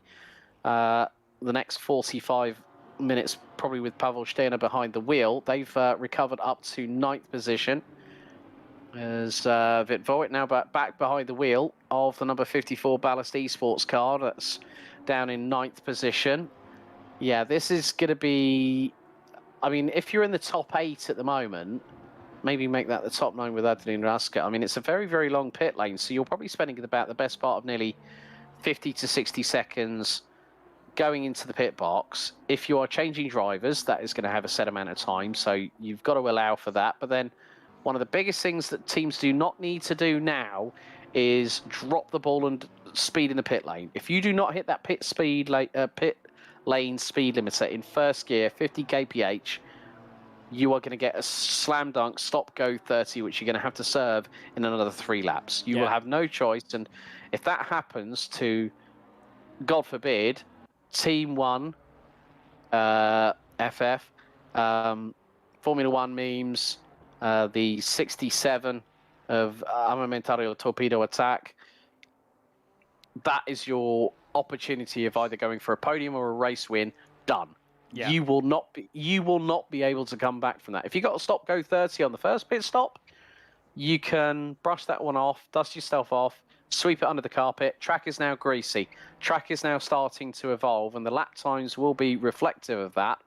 next 45 minutes probably with Pavel Steiner behind the wheel. They've recovered up to 9th position. As Vitvoet now back behind the wheel of the number 54 Ballast Esports car. That's down in 9th position. Yeah, this is going to be... I mean, if you're in the top 8 at the moment, maybe make that the top 9 with Adrian Raska. I mean, it's a very, very long pit lane, so you're probably spending about the best part of nearly 50 to 60 seconds going into the pit box. If you are changing drivers, that is going to have a set amount of time, so you've got to allow for that. But then one of the biggest things that teams do not need to do now is drop the ball and speed in the pit lane. If you do not hit that pit lane speed limiter in first gear, 50 kph, you are going to get a slam dunk stop go 30, which you're going to have to serve in another 3 laps. You will have no choice. And if that happens to, God forbid, Team 1, FF, Formula 1 memes, the 67 of Armamentario Torpedo Attack, that is your opportunity of either going for a podium or a race win. Done. Yeah. You will not be able to come back from that. If you got a stop go 30 on the first pit stop, you can brush that one off, dust yourself off, sweep it under the carpet. Track is now greasy. Track is now starting to evolve, and the lap times will be reflective of that.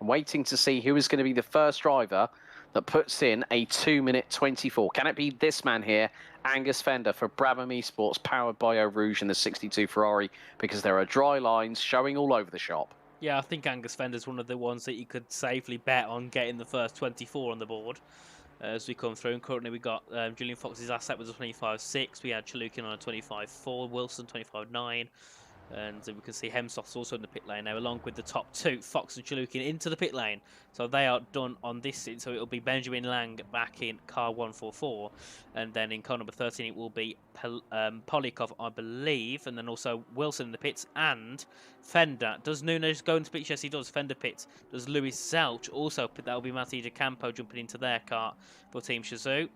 I'm waiting to see who is going to be the first driver that puts in a 2-minute 24. Can it be this man here, Angus Fender for Brabham Esports, powered by Eau Rouge and the 62 Ferrari, because there are dry lines showing all over the shop. Yeah, I think Angus Fender's one of the ones that you could safely bet on getting the first 24 on the board as we come through. And currently we got Julian Fox's asset was a 25.6. We had Chalukin on a 25.4, Wilson 25.9. And we can see Hemsoft's also in the pit lane now, along with the top 2, Fox and Chalukin, into the pit lane. So they are done on this. So it'll be Benjamin Lang back in car 144. And then in car number 13, it will be Polikov, I believe. And then also Wilson in the pits and Fender. Does Nunes go into pits? Yes, he does. Fender pits. Does Luis Zelch also pit? That will be Matej De Campo jumping into their car for Team Shazoo.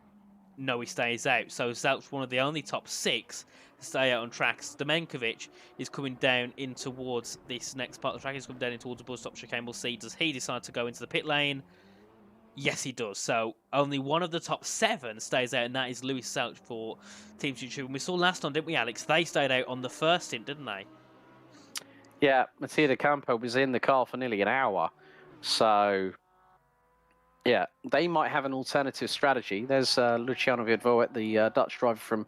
No, he stays out. So Zelch, one of the only top 6 to stay out on tracks. Domenkovic is coming down in towards this next part of the track. He's coming down in towards the bus stop chicane. We'll see. Does he decide to go into the pit lane? Yes, he does. So only one of the top 7 stays out, and that is Luis Zelch for Team YouTube. And we saw last time, didn't we, Alex? They stayed out on the first stint, didn't they? Yeah, Mattia De Campo was in the car for nearly an hour. So yeah, they might have an alternative strategy. There's Luciano Vidvoet, the Dutch driver from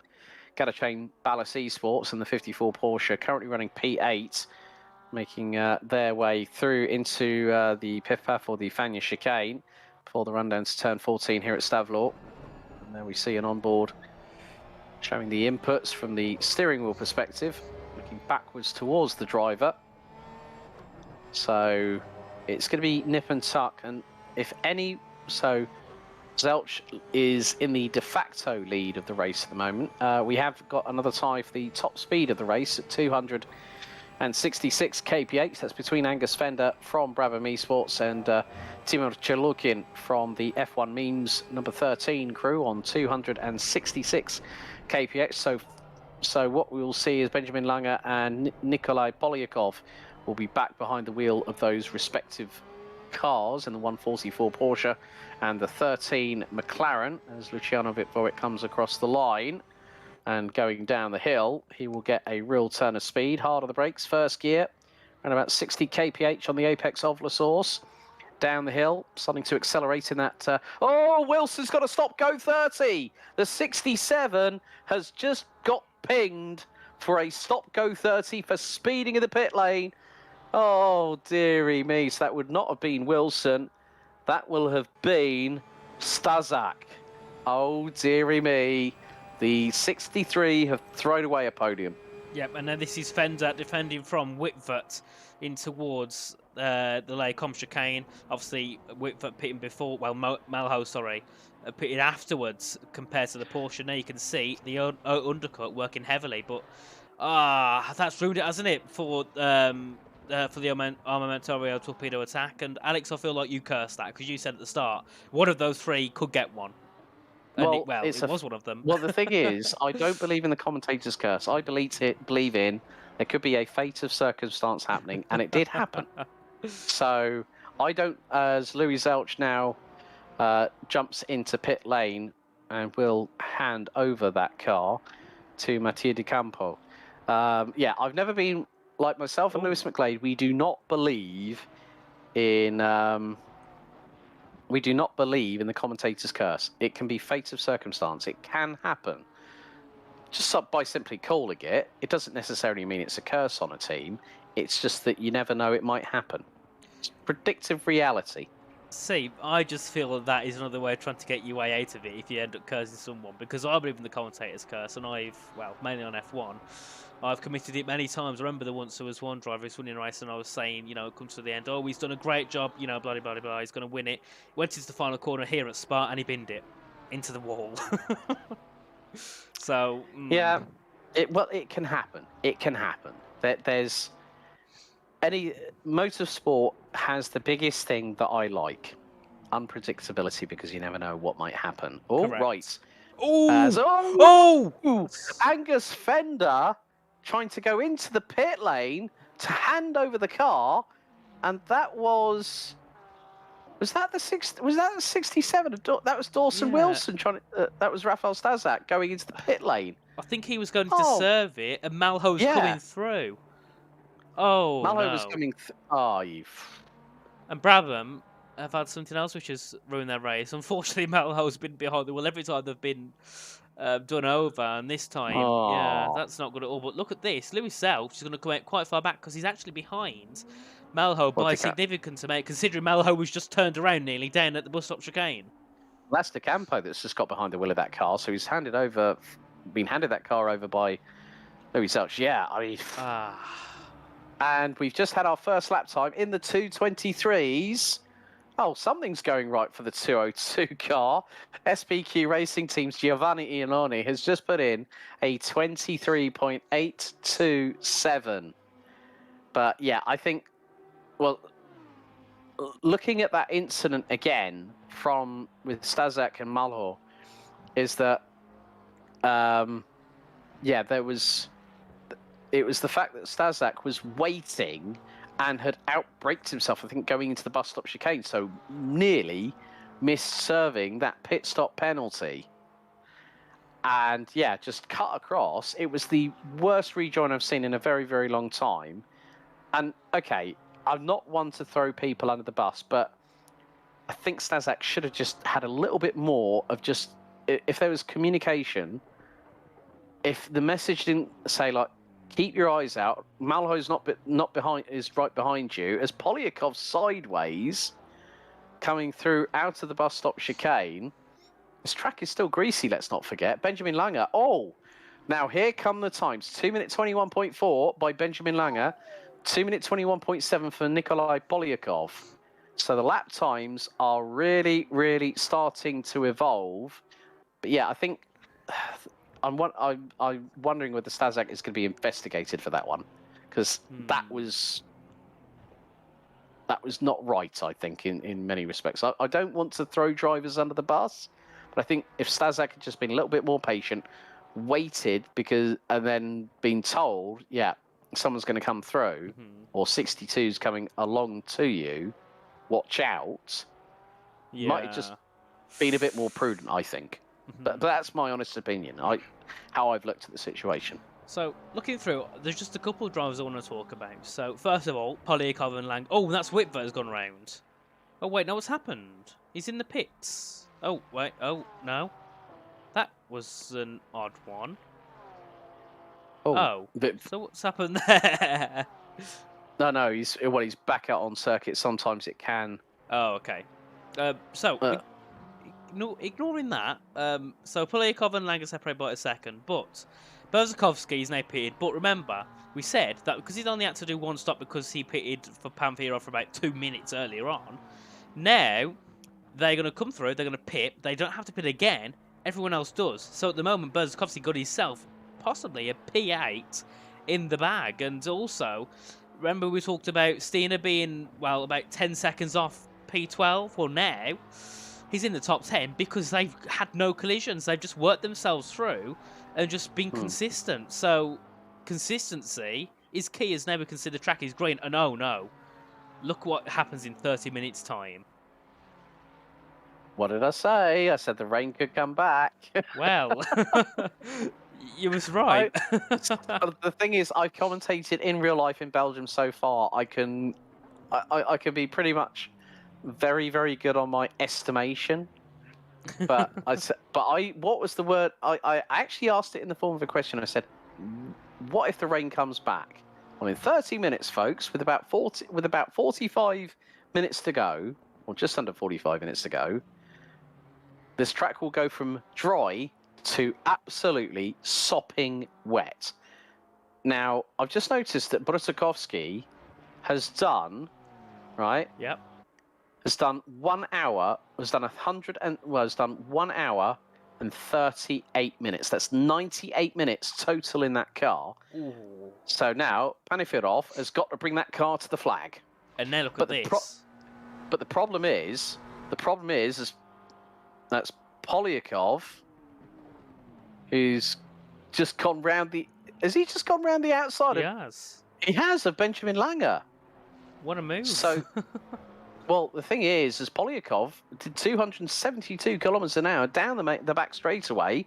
Gadachain Ballast Esports, and the 54 Porsche, currently running P8, making their way through into the Pif Paf or the Fania chicane before the rundown to turn 14 here at Stavelot. And there we see an onboard showing the inputs from the steering wheel perspective, looking backwards towards the driver. So it's going to be nip and tuck, and if any, so Zelch is in the de facto lead of the race at the moment. We have got another tie for the top speed of the race at 266 kph. That's between Angus Fender from Brabham Esports and Timur Chalukin from the F1 Memes number 13 crew on 266 kph. So what we will see is Benjamin Lange and Nikolai Polyakov will be back behind the wheel of those respective cars in the 144 Porsche and the 13 McLaren as Luciano Vitvoet comes across the line and going down the hill. He will get a real turn of speed, hard on the brakes, first gear, and about 60 kph on the apex of La Source. Down the hill, starting to accelerate in that. Oh, Wilson's got to stop, go 30. The 67 has just got pinged for a stop, go 30 for speeding in the pit lane. Oh, dearie me. So that would not have been Wilson. That will have been Stazak. Oh, dearie me. The 63 have thrown away a podium. Yep, and then this is Fender defending from Whitford in towards the Lacombe chicane. Obviously, Whitford pitting before, well, Malho, sorry, pitted afterwards compared to the Porsche. Now you can see the undercut working heavily, but that's ruined it, hasn't it, for the Armamentario torpedo attack? And Alex, I feel like you cursed that because you said at the start one of those three could get one. And it was one of them. Well, the thing is, I don't believe in the commentator's curse. I believe in there could be a fate of circumstance happening, and it did happen. So I don't, as Louis Zelch now jumps into pit lane and will hand over that car to Mattia Di Campo. Yeah, I've never been, like myself and Lewis McGlade, we do not believe in... we do not believe in the commentator's curse. It can be fate of circumstance. It can happen. Just by simply calling it, it doesn't necessarily mean it's a curse on a team. It's just that you never know it might happen. It's predictive reality. See, I just feel that is another way of trying to get your way out of it if you end up cursing someone. Because I believe in the commentator's curse, and mainly on F1, I've committed it many times. I remember once there was one driver who's winning a race, and I was saying, it comes to the end, he's done a great job, blah, blah, blah, blah, he's going to win it. Went into the final corner here at Spa, and he binned it into the wall. So... Yeah, it can happen. It can happen. There's... Motorsport has the biggest thing that I like. Unpredictability, because you never know what might happen. Oh, correct. Right. Oh! Angus Fender trying to go into the pit lane to hand over the car, and that was that the 67? That was Dawson Wilson trying to. That was Rafael Stazak going into the pit lane. I think he was going to serve it, and Malho's coming through. Oh, Malho was coming. And Brabham have had something else which has ruined their race. Unfortunately, Malho's been behind the wheel every time they've been done over, and this time, yeah, that's not good at all. But look at this. Louis Self is going to come out quite far back because he's actually behind Malho by a significant amount, considering Malho was just turned around nearly down at the bus stop chicane. That's De Campo that's just got behind the wheel of that car, so he's been handed that car over by Louis Self. Yeah, I mean... And we've just had our first lap time in the 223s. Oh, something's going right for the 202 car. SPQ Racing Team's Giovanni Iannone has just put in a 23.827. But yeah, I think, well, looking at that incident again with Stazak and Malho, is that, yeah, it was the fact that Stazak was waiting and had outbraked himself, I think, going into the bus stop chicane, so nearly missed serving that pit stop penalty. And yeah, just cut across. It was the worst rejoin I've seen in a very, very long time. And okay, I'm not one to throw people under the bus, but I think Stazak should have just had a little bit more of just, if there was communication, if the message didn't say, like, keep your eyes out. Malho's not behind, is right behind you. As Polyakov's sideways, coming through out of the bus stop chicane. This track is still greasy. Let's not forget. Benjamin Langer. Oh, now here come the times. 2:21.4 by Benjamin Langer. 2:21.7 for Nikolai Polyakov. So the lap times are really, really starting to evolve. But yeah, I think. I'm wondering whether Stazak is going to be investigated for that one, because that was not right, I think, in many respects. I don't want to throw drivers under the bus, but I think if Stazak had just been a little bit more patient, waited, and then been told, yeah, someone's going to come through, or 62's coming along to you, watch out, might have just been a bit more prudent, I think. But that's my honest opinion, how I've looked at the situation. So, looking through, there's just a couple of drivers I want to talk about. So, first of all, Polyakov and Lang. Oh, that's Whitver has gone round. Oh, wait, no, what's happened? He's in the pits. Oh, wait, oh, no. That was an odd one. Oh, so what's happened there? No, he's back out on circuit. Sometimes it can. Oh, okay. ignoring that, so Polyakov and Lang are separated by a second, but Berzakovsky is now pitted. But remember, we said that because he's only had to do one stop because he pitted for Pamphirov for about 2 minutes earlier on. Now they're going to come through, they're going to pit. They don't have to pit again. Everyone else does. So at the moment, Berzakovsky got himself possibly a P8 in the bag. And also, remember we talked about Steiner being, well, about 10 seconds off P12? Well, now he's in the top 10 because they've had no collisions. They've just worked themselves through and just been consistent. So consistency is key as never consider track is green. And oh no, look what happens in 30 minutes time. What did I say? I said the rain could come back. Well, you was right. The thing is, I've commentated in real life in Belgium so far. I can be pretty much very, very good on my estimation. But what was the word? I actually asked it in the form of a question. I said, what if the rain comes back? Well, in 30 minutes, folks, with about 45 minutes to go, or just under 45 minutes to go, this track will go from dry to absolutely sopping wet. Now, I've just noticed that Brutakovsky has done, right? Yep. Has done 1 hour, has done 1 hour and 38 minutes. That's 98 minutes total in that car. Ooh. So now, Panifirov has got to bring that car to the flag. And now look at this. But the problem is that's Polyakov, who's just gone round the... Has he just gone round the outside? He has, of Benjamin Langer. What a move. So, well, the thing is Polyakov did 272 kilometres an hour down the back straightaway,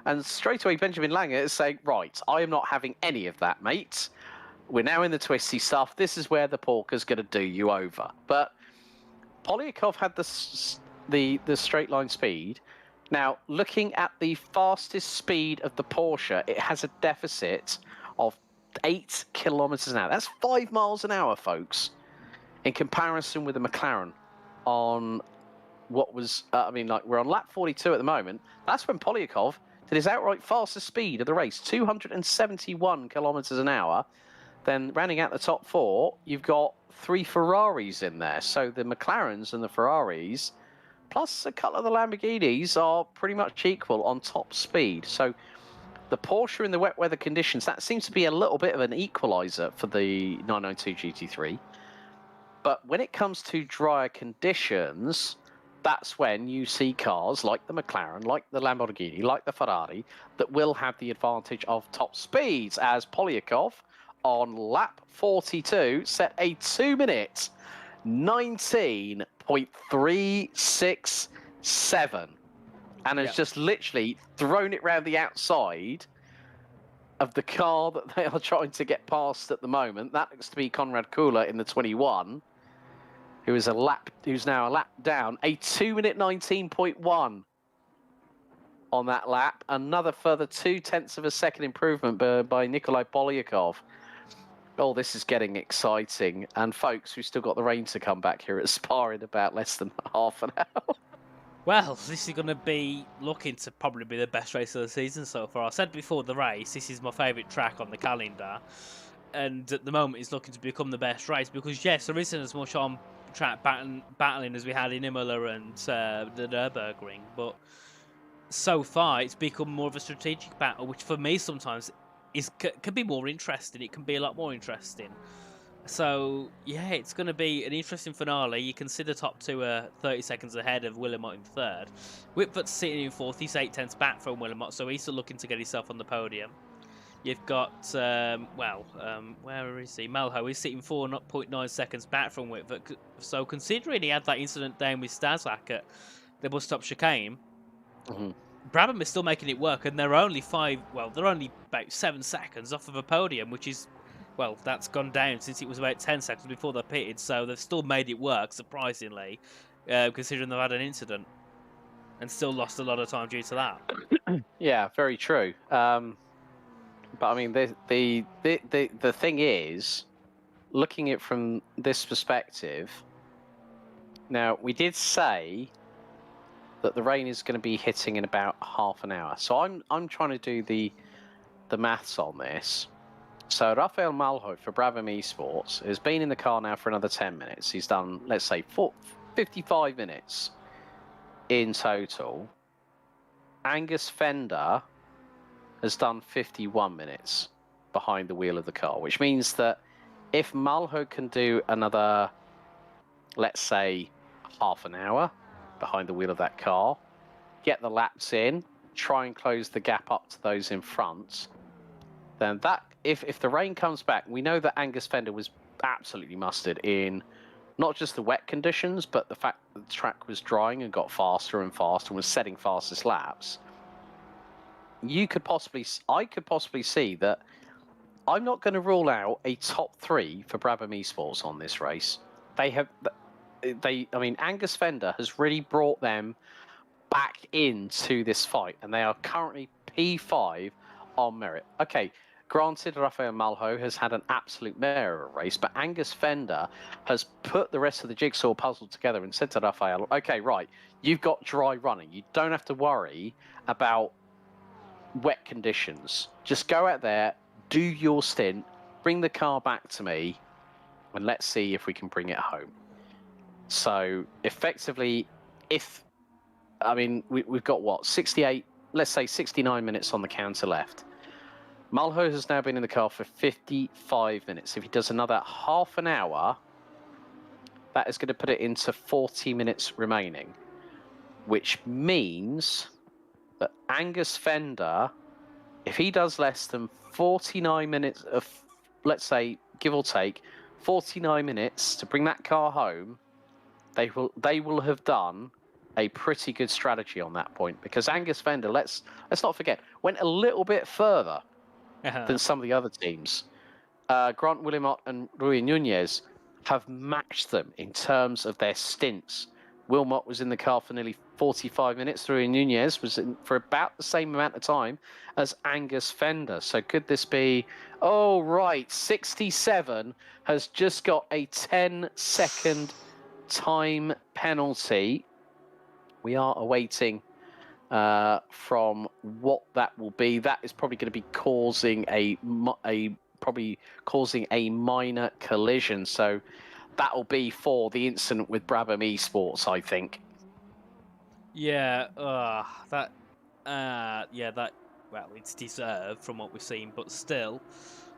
and straight away Benjamin Langer is saying, right, I am not having any of that, mate. We're now in the twisty stuff. This is where the Porker's going to do you over. But Polyakov had the straight line speed. Now, looking at the fastest speed of the Porsche, it has a deficit of 8 kilometres an hour. That's 5 miles an hour, folks, in comparison with the McLaren on what was, we're on lap 42 at the moment. That's when Polyakov did his outright fastest speed of the race, 271 kilometres an hour. Then rounding out the top 4, you've got 3 Ferraris in there. So the McLarens and the Ferraris, plus a couple of the Lamborghinis, are pretty much equal on top speed. So the Porsche in the wet weather conditions, that seems to be a little bit of an equaliser for the 992 GT3. But when it comes to drier conditions, that's when you see cars like the McLaren, like the Lamborghini, like the Ferrari, that will have the advantage of top speeds, as Polyakov on lap 42 set a 2-minute 19.367 and has just literally thrown it round the outside of the car that they are trying to get past at the moment. That looks to be Konrad Kula in the 21, who's now a lap down, a 2-minute 19.1 on that lap. Another further 0.2 of a second improvement by Nikolai Polyakov. Oh, this is getting exciting. And folks, we've still got the rain to come back here at Spa in about less than half an hour. Well, this is going to be looking to probably be the best race of the season so far. I said before the race, this is my favourite track on the calendar. And at the moment, it's looking to become the best race because, yes, there isn't as much on track battling as we had in Imola and the Nürburgring. But so far, it's become more of a strategic battle, which for me sometimes can be more interesting. It can be a lot more interesting. So, yeah, it's going to be an interesting finale. You can see the top 2 are 30 seconds ahead of Willemot in 3rd. Whitford's sitting in 4th. He's 8/10 back from Willemot, so he's still looking to get himself on the podium. You've got, where is he? Malho, he's sitting 4.9 seconds back from Whitford. So, considering he had that incident down with Stazak at the bus stop chicane, Brabham is still making it work, and they're only about 7 seconds off of a podium, which is, well, that's gone down since it was about 10 seconds before they pitted, so they've still made it work, surprisingly, considering they've had an incident, and still lost a lot of time due to that. Yeah, very true. But I mean, the thing is, looking at it from this perspective, now we did say that the rain is going to be hitting in about half an hour. So I'm trying to do the maths on this. So Rafael Malho for Brabham Esports has been in the car now for another 10 minutes. He's done, let's say, 55 minutes in total. Angus Fender has done 51 minutes behind the wheel of the car, which means that if Malho can do another, let's say, half an hour behind the wheel of that car, get the laps in, try and close the gap up to those in front, then that, if the rain comes back, we know that Angus Fender was absolutely mustard in not just the wet conditions, but the fact that the track was drying and got faster and faster and was setting fastest laps. I could possibly see that. I'm not going to rule out a top 3 for Brabham Esports on this race. I mean, Angus Fender has really brought them back into this fight, and they are currently P5 on merit. Okay, granted, Rafael Malho has had an absolute mare of a race, but Angus Fender has put the rest of the jigsaw puzzle together and said to Rafael, okay, right, you've got dry running. You don't have to worry about wet conditions. Just go out there, do your stint, bring the car back to me, and let's see if we can bring it home. So effectively, we've got what, 68, let's say 69 minutes on the counter left. Malho has now been in the car for 55 minutes. If he does another half an hour, that is going to put it into 40 minutes remaining, which means that Angus Fender, if he does less than 49 minutes of, let's say, give or take, 49 minutes to bring that car home, they will have done a pretty good strategy on that point, because Angus Fender, let's not forget, went a little bit further than some of the other teams. Grant Willimot and Rui Nunez have matched them in terms of their stints. Wilmot was in the car for nearly 45 minutes. Rui Nunez was in for about the same amount of time as Angus Fender. So could this be... Oh, right. 67 has just got a 10-second time penalty. We are awaiting from what that will be. That is probably going to be causing a minor collision. So that will be for the incident with Brabham Esports, I think. Yeah, well, it's deserved from what we've seen, but still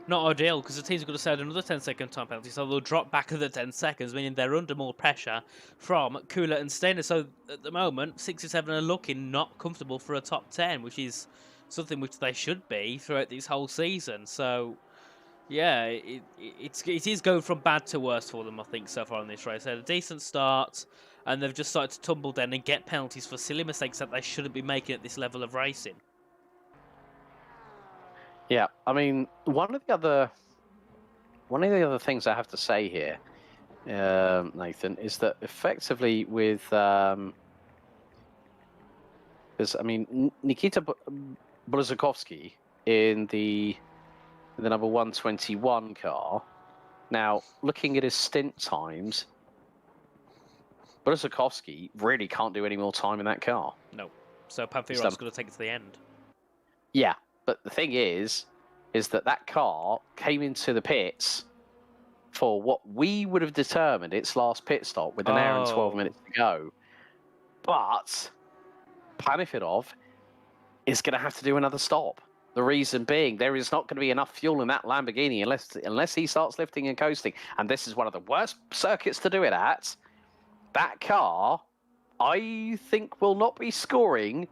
not ideal, because the team's going to set another 10-second time penalty, so they'll drop back to the 10 seconds, meaning they're under more pressure from Kula and Steiner. So at the moment, 67 are looking not comfortable for a top 10, which is something which they should be throughout this whole season. So yeah, it is going from bad to worse for them, I think, so far in this race. They had a decent start, and they've just started to tumble down and get penalties for silly mistakes that they shouldn't be making at this level of racing. Yeah, I mean, one of the other things I have to say here, Nathan, is that effectively with, because I mean, Nikita Brzezinski in the number 121 car. Now, looking at his stint times, Brzezinski really can't do any more time in that car. No, so Panfirov's going to take it to the end. Yeah. But the thing is that car came into the pits for what we would have determined its last pit stop with an hour and 12 minutes to go. But Panfirov is going to have to do another stop. The reason being, there is not going to be enough fuel in that Lamborghini unless he starts lifting and coasting. And this is one of the worst circuits to do it at. That car, I think, will not be scoring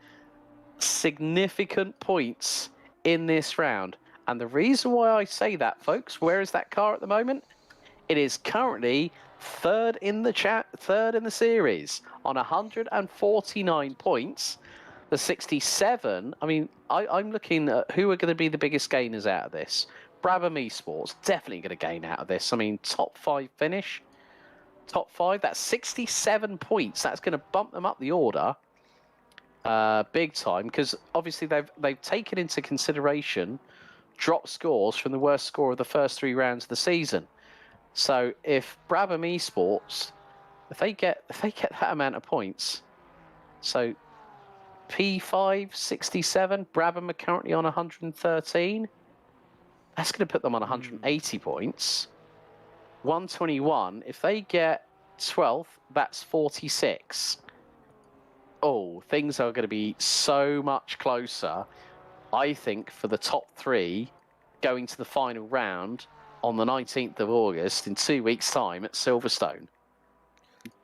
significant points in this round. And the reason why I say that, folks, where is that car at the moment? It is currently third in the series on 149 points. The 67, I mean, I'm looking at who are going to be the biggest gainers out of this. Brabham Esports, definitely going to gain out of this. I mean, top 5 finish. Top 5, that's 67 points. That's going to bump them up the order. Big time, because obviously they've taken into consideration drop scores from the worst score of the first 3 rounds of the season. So if Brabham Esports, if they get that amount of points, So P5, 67. Brabham are currently on 113. That's going to put them on 180 points. 121. If they get 12th, that's 46. Oh, things are going to be so much closer, I think, for the top 3 going to the final round on the 19th of August in 2 weeks' time at Silverstone.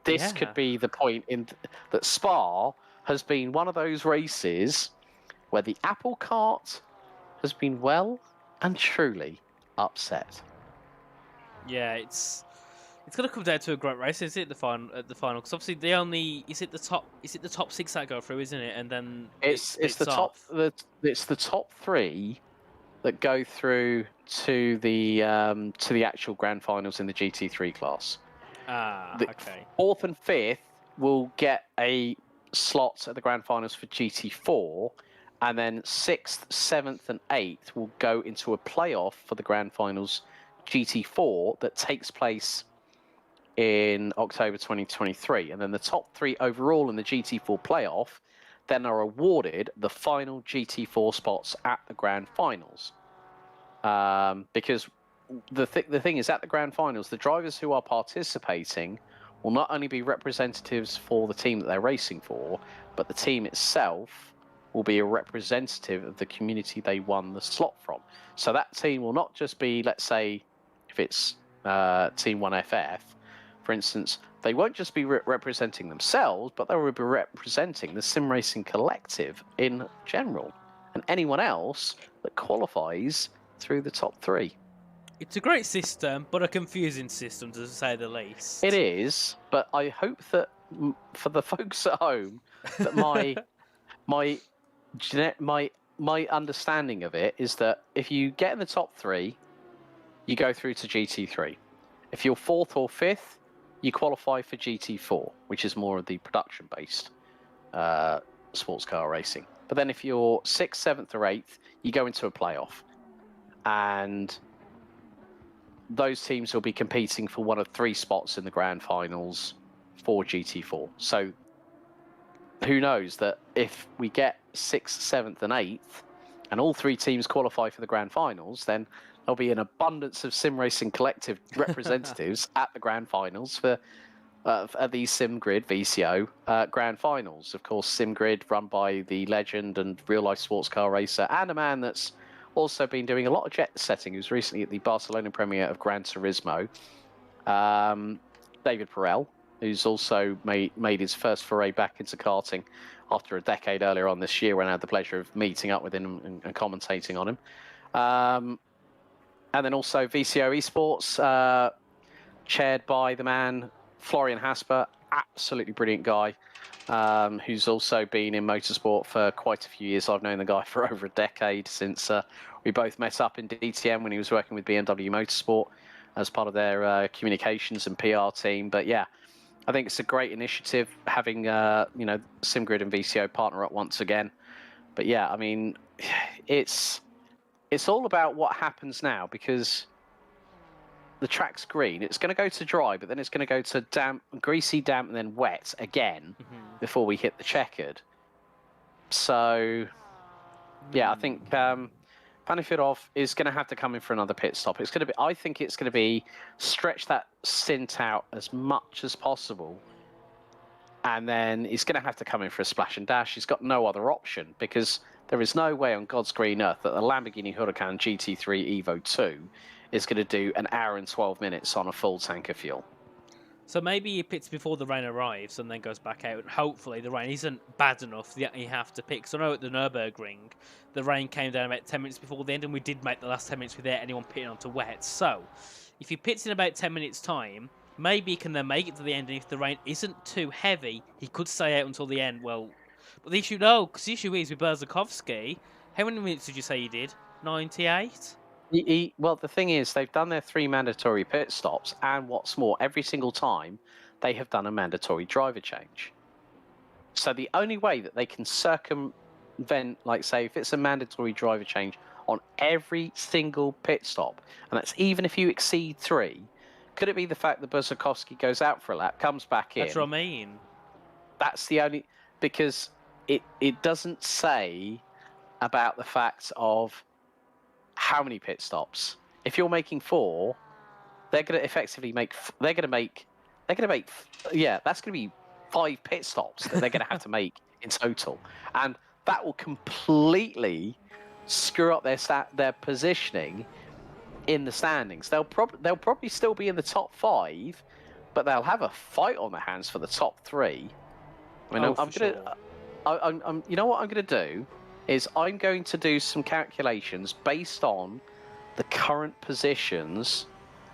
This could be the point in that Spa has been one of those races where the apple cart has been well and truly upset. Yeah, it's going to come down to a great race, is it? The final, because obviously they only is it the top 6 that go through, isn't it? And then it's the top it's the top 3 that go through to the actual grand finals in the GT3 class. Okay. 4th and 5th will get a slot at the grand finals for GT4, and then 6th, 7th, and 8th will go into a playoff for the grand finals GT4 that takes place in October 2023. And then the top 3 overall in the GT4 playoff then are awarded the final GT4 spots at the grand finals. Because the thing is, at the grand finals, the drivers who are participating will not only be representatives for the team that they're racing for, but the team itself will be a representative of the community they won the slot from. So that team will not just be, let's say, if it's Team 1FF, for instance, they won't just be representing themselves, but they will be representing the sim racing collective in general, and anyone else that qualifies through the top 3. It's a great system, but a confusing system, to say the least. It is, but I hope that for the folks at home, that my understanding of it is that if you get in the top 3, you go through to GT3. If you're 4th or 5th, you qualify for GT4, which is more of the production-based sports car racing. But then if you're 6th, 7th, or 8th, you go into a playoff. And those teams will be competing for one of 3 spots in the grand finals for GT4. So who knows that if we get 6th, 7th, and 8th, and all 3 teams qualify for the grand finals, then there'll be an abundance of sim racing collective representatives at the grand finals for the SimGrid VCO Grand Finals. Of course, SimGrid, run by the legend and real-life sports car racer, and a man that's also been doing a lot of jet setting, who's recently at the Barcelona premiere of Gran Turismo, David Perel, who's also made his first foray back into karting after a decade earlier on this year when I had the pleasure of meeting up with him and commentating on him. And then also VCO Esports, chaired by the man Florian Hasper, absolutely brilliant guy, who's also been in motorsport for quite a few years. I've known the guy for over a decade, since we both met up in DTM when he was working with BMW Motorsport as part of their communications and PR team. But yeah, I think it's a great initiative having SimGrid and VCO partner up once again. But yeah, I mean, it's all about what happens now, because the track's green. It's going to go to dry, but then it's going to go to damp, greasy, damp, and then wet again before we hit the checkered. So, yeah, I think Panafidov is going to have to come in for another pit stop. It's going to be, I think it's going to be stretch that stint out as much as possible, and then he's going to have to come in for a splash and dash. He's got no other option, because there is no way on God's green earth that the Lamborghini Huracan GT3 Evo 2 is going to do an hour and 12 minutes on a full tank of fuel. So maybe he pits before the rain arrives and then goes back out. And hopefully the rain isn't bad enough that you have to pick. So I know at the Nürburgring, the rain came down about 10 minutes before the end, and we did make the last 10 minutes without anyone pitting onto wet. So if he pits in about 10 minutes' time, maybe he can then make it to the end. And if the rain isn't too heavy, he could stay out until the end. Well, but the issue, no, because the issue is with Berzakovsky, how many minutes did you say he did? 98? Well, the thing is, they've done their 3 mandatory pit stops, and what's more, every single time they have done a mandatory driver change. So the only way that they can circumvent, like say, if it's a mandatory driver change on every single pit stop, and that's even if you exceed 3, could it be the fact that Berzakovsky goes out for a lap, comes back in? That's what I mean. That's the only... because it doesn't say about the fact of how many pit stops. If you're making 4, they're going to effectively make. They're going to make. Yeah, that's going to be 5 pit stops that they're going to have to make in total, and that will completely screw up their positioning in the standings. They'll probably still be in the top 5, but they'll have a fight on their hands for the top 3. I mean, you know what I'm going to do is I'm going to do some calculations based on the current positions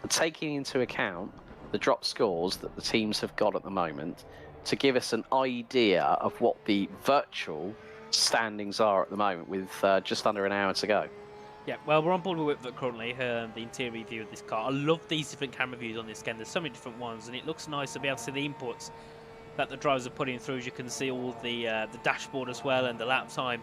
and taking into account the drop scores that the teams have got at the moment to give us an idea of what the virtual standings are at the moment with just under an hour to go. Yeah, well, we're on board with Whitver currently, the interior view of this car. I love these different camera views on this game. There's so many different ones, and it looks nice to be able to see the inputs that the drivers are putting through. As you can see all the dashboard as well, and the lap time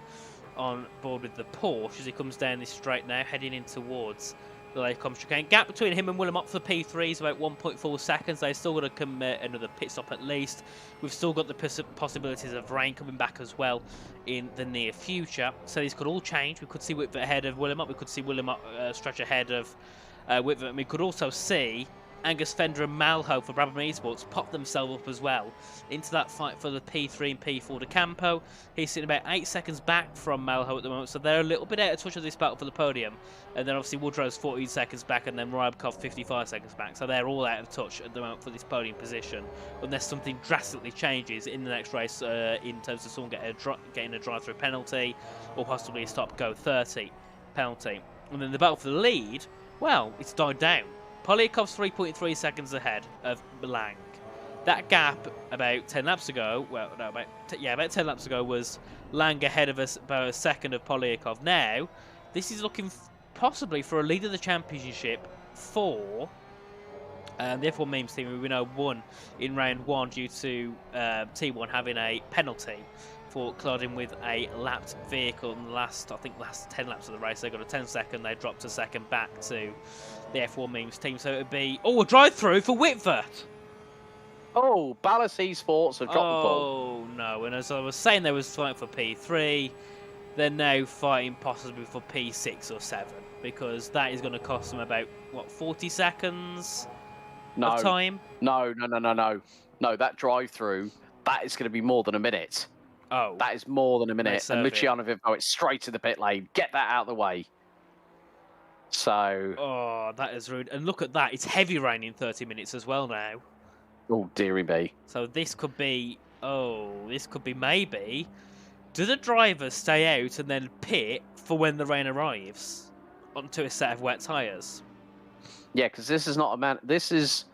on board with the Porsche as he comes down this straight now, heading in towards the Lake chicane. Gap between him and Willem up for P3 is about 1.4 seconds. They've still got to commit another pit stop at least. We've still got the possibilities of rain coming back as well in the near future. So these could all change. We could see Whitver ahead of Willem up. We could see Willem up stretch ahead of Whitver. And we could also see Angus Fender and Malho for Brabham Esports pop themselves up as well into that fight for the P3 and P4 de Campo. He's sitting about 8 seconds back from Malho at the moment, so they're a little bit out of touch of this battle for the podium. And then obviously Woodrow's 14 seconds back, and then Rybakov 55 seconds back. So they're all out of touch at the moment for this podium position, unless something drastically changes in the next race in terms of someone getting a drive-through penalty, or possibly a stop-go 30 penalty. And then the battle for the lead, well, it's died down. Polyakov's 3.3 seconds ahead of Lang. That gap about 10 laps ago, well, no, about 10 laps ago was Lang ahead of us about a second of Polyakov. Now, this is looking possibly for a lead of the championship for the F1 Memes team, who we know won in round 1 due to T1 having a penalty for colliding with a lapped vehicle in the last 10 laps of the race. They got a 10-second, they dropped a second back to the F1 Memes team. So it would be, a drive-through for Whitver. Oh, Ballas Esports have dropped the ball. Oh, no. And as I was saying, they was fighting for P3. They're now fighting possibly for P6 or 7, because that is going to cost them about, 40 seconds of time? No, that drive-through, that is going to be more than a minute. Oh. That is more than a minute. And Luciano Vivo, it's straight to the pit lane. Get that out of the way. So... Oh, that is rude. And look at that. It's heavy rain in 30 minutes as well now. Oh, dearie me. So this could be... maybe... Do the drivers stay out and then pit for when the rain arrives onto a set of wet tyres? Yeah, because this is not This is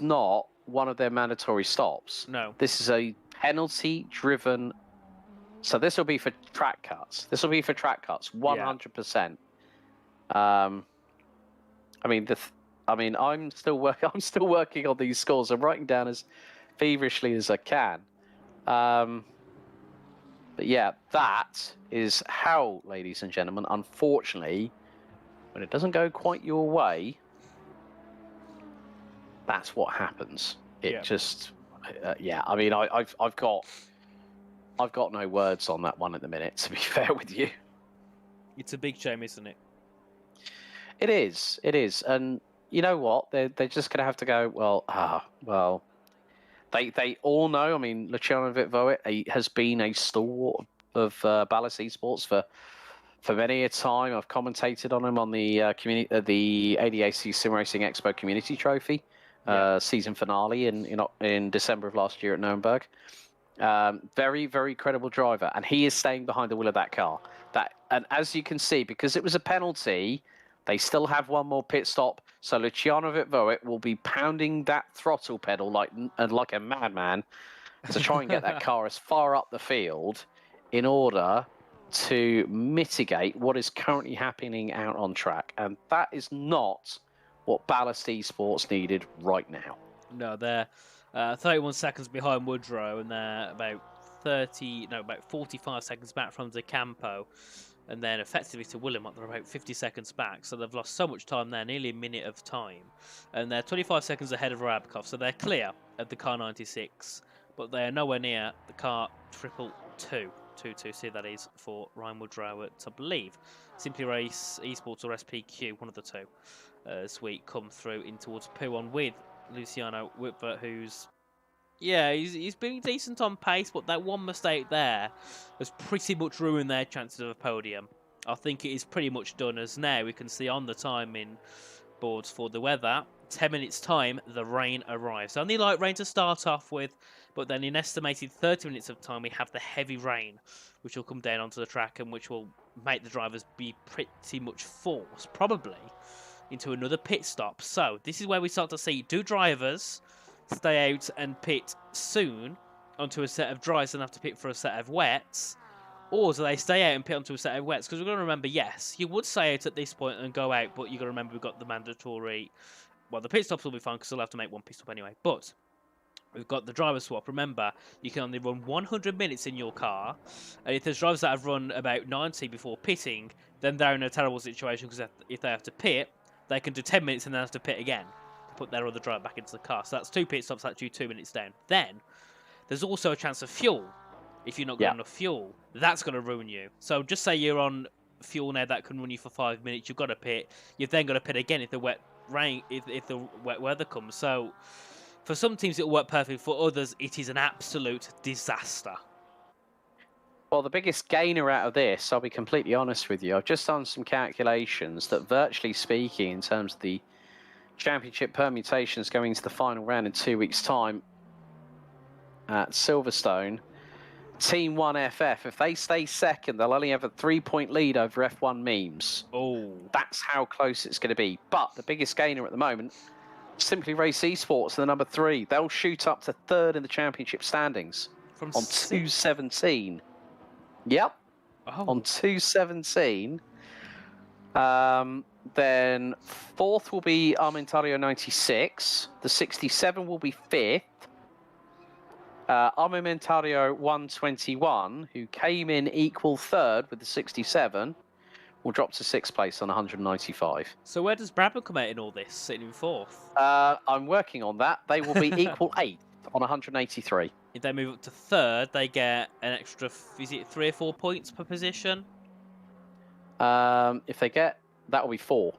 not one of their mandatory stops. No. This is a penalty-driven... So this will be for track cuts. 100%. Yeah. I'm still working on these scores. I'm writing down as feverishly as I can. But yeah, that is how, ladies and gentlemen, unfortunately, when it doesn't go quite your way, that's what happens. I've got no words on that one at the minute, to be fair with you. It's a big shame, isn't it? It is. And you know what? They're just going to have to go, They all know. I mean, Luciano Vitvoet has been a stalwart of Ballas Esports for many a time. I've commentated on him on the ADAC Sim Racing Expo Community Trophy season finale in December of last year at Nuremberg. Very, very credible driver, and he is staying behind the wheel of that car. And as you can see, because it was a penalty, they still have one more pit stop. So Luciano Vitvoet will be pounding that throttle pedal like a madman to try and get that car as far up the field in order to mitigate what is currently happening out on track. And that is not what Ballas Esports needed right now. No, they're 31 seconds behind Woodrow, and they're about 45 seconds back from De Campo. And then effectively to Willem, they're about 50 seconds back. So they've lost so much time there, nearly a minute of time. And they're 25 seconds ahead of Rybakov. So they're clear of the Car 96 but they are nowhere near the car 222. That is for Ryan Woodrow, I believe. Simply Race Esports or SPQ, one of the two. As we come through in towards P1 with Luciano Whitver, who's he's been decent on pace, but that one mistake there has pretty much ruined their chances of a podium. I think it is pretty much done, as now we can see on the timing boards for the weather, 10 minutes time, the rain arrives. Only light rain to start off with, but then in estimated 30 minutes of time, we have the heavy rain, which will come down onto the track and which will make the drivers be pretty much forced, probably, into another pit stop. So this is where we start to see, do drivers stay out and pit soon onto a set of dries and have to pit for a set of wets, or do they stay out and pit onto a set of wets? Because we're going to remember, yes, you would stay out at this point and go out, but you've got to remember we've got the mandatory, well, the pit stops will be fine because they'll have to make one pit stop anyway, but we've got the driver swap. Remember, you can only run 100 minutes in your car, and if there's drivers that have run about 90 before pitting, then they're in a terrible situation, because if they have to pit, they can do 10 minutes and then have to pit again to put their other driver back into the car. So that's 2 pit stops, that's you 2 minutes down. Then there's also a chance of fuel. If you're not got enough fuel, that's going to ruin you. So just say you're on fuel now that can run you for 5 minutes, you've got to pit. You've then got to pit again if the wet rain, if the wet weather comes. So for some teams it'll work perfectly. For others, it is an absolute disaster. Well, the biggest gainer out of this, I'll be completely honest with you, I've just done some calculations that, virtually speaking, in terms of the championship permutations going into the final round in 2 weeks' time at Silverstone, Team 1FF, if they stay second, they'll only have a 3-point lead over F1 Memes. Oh, That's how close it's going to be. But the biggest gainer at the moment, Simply Race Esports, the number 3. They'll shoot up to 3rd in the championship standings from on 217. Yep, on 217. Then 4th will be Armentario 96. The 67 will be 5th. Armamentario 121, who came in equal 3rd with the 67, will drop to 6th place on 195. So where does Brabham come out in all this, sitting in 4th? I'm working on that. They will be equal 8th on 183. If they move up to 3rd, they get an extra, is it 3 or 4 points per position? If they get, that will be 4.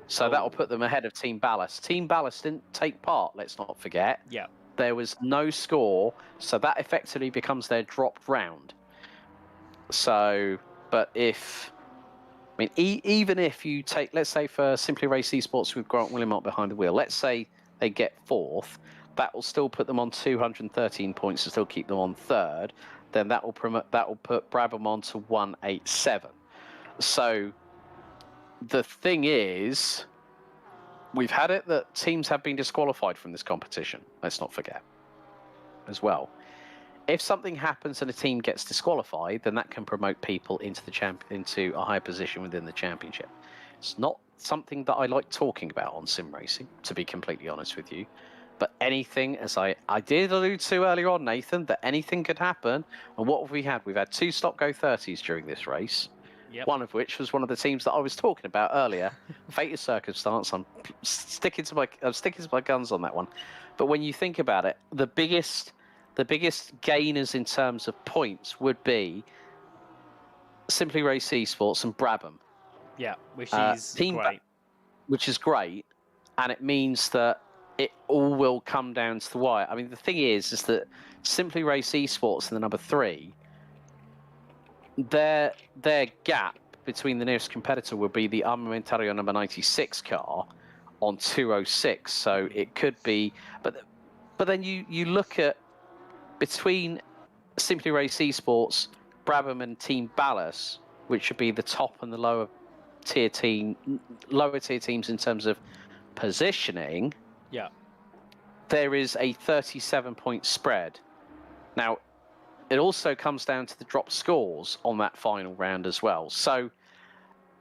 So that will put them ahead of Team Ballast. Team Ballast didn't take part, let's not forget. Yeah. There was no score, so that effectively becomes their dropped round. So, but if, I mean, even if you take, let's say for Simply Race Esports with Grant Willimont behind the wheel, let's say they get 4th, that will still put them on 213 points to still keep them on 3rd. Then that will put Brabham on to 187. So the thing is, we've had it that teams have been disqualified from this competition. Let's not forget as well. If something happens and a team gets disqualified, then that can promote people into into a higher position within the championship. It's not something that I like talking about on sim racing, to be completely honest with you. But anything, as I did allude to earlier on, Nathan, that anything could happen. And what have we had? We've had 2 stop-go 30s during this race. Yep. One of which was one of the teams that I was talking about earlier. Fate of circumstance. I'm sticking to my guns on that one. But when you think about it, the biggest gainers in terms of points would be Simply Race Esports and Brabham. Yeah, which is great. Which is great, and it means that it all will come down to the wire. I mean, the thing is that Simply Race Esports and the number 3, their gap between the nearest competitor would be the Armamentario number 96 car on 206. So it could be, but then you look at between Simply Race Esports, Brabham and Team Ballas, which would be the top and the lower tier teams in terms of positioning. Yeah. There is a 37-point spread. Now, it also comes down to the drop scores on that final round as well. So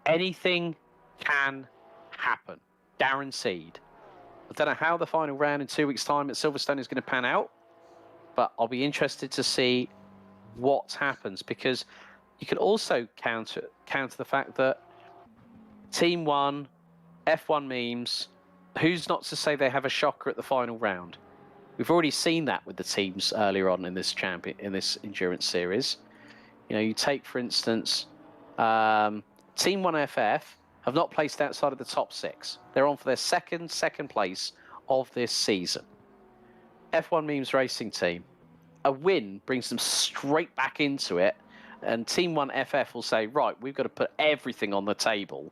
anything can happen, guaranteed. I don't know how the final round in 2 weeks' time at Silverstone is going to pan out, but I'll be interested to see what happens, because you can also counter the fact that Team 1, F1 Memes, who's not to say they have a shocker at the final round? We've already seen that with the teams earlier on in this endurance series. You know, you take, for instance, Team 1FF have not placed outside of the top 6. They're on for their second place of this season. F1 Memes Racing Team, a win brings them straight back into it, and Team 1FF will say, right, we've got to put everything on the table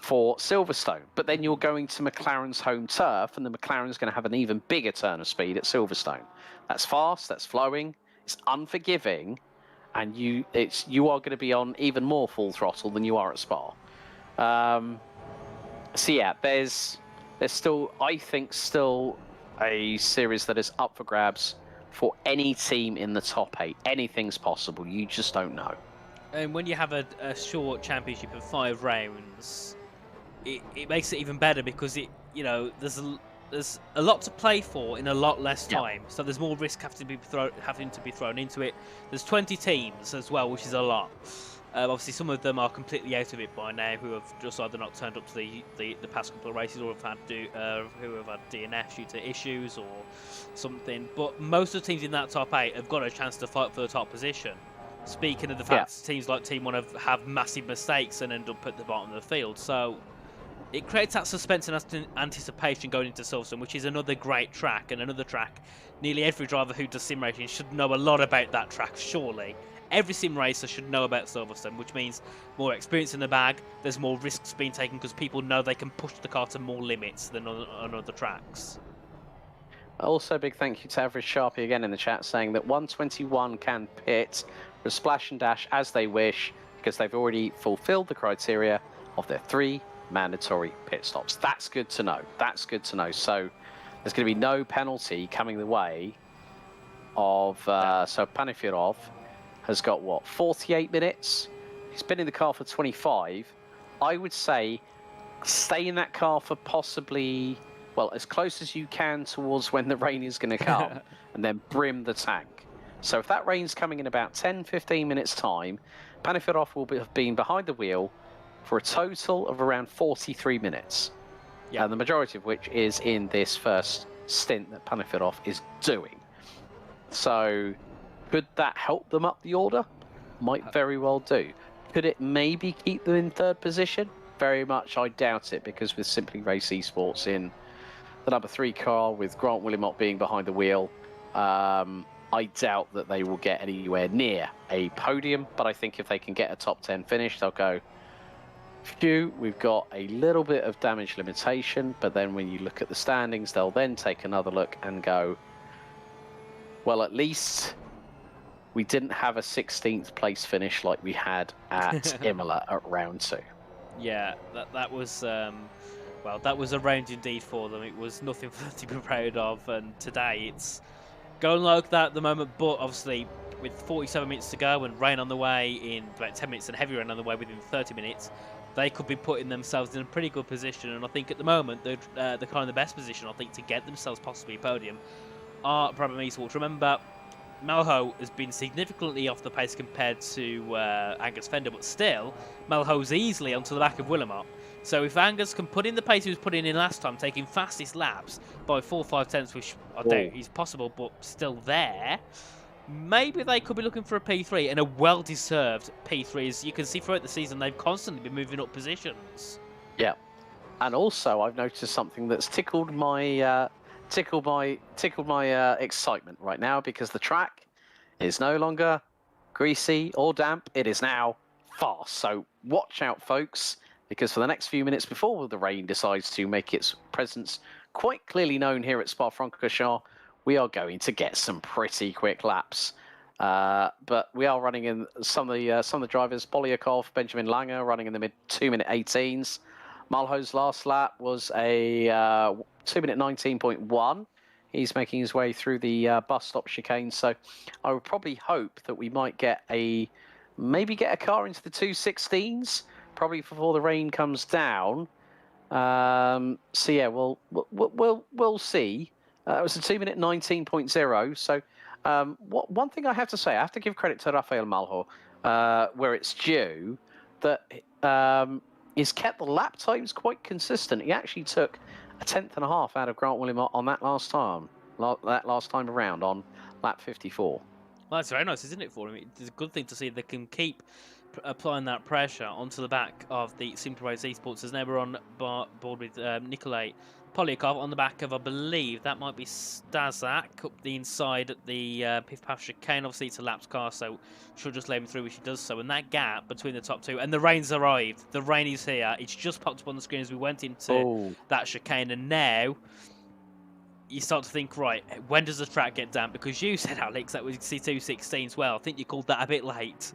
for Silverstone. But then you're going to McLaren's home turf, and the McLaren's going to have an even bigger turn of speed at Silverstone. That's fast, that's flowing, it's unforgiving, and you are going to be on even more full throttle than you are at Spa. So yeah, there's still, I think, still a series that is up for grabs for any team in the top 8. Anything's possible. You just don't know. And when you have a short championship of 5 rounds, it makes it even better because there's a lot to play for in a lot less time. Yeah. So there's more risk having to be thrown into it. There's 20 teams as well, which is a lot. Obviously, some of them are completely out of it by now, who have just either not turned up to the past couple of races, or who have had DNF due to issues or something. But most of the teams in that top 8 have got a chance to fight for the top position. Speaking of the fact that teams like Team 1 have massive mistakes and end up at the bottom of the field, so it creates that suspense and anticipation going into Silverstone, which is another great track, and another track nearly every driver who does sim racing should know a lot about that track, surely. Every sim racer should know about Silverstone, which means more experience in the bag, there's more risks being taken because people know they can push the car to more limits than on other tracks. Also, big thank you to Average Sharpie again in the chat, saying that 121 can pit for splash and dash as they wish because they've already fulfilled the criteria of their 3 mandatory pit stops. That's good to know. That's good to know. So there's going to be no penalty coming the way of so Panifirov has got, what, 48 minutes? He's been in the car for 25. I would say stay in that car for possibly, well, as close as you can towards when the rain is going to come, and then brim the tank. So if that rain's coming in about 10-15 minutes time, Panifirov will have been behind the wheel for a total of around 43 minutes. Yeah. And the majority of which is in this first stint that Panifirov is doing. So could that help them up the order? Might very well do. Could it maybe keep them in 3rd position? Very much I doubt it, because with Simply Race Esports in the number 3 car, with Grant Willimott being behind the wheel, I doubt that they will get anywhere near a podium, but I think if they can get a top 10 finish, they'll go, phew, we've got a little bit of damage limitation, but then when you look at the standings, they'll then take another look and go, well, at least we didn't have a 16th place finish like we had at Imola at round 2. Yeah, that was, well, that was a round indeed for them. It was nothing for them to be proud of, and today it's going like that at the moment, but obviously with 47 minutes to go and rain on the way in about 10 minutes and heavy rain on the way within 30 minutes, they could be putting themselves in a pretty good position, and I think at the moment they're kind of the best position, I think, to get themselves possibly a podium are Brabham Esports. Remember, Malho has been significantly off the pace compared to Angus Fender, but still, Malho's easily onto the back of Willimott. So if Angus can put in the pace he was putting in last time, taking fastest laps by 4 or 5 tenths, which I doubt is possible, but still there, maybe they could be looking for a P3, and a well-deserved P3. As you can see throughout the season, they've constantly been moving up positions. Yeah, and also I've noticed something that's tickled my excitement right now, because the track is no longer greasy or damp. It is now fast. So watch out, folks, because for the next few minutes before the rain decides to make its presence quite clearly known here at Spa-Francorchamps, we are going to get some pretty quick laps. But we are running in some of the drivers, Polyakov, Benjamin Langer, running in the mid 2-minute 18s. Malho's last lap was a 2-minute 19.1. He's making his way through the bus stop chicane, so I would probably hope that we might maybe get a car into the 216s, probably before the rain comes down. So yeah, we'll see. It was a 2-minute 19.0. So one thing I have to say, I have to give credit to Rafael Malho, where it's due, that he's kept the lap times quite consistent. He actually took a 10th and a half out of Grant Willimott on that last that last time around on lap 54. Well, that's very nice, isn't it, for him? It's a good thing to see they can keep applying that pressure onto the back of the SimGrid Esports. As now we're on board with Nikolai Polyakov on the back of, I believe, that might be Stazak up the inside at the Piff Paff chicane. Obviously, it's a lapped car, so she'll just let him through, which she does so. And that gap between the top two, and the rain's arrived. The rain is here. It's just popped up on the screen as we went into that chicane, and now you start to think, right, when does the track get damp? Because you said, Alex, that was C216 as well. I think you called that a bit late.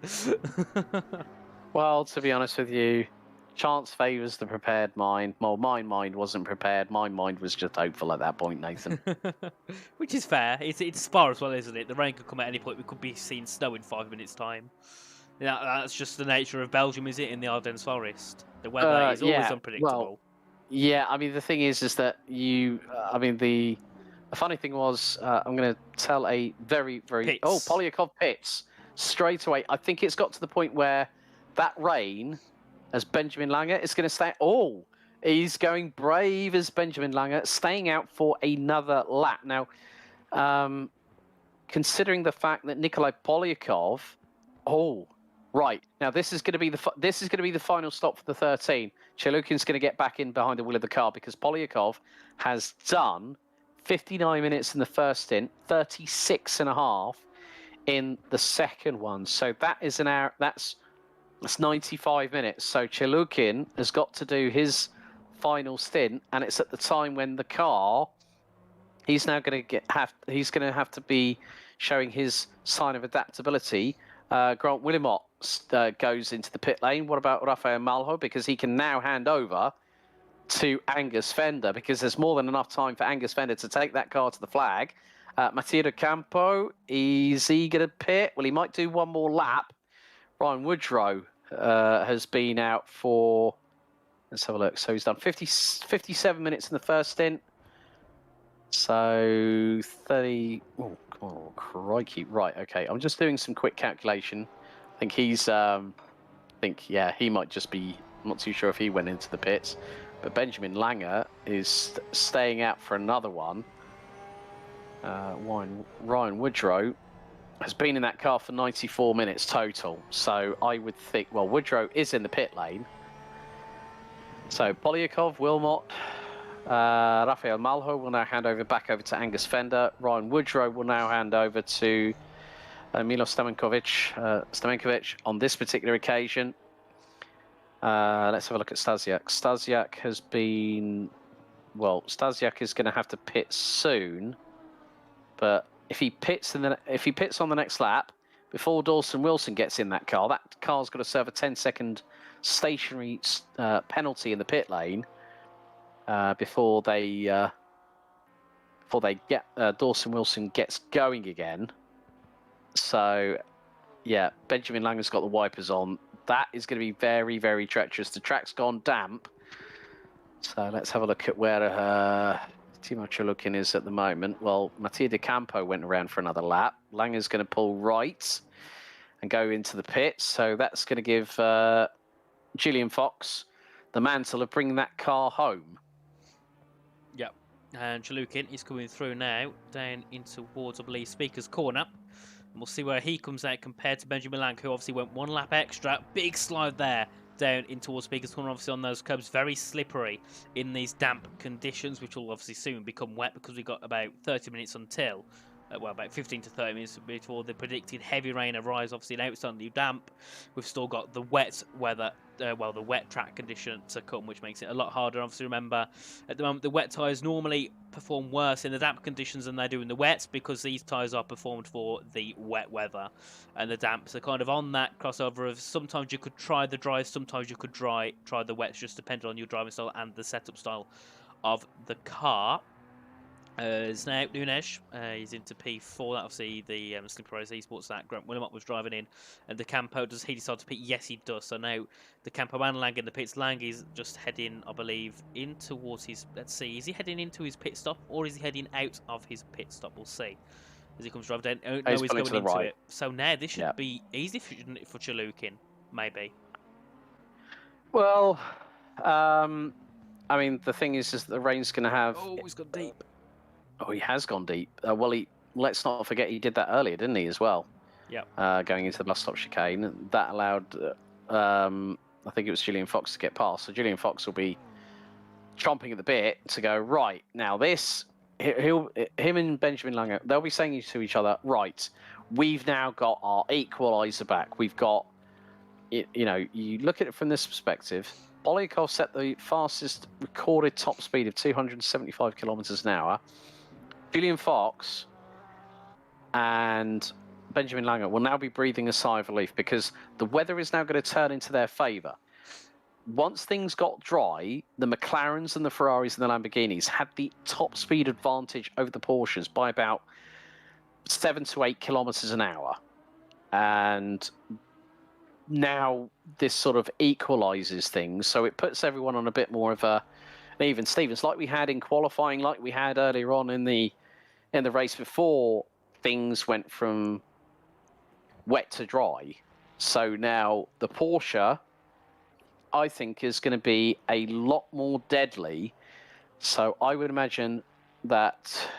Well, to be honest with you, chance favours the prepared mind. Well, my mind wasn't prepared. My mind was just hopeful at that point, Nathan. Which is fair. It's Spa as well, isn't it? The rain could come at any point. We could be seeing snow in 5 minutes' time. That's just the nature of Belgium, is it, in the Ardennes forest? The weather is always unpredictable. Well, yeah, I mean, the thing is that the funny thing was, I'm going to tell a very... Pits. Oh, Polyakov pits straight away. I think it's got to the point where that rain, as Benjamin Langer, is going to stay... Oh, he's going brave as Benjamin Langer, staying out for another lap. Now, considering the fact that Nikolai Polyakov... Oh, right. Now, this is going to be the final stop for the 13. Chalukin's going to get back in behind the wheel of the car because Polyakov has done 59 minutes in the first stint, 36.5 in the second one. So that is an hour. That's 95 minutes. So Chalukin has got to do his final stint, and it's at the time when the car, he's now going to have to be showing his sign of adaptability. Grant Willimot goes into the pit lane. What about Rafael Malho? Because he can now hand over to Angus Fender, because there's more than enough time for Angus Fender to take that car to the flag. Mattia de Campo, is he going to pit? Well, he might do one more lap. Ryan Woodrow has been out for, let's have a look. So he's done 57 minutes in the first stint. So 30, oh, come on, crikey. Right, okay. I'm just doing some quick calculation. I think he's, yeah, he might just be, I'm not too sure if he went into the pits. But Benjamin Langer is staying out for another one. Ryan Woodrow has been in that car for 94 minutes total. So I would think, well, Woodrow is in the pit lane. So Polyakov, Wilmot, Rafael Malho will now hand back over to Angus Fender. Ryan Woodrow will now hand over to Milo Stamenkovic on this particular occasion. Let's have a look at Stasiak. Stasiak has been... Well, Stasiak is going to have to pit soon. But if he pits on the next lap, before Dawson Wilson gets in that car's got to serve a 10-second stationary penalty in the pit lane before they get Dawson Wilson gets going again. So, yeah, Benjamin Langer's got the wipers on. That is going to be very, very treacherous. The track's gone damp. So let's have a look at where Timo Chalukin is at the moment. Well, Mattia de Campo went around for another lap. Langer's going to pull right and go into the pits. So that's going to give Julian Fox the mantle of bringing that car home. Yep. And Chalukin is coming through now, down in towards, I believe, Speaker's Corner. And we'll see where he comes out compared to Benjamin Lang, who obviously went one lap extra. Big slide there down in towards Speaker's Corner, obviously on those curbs. Very slippery in these damp conditions, which will obviously soon become wet because we've got about 30 minutes until, well, about 15 to 30 minutes before the predicted heavy rain arrives. Obviously now it's starting to be damp. We've still got the wet weather, the wet track condition to come, which makes it a lot harder. Obviously, remember, at the moment, the wet tyres normally perform worse in the damp conditions than they do in the wets because these tyres are performed for the wet weather and the damp. So kind of on that crossover of sometimes you could try the dry, sometimes you could try the wets, just depending on your driving style and the setup style of the car. It's now Nunes, he's into P4, that obviously the Slippery Esports that Grant Willimot was driving in, and De Campo, does he decide to pit? Yes, he does. So now De Campo and Lang in the pits. Lang is just heading, I believe, in towards his, let's see, is he heading into his pit stop, or is he heading out of his pit stop? We'll see. As he comes driving down, no, he's going into right. it. So now this should be easy for Chalukin, maybe. Well, I mean, the thing is that the rain's going to have... Oh, he's got deep. Oh, he has gone deep. Well, let's not forget he did that earlier, didn't he, as well? Yeah. Going into the bus stop chicane. That allowed, I think it was Julian Fox to get past. So Julian Fox will be chomping at the bit to go, right, now this, him and Benjamin Langer, they'll be saying to each other, right, we've now got our equaliser back. We've got, you know, you look at it from this perspective, Polyakov set the fastest recorded top speed of 275 kilometers an hour. Julian Fox and Benjamin Langer will now be breathing a sigh of relief because the weather is now going to turn into their favour. Once things got dry, the McLarens and the Ferraris and the Lamborghinis had the top speed advantage over the Porsches by about 7 to 8 kilometers an hour. And now this sort of equalizes things, so it puts everyone on a bit more of an even Stevens, like we had in qualifying, like we had earlier on in the race before things went from wet to dry. So now the Porsche, I think, is going to be a lot more deadly. So I would imagine that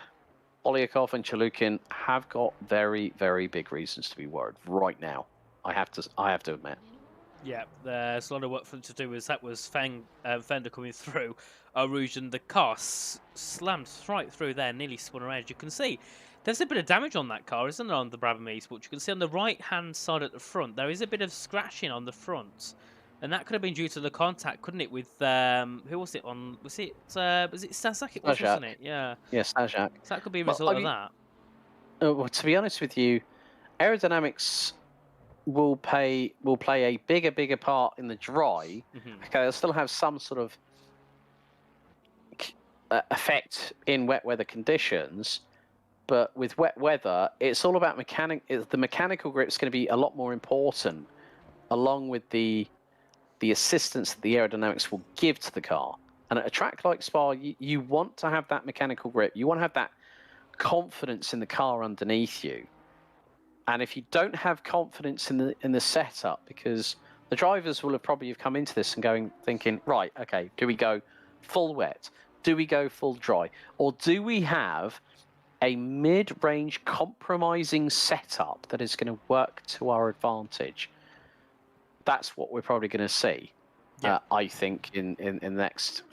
Polyakov and Chalukin have got very, very big reasons to be worried right now. I have to admit. Yeah, there's a lot of work for them to do. That was Fender coming through Rouge, and the car slammed right through there, nearly spun around. As you can see, there's a bit of damage on that car, isn't there, on the Brabham Esports? You can see on the right-hand side at the front, there is a bit of scratching on the front. And that could have been due to the contact, couldn't it, with, who was it on, was it Stazak? It was, wasn't it? Yeah. Yeah, Stazak. So that could be a result of that. Well, to be honest with you, aerodynamics will play a bigger part in the dry. Mm-hmm. Okay, they'll still have some sort of effect in wet weather conditions, but with wet weather, it's all about the mechanical grip is going to be a lot more important, along with the assistance that the aerodynamics will give to the car. And at a track like Spa, you want to have that mechanical grip. You want to have that confidence in the car underneath you. And if you don't have confidence in the setup, because the drivers will have probably come into this and thinking, right, okay, do we go full wet? Do we go full dry? Or do we have a mid-range compromising setup that is going to work to our advantage? That's what we're probably going to see. Yeah. I think in the next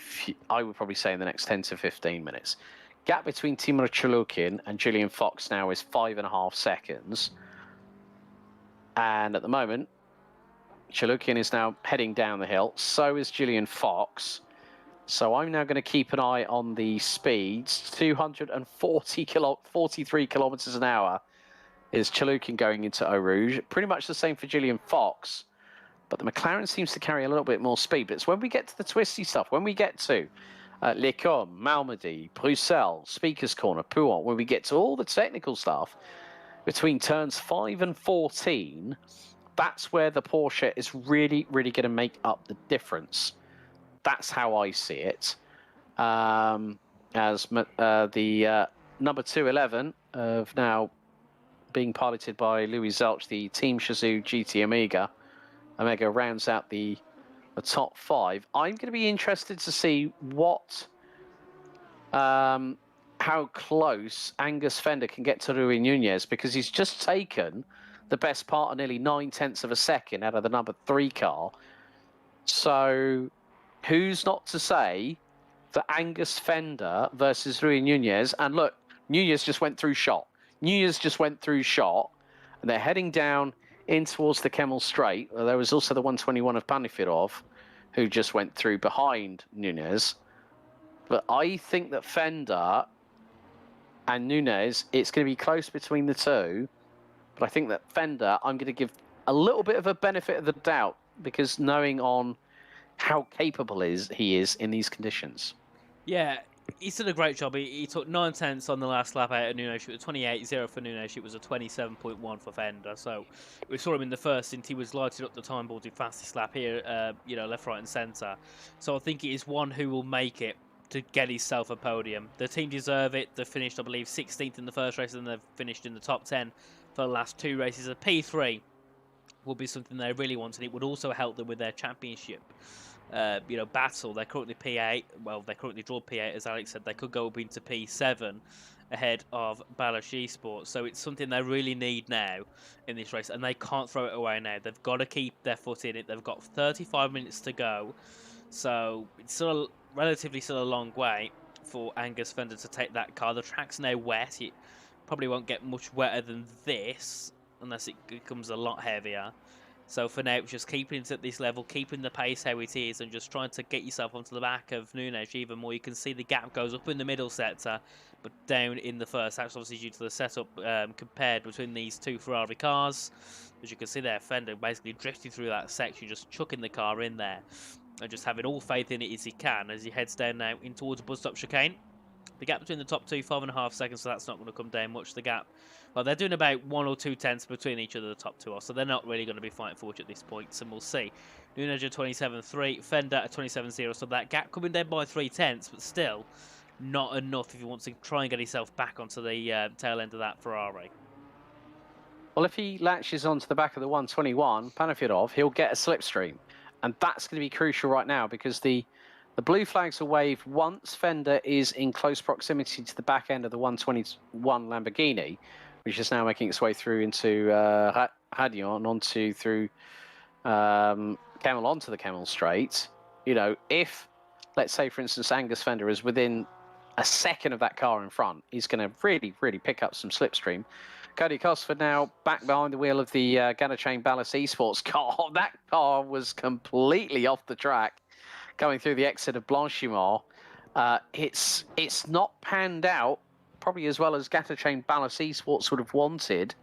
I would probably say in the next 10 to 15 minutes. Gap between Timur Chalukin and Julian Fox now is 5.5 seconds. And at the moment, Chalukin is now heading down the hill. So is Julian Fox. So I'm now going to keep an eye on the speeds. 43 kilometers an hour is Chalukin going into Eau Rouge. Pretty much the same for Julian Fox. But the McLaren seems to carry a little bit more speed. But it's when we get to the twisty stuff, when we get to Lecombe, Malmedy, Bruxelles, Speaker's Corner, Pouhon, when we get to all the technical stuff, between turns 5 and 14, that's where the Porsche is really, really going to make up the difference. That's how I see it. As the number 211 of now being piloted by Louis Zelch, the Team Shazoo GT Omega rounds out the top 5. I'm going to be interested to see how close Angus Fender can get to Rui Nunez, because he's just taken the best part of nearly 9/10 of a second out of the number 3 car. So who's not to say for Angus Fender versus Rui Nunez? And look, Nunez just went through shot. And they're heading down in towards the Kemmel Straight. There was also the 121 of Panifirov, who just went through behind Nunez. But I think that Fender and Nunez, it's going to be close between the two. But I think that Fender, I'm going to give a little bit of a benefit of the doubt, because knowing on how capable he is in these conditions. Yeah, he's done a great job. He took 9/10 on the last lap out of Nunes. It was 28.0 for Nunes. It was a 27.1 for Fender. So we saw him in the first stint. He was lighted up the time board, fastest lap here, left, right, and centre. So I think he is one who will make it to get himself a podium. The team deserve it. They finished, I believe, 16th in the first race, and they've finished in the top 10 for the last 2 races. A P3 will be something they really want, and it would also help them with their championship battle. They're currently P8. Well, they're currently drawn P8, as Alex said. They could go up into P7. ahead of Balash Esports. So it's something they really need now in this race, and they can't throw it away now. They've got to keep their foot in it. They've got 35 minutes to go, so it's still relatively a long way for Angus Fender to take that car. The track's now wet. It probably won't get much wetter than this unless it becomes a lot heavier. So for now, just keeping it at this level, keeping the pace how it is, and just trying to get yourself onto the back of Nunes even more. You can see the gap goes up in the middle sector, but down in the first. That's obviously due to the setup compared between these two Ferrari cars. As you can see there, Fender basically drifting through that section, just chucking the car in there, and just having all faith in it as he can as he heads down now in towards bus stop chicane. The gap between the top two, 5.5 seconds, so that's not going to come down much. The gap, well, they're doing about 1 or 2 tenths between each other, the top two are, so they're not really going to be fighting for it at this point, so we'll see. Nunes at 27.3, Fender at 27.0, so that gap coming down by 3 tenths, but still not enough if you want to try and get yourself back onto the tail end of that Ferrari. Well, if he latches onto the back of the 121, Panafidov, he'll get a slipstream, and that's going to be crucial right now because the blue flags are waved once Fender is in close proximity to the back end of the 121 Lamborghini, which is now making its way through into Radion and onto through Camel onto the Camel Straight. You know, if, let's say, for instance, Angus Fender is within a second of that car in front, he's going to really pick up some slipstream. Cody Cosford now back behind the wheel of the Ganachain Ballas Esports car. That car was completely off the track coming through the exit of Blanchimont. It's not panned out probably as well as Ganachain Ballas Esports would have wanted.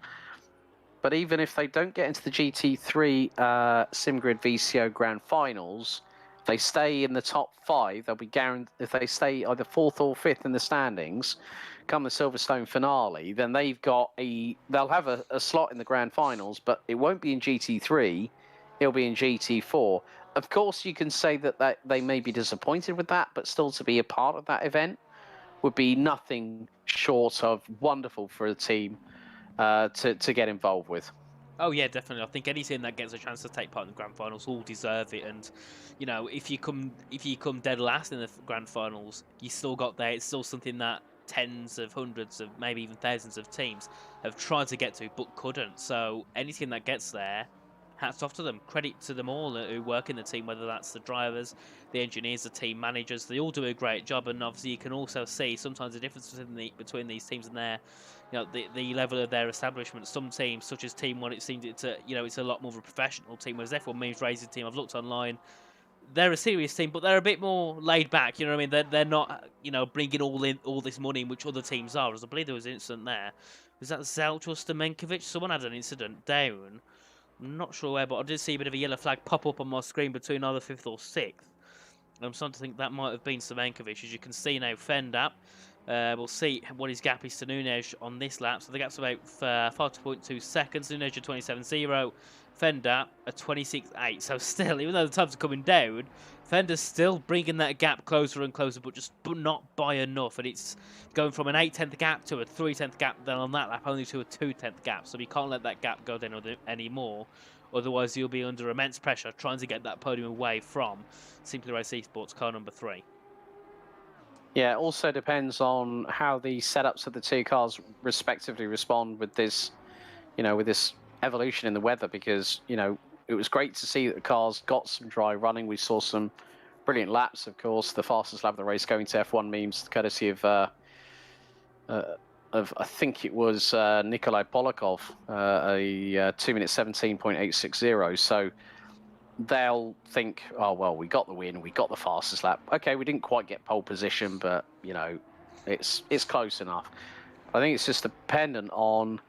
But even if they don't get into the GT3 SimGrid VCO Grand Finals, if they stay in the top 5, they'll be guaranteed. If they stay either 4th or 5th in the standings, come the Silverstone finale, then they'll have a slot in the Grand Finals, but it won't be in GT3. It'll be in GT4. Of course, you can say that they may be disappointed with that, but still to be a part of that event would be nothing short of wonderful for a team to get involved with. Oh yeah, definitely. I think any team that gets a chance to take part in the Grand Finals all deserve it. And you know, if you come dead last in the Grand Finals, you still got there. It's still something that tens of hundreds of maybe even thousands of teams have tried to get to but couldn't. So any team that gets there, hats off to them. Credit to them all who work in the team, whether that's the drivers, the engineers, the team managers. They all do a great job, and obviously you can also see sometimes the difference between these teams and their, you know, the level of their establishment. Some teams, such as Team 1, it seems it's a lot more of a professional team, whereas F1 Memes Racing team, I've looked online, they're a serious team, but they're a bit more laid back. You know what I mean? They're not, bringing all this money in, which other teams are. As I believe there was an incident there. Was that Zelch or Stamenkovic? Someone had an incident down. I'm not sure where, but I did see a bit of a yellow flag pop up on my screen between either 5th or 6th. I'm starting to think that might have been Stamenkovic. As you can see now, Fender. We'll see what his gap is to Nunes on this lap. So the gap's about 5.2 seconds. Nunes at 27.0. Fender at 26.8. So still, even though the times are coming down, Fender's still bringing that gap closer and closer, but not by enough. And it's going from an 8/10 gap to a 3/10 gap, then on that lap only to a 2/10 gap. So we can't let that gap go down anymore. Otherwise, you'll be under immense pressure trying to get that podium away from Simply Race Esports car number 3. Yeah, it also depends on how the setups of the two cars respectively respond with this, with this evolution in the weather, because, it was great to see that the cars got some dry running. We saw some brilliant laps, of course, the fastest lap of the race going to F1 Memes, courtesy of I think it was Nikolai Polakov, a 2 minute 17.860. So they'll think, oh, well, we got the win, we got the fastest lap. Okay, we didn't quite get pole position, but, it's close enough. I think it's just dependent on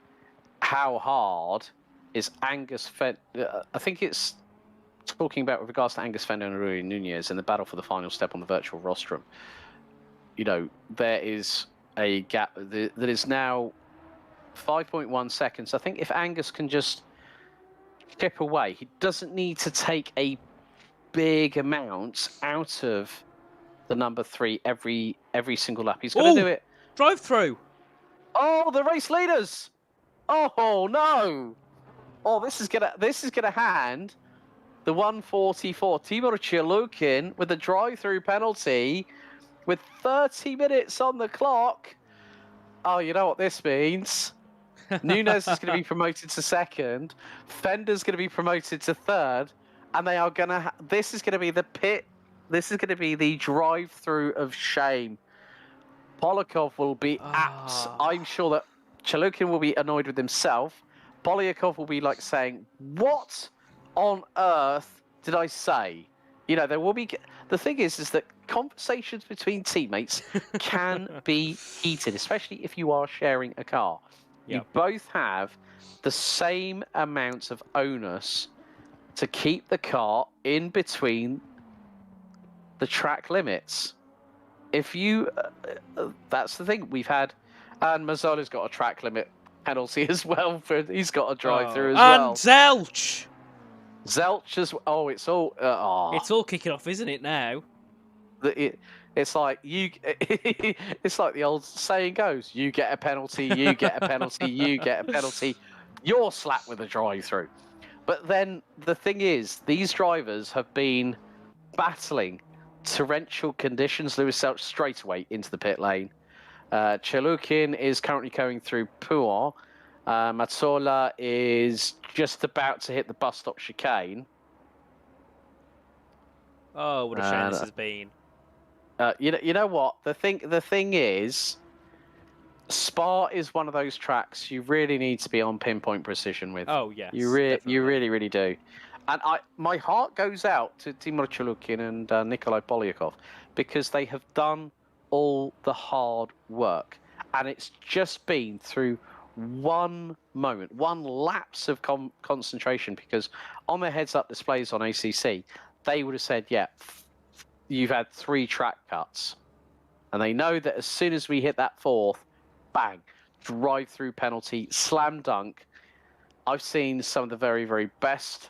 how hard is Angus Fender. I think it's talking about with regards to Angus Fender and Rui Nunez in the battle for the final step on the virtual rostrum. There is a gap that is now 5.1 seconds. I think if Angus can just chip away, he doesn't need to take a big amount out of the number 3 every single lap. He's going to do it. Drive through. Oh, the race leaders! Oh no! Oh, this is gonna hand the 144 Tibor Chilukin with a drive-through penalty with 30 minutes on the clock. oh, you know what this means? Nunes is going to be promoted to second. Fender's going to be promoted to third. And they are going to... this is going to be the pit. This is going to be the drive-through of shame. Polyakov will be I'm sure that Chalukin will be annoyed with himself. Polyakov will be like saying, what on earth did I say? You know, there will be... the thing is that conversations between teammates can be heated, especially if you are sharing a car. Yep. You both have the same amount of onus to keep the car in between the track limits. If you... that's the thing. We've had... and Mazzola's got a track limit penalty as well. He's got a drive-through as well. And Zelch! Zelch as well. Oh, it's all... it's all kicking off, isn't it, now? It's like you. It's like the old saying goes: you get a penalty, you get a penalty, you get a penalty. You're slapped with a drive-through. But then the thing is, these drivers have been battling torrential conditions. Lewis Zelch straight away into the pit lane. Chalukin is currently going through Puan. Mazzola is just about to hit the bus stop chicane. Oh, what a shame this has been. You know what? The thing is, Spa is one of those tracks you really need to be on pinpoint precision with. Oh yes, you really do. And my heart goes out to Timur Chalukin and Nikolai Polyakov because they have done all the hard work, and it's just been through one moment, one lapse of concentration. Because on their heads-up displays on ACC, they would have said, "Yeah, you've had 3 track cuts," and they know that as soon as we hit that 4th, bang, drive-through penalty, slam dunk. I've seen some of the very, very best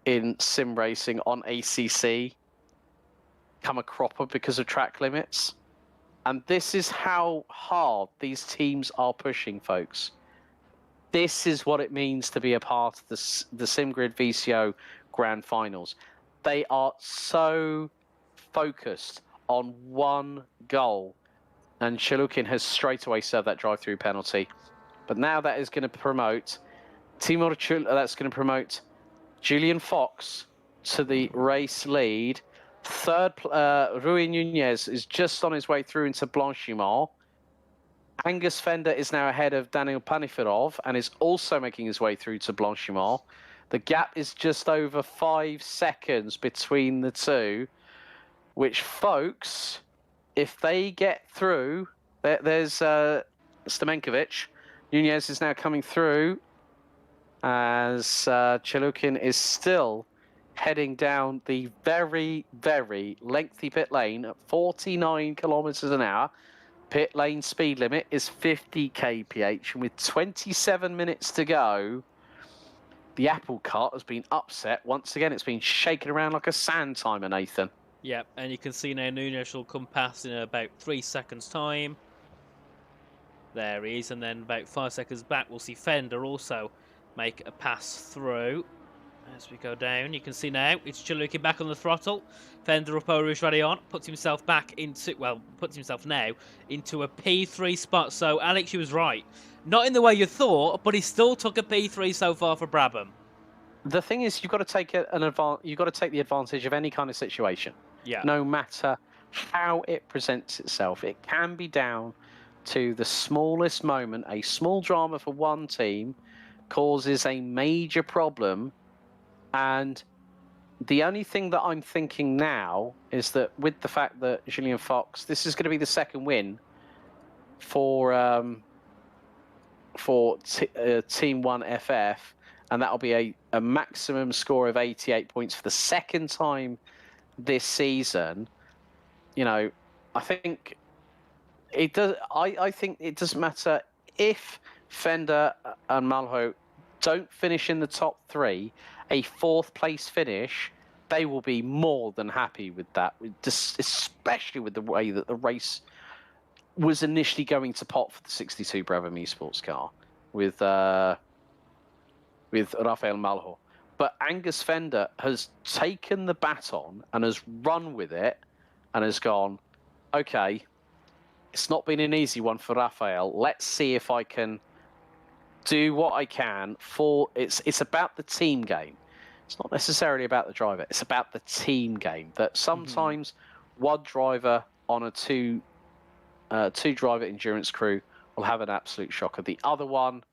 in sim racing on ACC come a cropper because of track limits. And this is how hard these teams are pushing, folks. This is what it means to be a part of the SimGrid VCO Grand Finals. They are so focused on one goal. And Chalukin has straight away served that drive-through penalty. But now that is going to promote that's going to promote Julian Fox to the race lead. Third, Rui Nunez is just on his way through into Blanchimont. Angus Fender is now ahead of Daniel Panifirov and is also making his way through to Blanchimont. The gap is just over 5 seconds between the two, which, folks, if they get through, there's Stamenkovic. Nunez is now coming through as Chalukin is still heading down the very, very lengthy pit lane at 49 kilometers an hour. Pit lane speed limit is 50 kph, and with 27 minutes to go, the apple cart has been upset once again. It's been shaken around like a sand timer, Nathan. Yep, and you can see now Nunes will come past in about 3 seconds' time. There he is, and then about 5 seconds back, we'll see Fender also make a pass through. As we go down, you can see now it's Chalukin back on the throttle. Fender up Rouge ready on, puts himself back into, well, puts himself now into a P3 spot. So, Alex, you was right. Not in the way you thought, but he still took a P3 so far for Brabham. The thing is, you've got to take you've got to take the advantage of any kind of situation. Yeah. No matter how it presents itself, it can be down to the smallest moment. A small drama for one team causes a major problem. And the only thing that I'm thinking now is that with the fact that Julian Fox, this is going to be the second win for Team 1 FF, and that'll be a maximum score of 88 points for the second time this season. You know, I think it does. I think it doesn't matter if Fender and Malho don't finish in the top 3. A 4th place finish, they will be more than happy with that, especially with the way that the race was initially going to pot for the 62 Brabham Esports car with Rafael Malho. But Angus Fender has taken the baton and has run with it and has gone, okay, It's not been an easy one for Raphael. Let's see if I can do what I can for... It's about the team game. It's not necessarily about the driver. It's about the team game. That sometimes one driver on a two-driver endurance crew will have an absolute shocker. The other one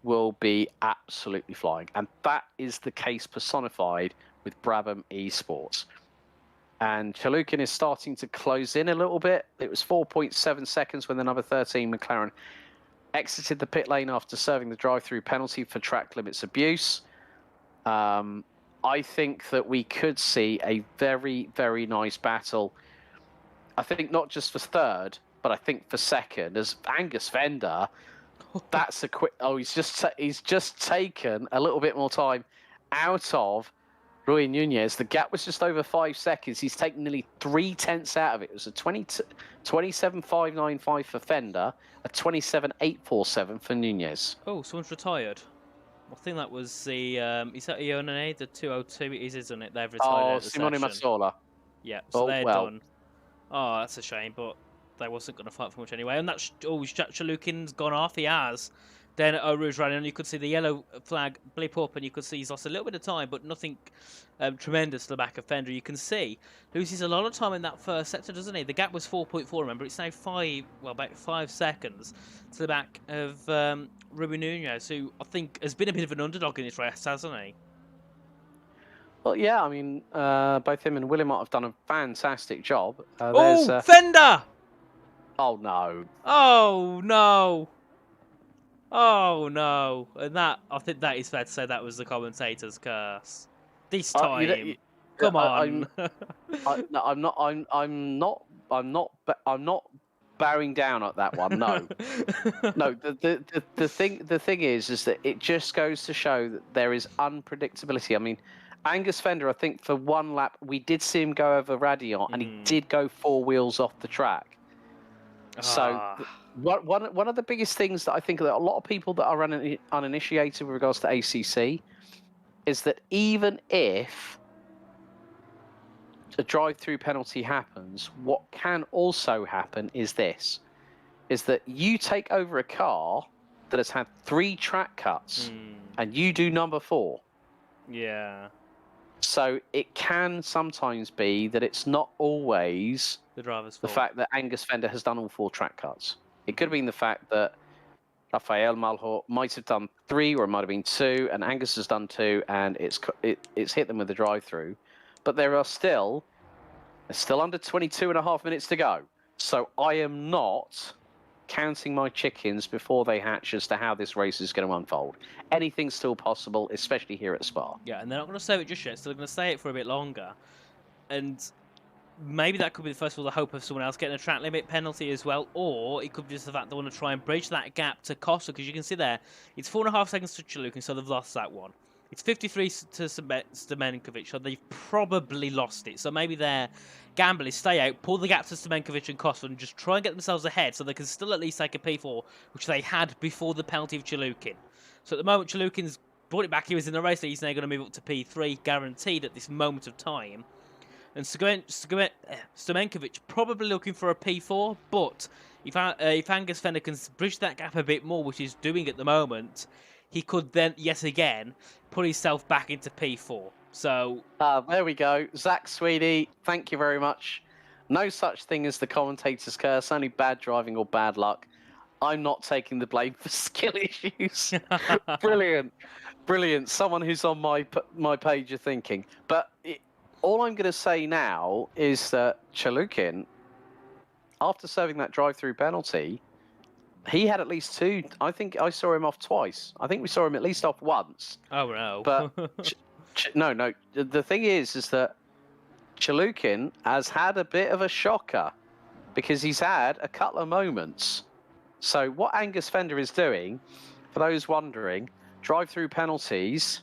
will be absolutely flying. And that is the case personified with Brabham Esports. And Chalukin is starting to close in a little bit. It was 4.7 seconds when the number 13 McLaren exited the pit lane after serving the drive-through penalty for track limits abuse. I think that we could see a very, very nice battle. I think not just for third, but I think for second. As Angus Fender, that's a quick... Oh, he's just taken a little bit more time out of Rui Nunez. The gap was just over 5 seconds. He's taken nearly 3/10 out of it. It was a 27.595 for Fender, a 27.847 for Nunez. Oh, someone's retired. I think that was the... is that Ionane, the 202 it is, isn't it? They've retired at the Simone session. Massola. Yeah, so they're done. Oh, that's a shame, but they wasn't going to fight for much anyway. And that's... Oh, Chalukin's gone off. He has. Then Eau Rouge ran in, and you could see the yellow flag blip up, and you could see he's lost a little bit of time, but nothing tremendous to the back of Fender. You can see loses a lot of time in that first sector, doesn't he? The gap was 4.4, remember? It's now about 5 seconds to the back of Ruben Nunez, who I think has been a bit of an underdog in this race, hasn't he? Well, yeah, I mean, both him and William have done a fantastic job. Fender! Oh, no. Oh, no. Oh no! And that, I think that is fair to say, that was the commentator's curse. This time, come on. I'm not bowing down at that one. No, no. The thing is that it just goes to show that there is unpredictability. I mean, Angus Fender, I think for one lap we did see him go over Radion, and he did go 4 wheels off the track. So. One of the biggest things that I think that a lot of people that are uninitiated with regards to ACC is that even if a drive-through penalty happens, what can also happen is this, is that you take over a car that has had 3 track cuts and you do number 4. Yeah. So it can sometimes be that it's not always the driver's fault. The fact that Angus Fender has done all 4 track cuts. It could have been the fact that Rafael Malho might have done 3, or it might have been 2, and Angus has done 2, and it's hit them with the drive-through. But there's still under 22.5 minutes to go. So I am not counting my chickens before they hatch as to how this race is going to unfold. Anything's still possible, especially here at Spa. Yeah, and they're not going to say it just yet. So they're going to say it for a bit longer, and maybe that could be, first of all, the hope of someone else getting a track limit penalty as well, or it could be just the fact they want to try and bridge that gap to Costa, because you can see there, it's 4.5 seconds to Chalukin, so they've lost that one. It's 53 to Stamenkovic, so they've probably lost it. So maybe their gamble is stay out, pull the gap to Stamenkovic and Costa, and just try and get themselves ahead so they can still at least take a P4, which they had before the penalty of Chalukin. So at the moment, Chalukin's brought it back. He was in the race, so he's now going to move up to P3, guaranteed at this moment of time. And Stamenkovic probably looking for a P4, but if Angus Fender can bridge that gap a bit more, which he's doing at the moment, he could then, yet again, put himself back into P4. So there we go. Zach Sweeney, thank you very much. No such thing as the commentator's curse, only bad driving or bad luck. I'm not taking the blame for skill issues. Brilliant. Brilliant. Someone who's on my page of thinking. But all I'm going to say now is that Chalukin, after serving that drive-through penalty, he had at least 2. I think I saw him off twice. I think we saw him at least off once. Oh, no. But no. The thing is that Chalukin has had a bit of a shocker because he's had a couple of moments. So what Angus Fender is doing, for those wondering, drive-through penalties,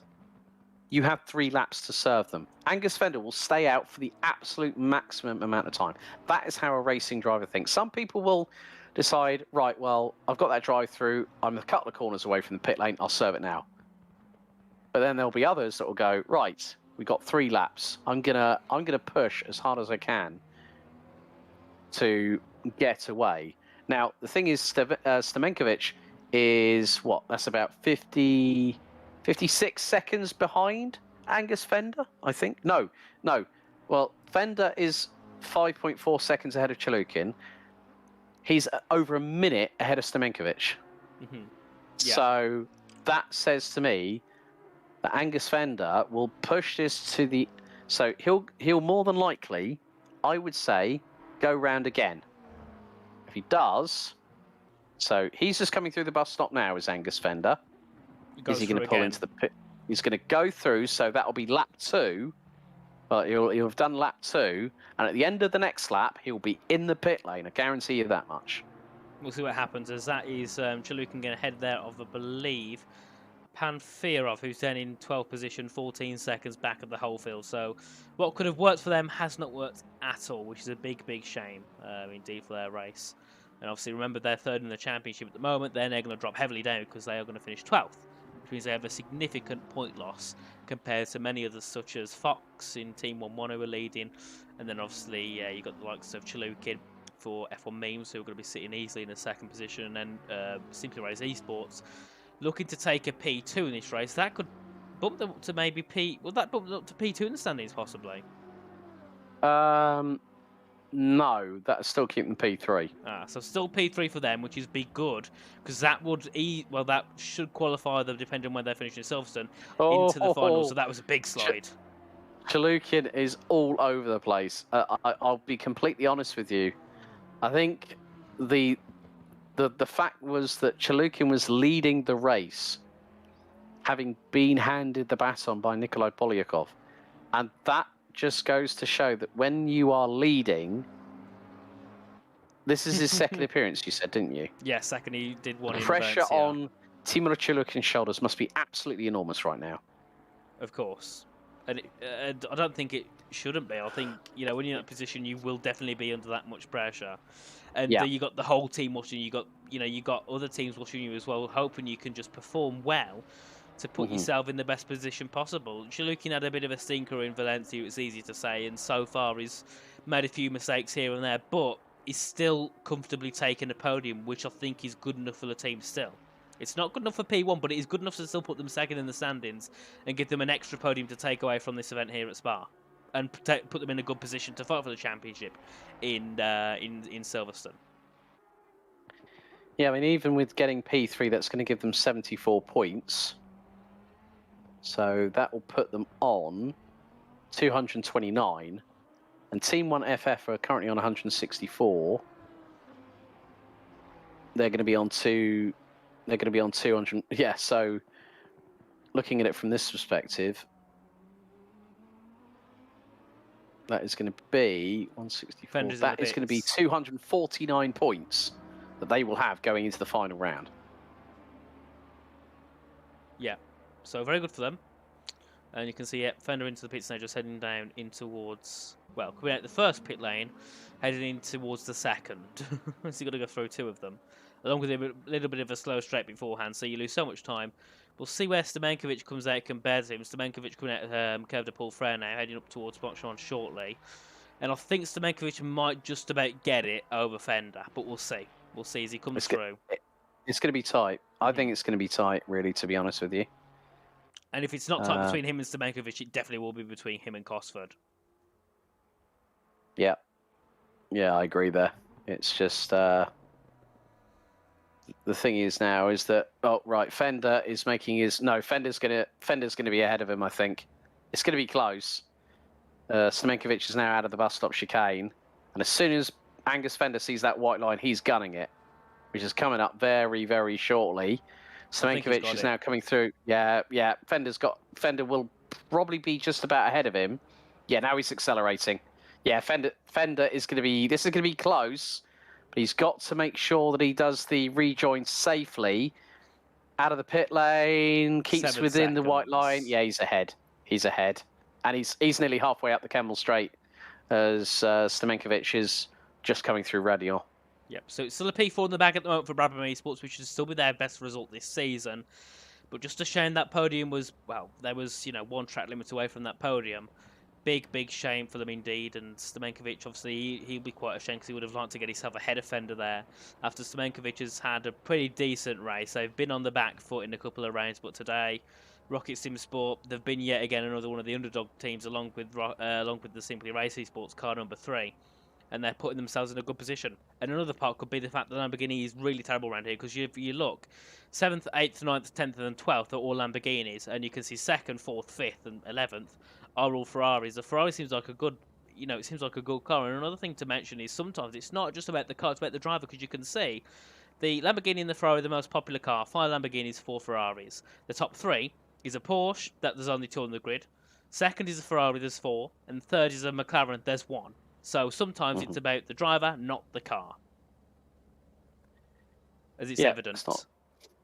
you have 3 laps to serve them. Angus Fender will stay out for the absolute maximum amount of time. That is how a racing driver thinks. Some people will decide, right, well, I've got that drive-through, I'm a couple of corners away from the pit lane, I'll serve it now. But then there'll be others that will go, right, we've got 3 laps. I'm gonna push as hard as I can to get away. Now, the thing is, Stamenkovic is, what, that's about 56 seconds behind Angus Fender, I think? No. Well, Fender is 5.4 seconds ahead of Chalukin. He's over a minute ahead of Stamenkovic. Yeah. So that says to me that Angus Fender will push this to the... So he'll more than likely, I would say, go round again. If he does... So he's just coming through the bus stop now, is Angus Fender. Is he going to pull into the pit? He's going to go through, so that'll be lap 2. But he'll have done lap 2, and at the end of the next lap, he'll be in the pit lane. I guarantee you that much. We'll see what happens, as that is Chalukin going ahead there of, I believe, Panfirov, who's then in 12th position, 14 seconds back of the whole field. So what could have worked for them has not worked at all, which is a big shame indeed for their race. And obviously, remember, they're third in the championship at the moment. Then they're going to drop heavily down because they are going to finish 12th, which means they have a significant point loss compared to many others, such as Fox in Team 1-1 who are leading. And then obviously, you've got the likes of Chalukin for F1 Memes, who are going to be sitting easily in the second position. And then Simply Race Esports looking to take a P2 in this race. That could bump them up to maybe P... Will that bump them up to P2 in the standings, possibly? No, that's still keeping P3. So still P3 for them, which is be good, because that would that should qualify them, depending on where they're finishing Silverstone, into the final. So that was a big slide. Chalukin is all over the place. I'll be completely honest with you. I think the fact was that Chalukin was leading the race, having been handed the baton by Nikolai Polyakov, and that just goes to show that when you are leading, this is his second appearance, you said, didn't you? Yeah, second. He did one. The pressure on Timur Chalukin's shoulders must be absolutely enormous right now. Of course, and I don't think it shouldn't be. I think when you're in that position, you will definitely be under that much pressure. And you got the whole team watching. You got other teams watching you as well, hoping you can just perform well to put yourself in the best position possible. Chalukin had a bit of a stinker in Valencia, it's easy to say, and so far he's made a few mistakes here and there, but he's still comfortably taking a podium, which I think is good enough for the team still. It's not good enough for P1, but it is good enough to still put them second in the standings and give them an extra podium to take away from this event here at Spa, and put them in a good position to fight for the championship in Silverstone. Yeah, I mean, even with getting P3, that's going to give them 74 points. So that will put them on 229, and Team 1 FF are currently on 164. They're going to be on 200. Yeah, so looking at it from this perspective, that is going to be 164. That is going to be 249 points that they will have going into the final round. Yeah. So very good for them. And you can see Fender into the pits now, just heading down in towards, well, coming out the first pit lane, heading in towards the second. So you've got to go through 2 of them, along with a little bit of a slow straight beforehand, so you lose so much time. We'll see where Stamenkovic comes out compared to him. Stamenkovic coming out Curve de Paul Frere now, heading up towards Francorchamps shortly. And I think Stamenkovic might just about get it over Fender, but we'll see. We'll see as he comes through. It's going to be tight. I think it's going to be tight, really, to be honest with you. And if it's not tight between him and Stamenkovic, it definitely will be between him and Cosford. Yeah. Yeah, I agree there. It's just... the thing is now is that... Oh, right, Fender is making his... No, Fender's going to be ahead of him, I think. It's going to be close. Stamenkovic is now out of the bus stop chicane. And as soon as Angus Fender sees that white line, he's gunning it, which is coming up very, very shortly. Stamenkovic is now coming through. Yeah. Fender will probably be just about ahead of him. Yeah, now he's accelerating. Yeah, Fender is going to be... This is going to be close, but he's got to make sure that he does the rejoin safely. Out of the pit lane, keeps within the white line. Yeah, he's ahead. He's ahead. And he's nearly halfway up the Kemmel Straight as Stamenkovic is just coming through Radion. Yep, so it's still a P4 in the bag at the moment for Brabham Esports, which should still be their best result this season. But just a shame that podium was, well, there was, 1 track limit away from that podium. big shame for them indeed. And Stamenkovic, obviously, he'll be quite ashamed because he would have liked to get himself a header fender there. After Stamenkovic has had a pretty decent race, they've been on the back foot in a couple of rounds, but today, Rocket Sim Sport, they've been yet again another one of the underdog teams, along with the Simply Racing Sports car number 3. And they're putting themselves in a good position. And another part could be the fact that Lamborghini is really terrible around here, because if you look, 7th, 8th, 9th, 10th and 12th are all Lamborghinis, and you can see 2nd, 4th, 5th and 11th are all Ferraris. The Ferrari seems like a good, it seems like a good car. And another thing to mention is sometimes it's not just about the car, it's about the driver, because you can see the Lamborghini and the Ferrari are the most popular car, 5 Lamborghinis, 4 Ferraris. The top 3 is a Porsche, that there's only 2 on the grid. Second is a Ferrari, there's 4. And third is a McLaren, there's 1. So sometimes it's about the driver, not the car. As it's evident.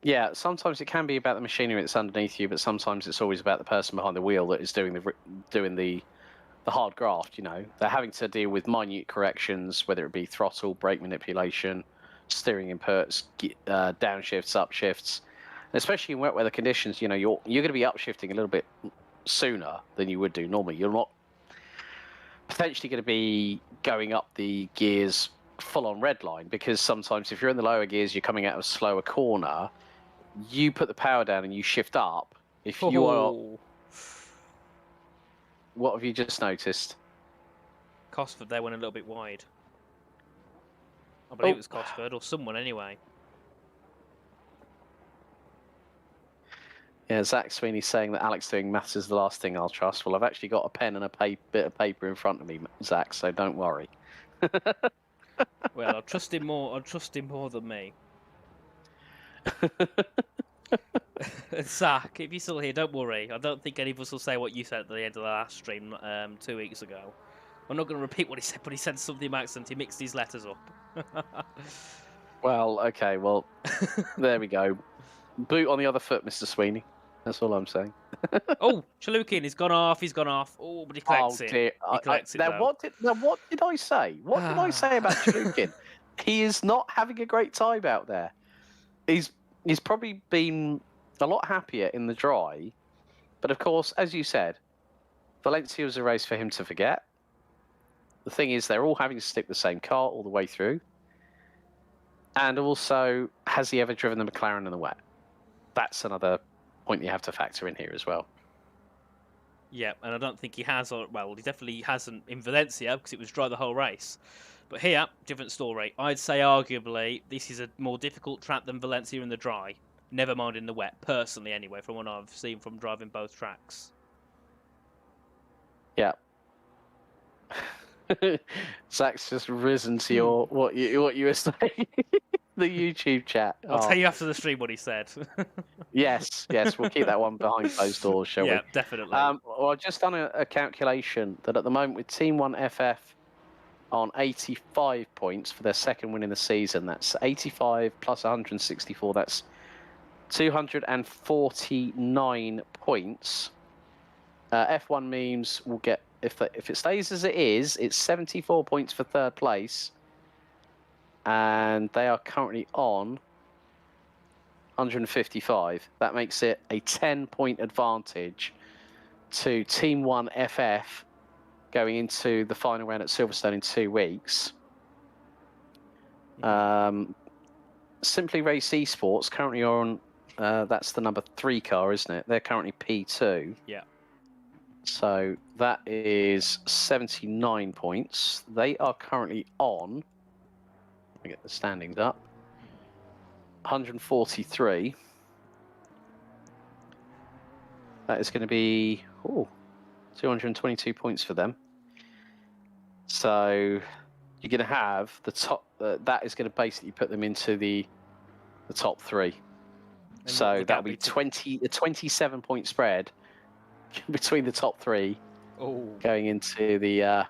Yeah, sometimes it can be about the machinery that's underneath you, but sometimes it's always about the person behind the wheel that is doing the hard graft, They're having to deal with minute corrections, whether it be throttle, brake manipulation, steering inputs, downshifts, upshifts. And especially in wet weather conditions, you're going to be upshifting a little bit sooner than you would do normally. You're not potentially going to be going up the gears full on red line, because sometimes if you're in the lower gears, you're coming out of a slower corner, you put the power down and you shift up. If you are... What have you just noticed? Cosford there went a little bit wide. I believe it was Cosford, or someone anyway. Yeah, Zach Sweeney saying that Alex doing maths is the last thing I'll trust. Well, I've actually got a pen and a bit of paper in front of me, Zach, so don't worry. Well, I'll trust him more. I'll trust him more than me. Zach, if you're still here, don't worry. I don't think any of us will say what you said at the end of the last stream 2 weeks ago. I'm not going to repeat what he said, but he said something by accident. He mixed his letters up. Well, okay, well, there we go. Boot on the other foot, Mr. Sweeney. That's all I'm saying. Oh, Chalukin, he's gone off. Oh, but he collects it. Dear. He collects it, now, what did I say? What did I say about Chalukin? He is not having a great time out there. He's probably been a lot happier in the dry. But, of course, as you said, Valencia was a race for him to forget. The thing is, they're all having to stick the same car all the way through. And also, has he ever driven the McLaren in the wet? That's another point you have to factor in here as well. Yeah, and I don't think he has, well, he definitely hasn't in Valencia because it was dry the whole race. But here, different story. I'd say arguably this is a more difficult track than Valencia in the dry. Never mind in the wet, personally anyway, from what I've seen from driving both tracks. Yeah. Zach's just risen to your what you were saying. The YouTube chat. I'll tell you after the stream what he said. Yes, we'll keep that one behind closed doors, shall we? Yeah, definitely. Well, I've just done a calculation that at the moment with Team 1 FF on 85 points for their second win in the season, that's 85 plus 164, that's 249 points. F1 memes will get, if it stays as it is, it's 74 points for third place. And they are currently on 155. That makes it a 10-point advantage to Team 1 FF going into the final round at Silverstone in 2 weeks. Simply Race Esports currently are on, that's the number 3 car, isn't it? They're currently P2. Yeah. So that is 79 points. They are currently on... Let me get the standings up. 143. That is going to be 222 points for them. So you're going to have the top. That is going to basically put them into the top 3. And so that'll be 27-point spread between the top 3 going into the.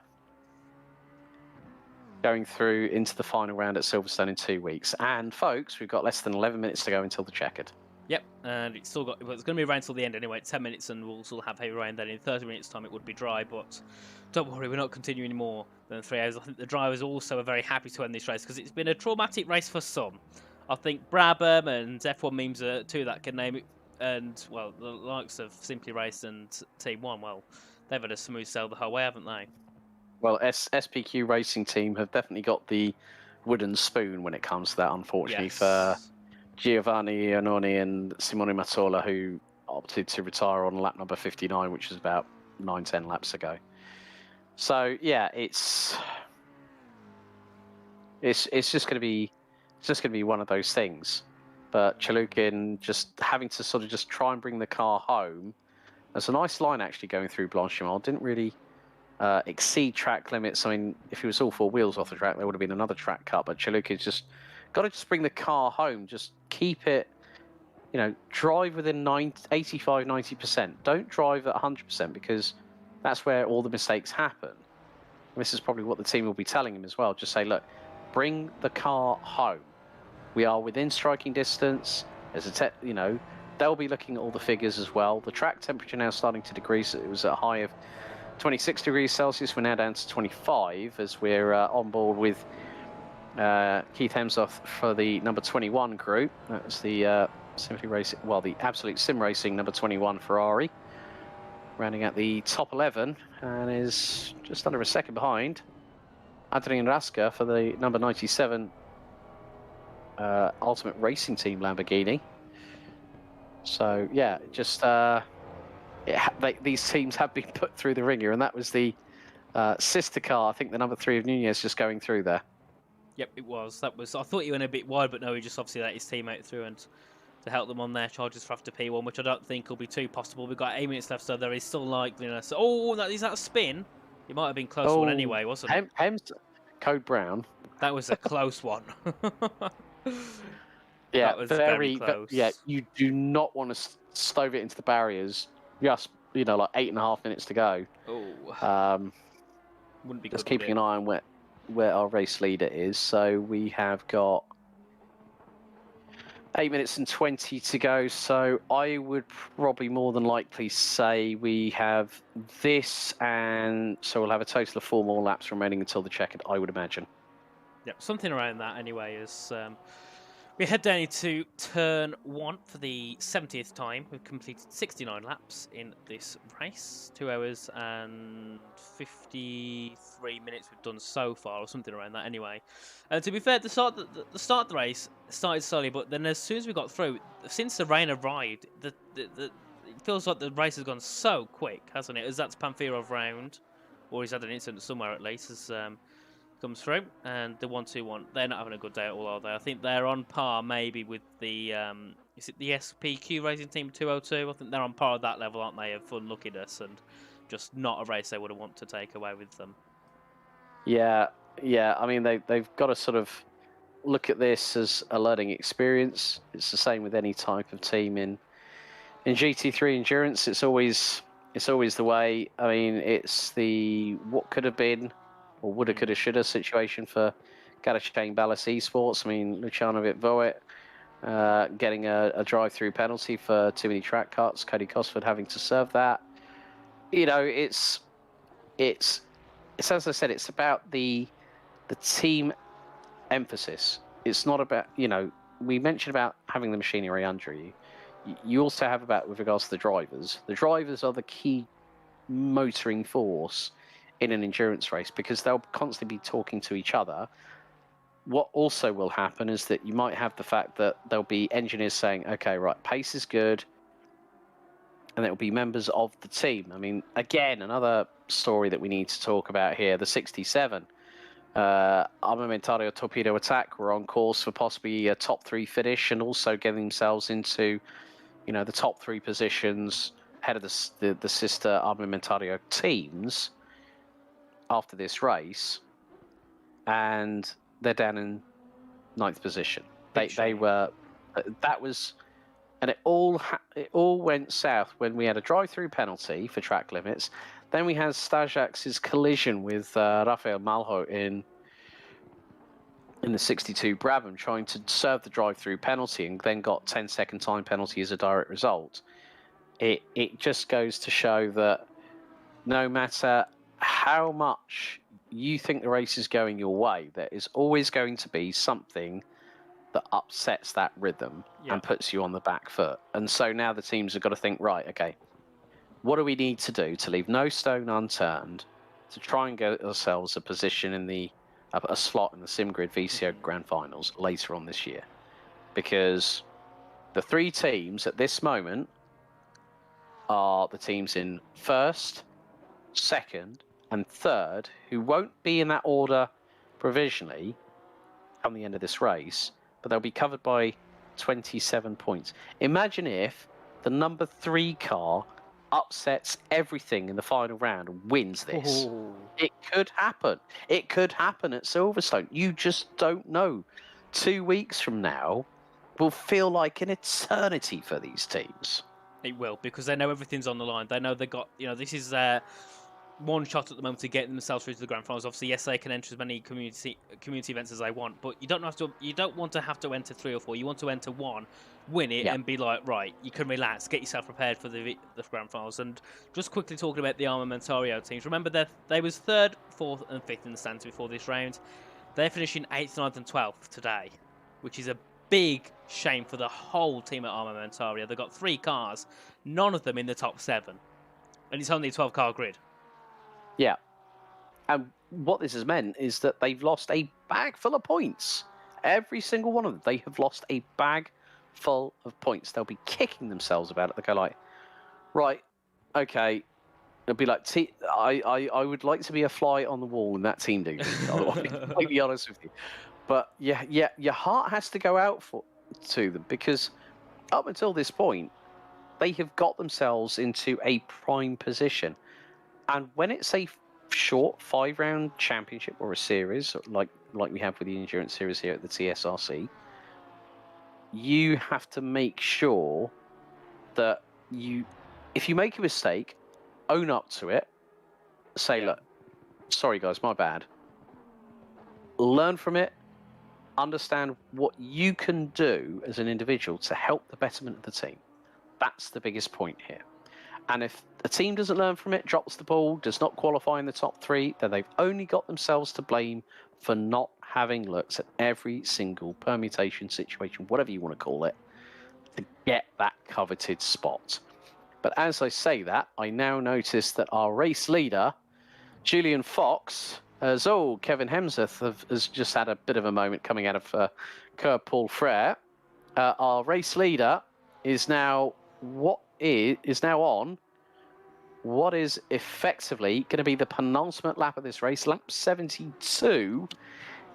Going through into the final round at Silverstone in 2 weeks. And folks, we've got less than 11 minutes to go until the checkered. Yep, and it's still got. Well, it's going to be around till the end anyway. 10 minutes, and we'll still have heavy rain. Then in 30 minutes' time, it would be dry. But don't worry, we're not continuing more than 3 hours. I think the drivers also are very happy to end this race because it's been a traumatic race for some. I think Brabham and F1 memes are 2 that can name it, and well, the likes of Simply Race and Team 1. Well, they've had a smooth sail the whole way, haven't they? Well, SPQ Racing Team have definitely got the wooden spoon when it comes to that, unfortunately, for Giovanni Iannone and Simone Mazzola, who opted to retire on lap number 59, which was about 9-10 laps ago. So yeah, it's just going to be one of those things. But Chalukin just having to sort of just try and bring the car home. There's a nice line actually going through Blanchimont. Didn't really exceed track limits. I mean, if he was all four wheels off the track, there would have been another track cut. But Chalukin's just got to just bring the car home. Just keep it, you know, drive within 85, 90%. Don't drive at 100% because that's where all the mistakes happen. And this is probably what the team will be telling him as well. Just say, look, bring the car home. We are within striking distance. There's you know, they'll be looking at all the figures as well. The track temperature now starting to decrease. It was at a high of 26 degrees Celsius. We're now down to 25 as we're on board with Keith Hemsworth for the number 21 group. That was the Simply Racing, well, the Absolute Sim Racing number 21 Ferrari. Rounding out the top 11 and is just under a second behind Adrian Raska for the number 97 Ultimate Racing Team Lamborghini. So yeah, just these teams have been put through the ringer, and that was the sister car, I think the number 3 of Nunez, just going through there. Yep, it was. That was. I thought he went a bit wide, but no, he just obviously let his teammate through and to help them on their charges for after P1, which I don't think will be too possible. We've got 8 minutes left, so there is still likeliness. Oh, is that a spin? It might have been close one anyway, wasn't it? Code Brown. That was a close one. Yeah, that was very close. Yeah, you do not want to stove it into the barriers. Just, you know, like 8.5 minutes to go. Oh. Wouldn't be good. Just keeping an eye on where our race leader is. So we have got 8 minutes and 20 to go. So I would probably more than likely say we have this, and so we'll have a total of 4 more laps remaining until the checkered, I would imagine. Yep, something around that anyway. As we head down into turn 1 for the 70th time. We've completed 69 laps in this race. 2 hours and 53 minutes we've done so far, or something around that anyway. And to be fair, the start of the race started slowly, but then as soon as we got through, since the rain arrived, it feels like the race has gone so quick, hasn't it? As that's Pamphirov round, or he's had an incident somewhere at least, as comes through, and the 1-2-1, they're not having a good day at all, are they? I think they're on par maybe with the is it the SPQ Racing Team 202? I think they're on par at that level, aren't they, of fun luckiness and just not a race they would have want to take away with them. Yeah. I mean, they've got to sort of look at this as a learning experience. It's the same with any type of team in GT3 endurance. It's always the way. I mean, it's the what could have been, or woulda, coulda, shoulda situation for Gadachane Ballas Esports. I mean, Luciano Vitvoet getting a drive-through penalty for too many track cuts. Cody Cosford having to serve that. You know, it's as I said, it's about the team emphasis. It's not about, you know, we mentioned about having the machinery under you. You also have about, with regards to the drivers. The drivers are the key motoring force in an endurance race because they'll constantly be talking to each other. What also will happen is that you might have the fact that there'll be engineers saying, okay, right, pace is good, and it'll be members of the team. I mean, again, another story that we need to talk about here, the 67 Armamentario Torpedo Attack were on course for possibly a top 3 finish and also getting themselves into, you know, the top 3 positions ahead of the sister Armamentario teams after this race, and they're down in 9th position. They were, that was, and it all went south when we had a drive-through penalty for track limits. Then we had Stajak's collision with Rafael Malho in the 62 Brabham, trying to serve the drive-through penalty, and then got 10-second time penalty as a direct result. It just goes to show that no matter how much you think the race is going your way, there is always going to be something that upsets that rhythm and puts you on the back foot. And so now the teams have got to think, right, okay, what do we need to do to leave no stone unturned to try and get ourselves a position in a slot in the SimGrid VCO Grand Finals later on this year? Because the 3 teams at this moment are the teams in first, second, and third, who won't be in that order provisionally come the end of this race, but they'll be covered by 27 points. Imagine if the number 3 car upsets everything in the final round and wins this. Ooh. It could happen. It could happen at Silverstone. You just don't know. 2 weeks from now will feel like an eternity for these teams. It will, because they know everything's on the line. They know they got, this is one shot at the moment to get themselves through to the grand finals. Obviously, yes, they can enter as many community events as they want, but you don't want to have to enter 3 or 4. You want to enter 1, win it, and be like, right, you can relax, get yourself prepared for the grand finals. And just quickly talking about the Armamentario teams, remember they was 3rd, 4th, and 5th in the stands before this round. They're finishing 8th, 9th, and 12th today, which is a big shame for the whole team at Armamentario. They've got 3 cars, none of them in the top 7, and it's only a 12-car grid. Yeah. And what this has meant is that they've lost a bag full of points. Every single one of them. They have lost a bag full of points. They'll be kicking themselves about it. They'll go like, right, okay. It'll be like, I would like to be a fly on the wall in that team, dude. I'll be completely honest with you. But yeah, your heart has to go out to them, because up until this point, they have got themselves into a prime position. And when it's a short 5-round championship or a series, like we have with the endurance series here at the TSRC, you have to make sure that if you make a mistake, own up to it. Say, look, sorry guys, my bad. Learn from it. Understand what you can do as an individual to help the betterment of the team. That's the biggest point here. And if a team doesn't learn from it, drops the ball, does not qualify in the top 3, then they've only got themselves to blame for not having looked at every single permutation situation, whatever you want to call it, to get that coveted spot. But as I say that, I now notice that our race leader, Julian Fox, Kevin Hemsworth has just had a bit of a moment coming out of Curb Paul Frere. Our race leader is now on what is effectively going to be the penultimate lap of this race, lap 72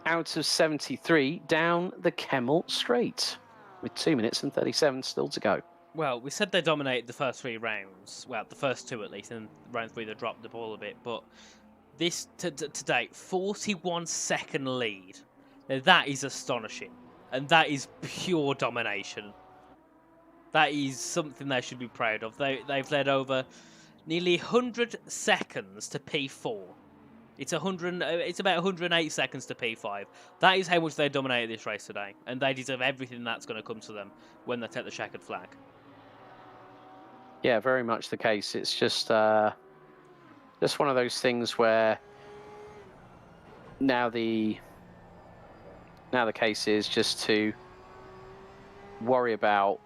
out of 73 down the Kemmel Straight, with 2 minutes and 37 still to go. Well, we said they dominated the first 3 rounds. Well, the first 2 at least, and round 3 they dropped the ball a bit. But this to date, 41-second lead. Now that is astonishing, and that is pure domination. That is something they should be proud of. They've led over nearly 100 seconds to P4. It's about 108 seconds to P5. That is how much they dominated this race today, and they deserve everything that's going to come to them when they take the checkered flag. Yeah, very much the case. It's just one of those things where now the case is just to worry about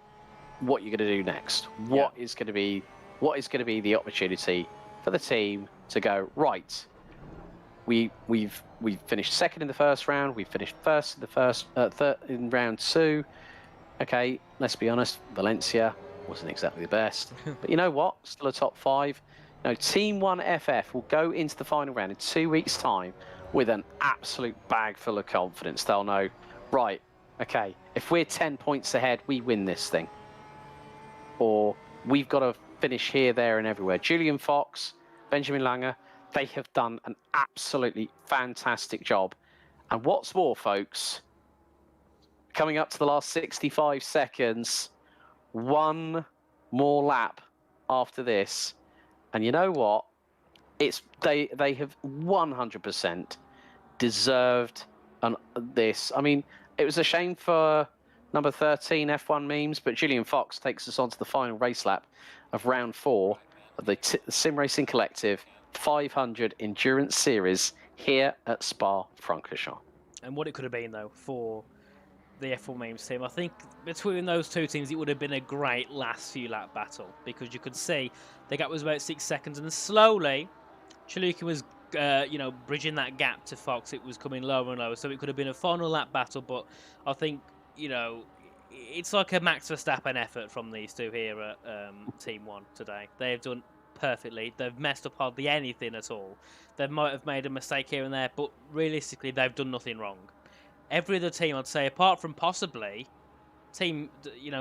what you're going to do next. What is going to be the opportunity for the team to go, right, we've finished second in the first round, we've finished first in the third in round 2. Okay, let's be honest, Valencia wasn't exactly the best, but you know what, still a top 5. Now, Team 1 FF will go into the final round in 2 weeks' time with an absolute bag full of confidence. They'll know, right, okay, if we're 10 points ahead, we win this thing. Or we've got to finish here, there, and everywhere. Julian Fox, Benjamin Langer, they have done an absolutely fantastic job. And what's more, folks, coming up to the last 65 seconds, 1 more lap after this. And you know what? They have 100% deserved this. I mean, it was a shame for number 13 F1 memes, but Julian Fox takes us on to the final race lap of round 4 of the Sim Racing Collective 500 Endurance Series here at Spa-Francorchamps. And what it could have been, though, for the F1 Memes team. I think between those two teams, it would have been a great last few lap battle because you could see the gap was about 6 seconds, and slowly, Chalukin was, bridging that gap to Fox. It was coming lower and lower, so it could have been a final lap battle. But I think, it's like a Max Verstappen effort from these two here at Team 1 today. They have done perfectly. They've messed up hardly anything at all. They might have made a mistake here and there, but realistically, they've done nothing wrong. Every other team, I'd say, apart from possibly team,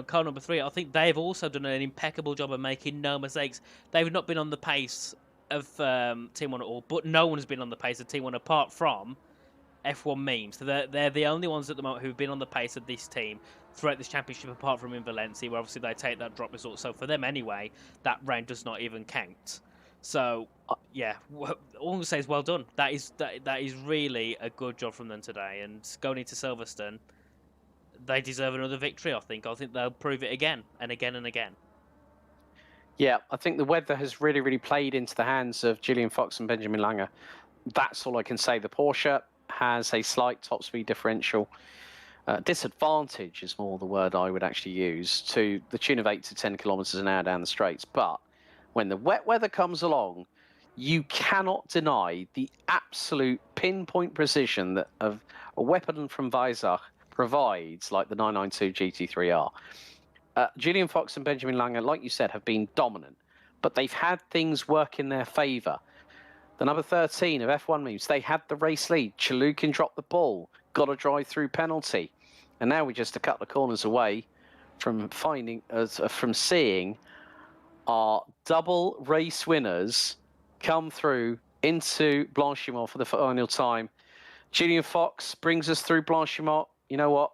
car number 3, I think they've also done an impeccable job of making no mistakes. They've not been on the pace of Team 1 at all, but no one's been on the pace of Team 1 apart from F1 Memes. So they're the only ones at the moment who've been on the pace of this team throughout this championship, apart from in Valencia, where obviously they take that drop result. So for them anyway, that round does not even count. So yeah, all I'm gonna say is well done. That is really a good job from them today. And going into Silverstone, they deserve another victory. I think they'll prove it again and again and again. Yeah, I think the weather has really, really played into the hands of Julian Fox and Benjamin Lange. That's all I can say. The Porsche has a slight top speed differential. Disadvantage is more the word I would actually use, to the tune of 8 to 10 kilometers an hour down the straights. But when the wet weather comes along, you cannot deny the absolute pinpoint precision that a weapon from Weissach provides, like the 992 GT3R. Julian Fox and Benjamin Lange, like you said, have been dominant, but they've had things work in their favour. The number 13 of F1 Memes, they had the race lead. Chalukin dropped the ball, got a drive-through penalty, and now we're just a couple of corners away from seeing our double race winners come through into Blanchimont for the final time. Julian Fox brings us through Blanchimont. You know what,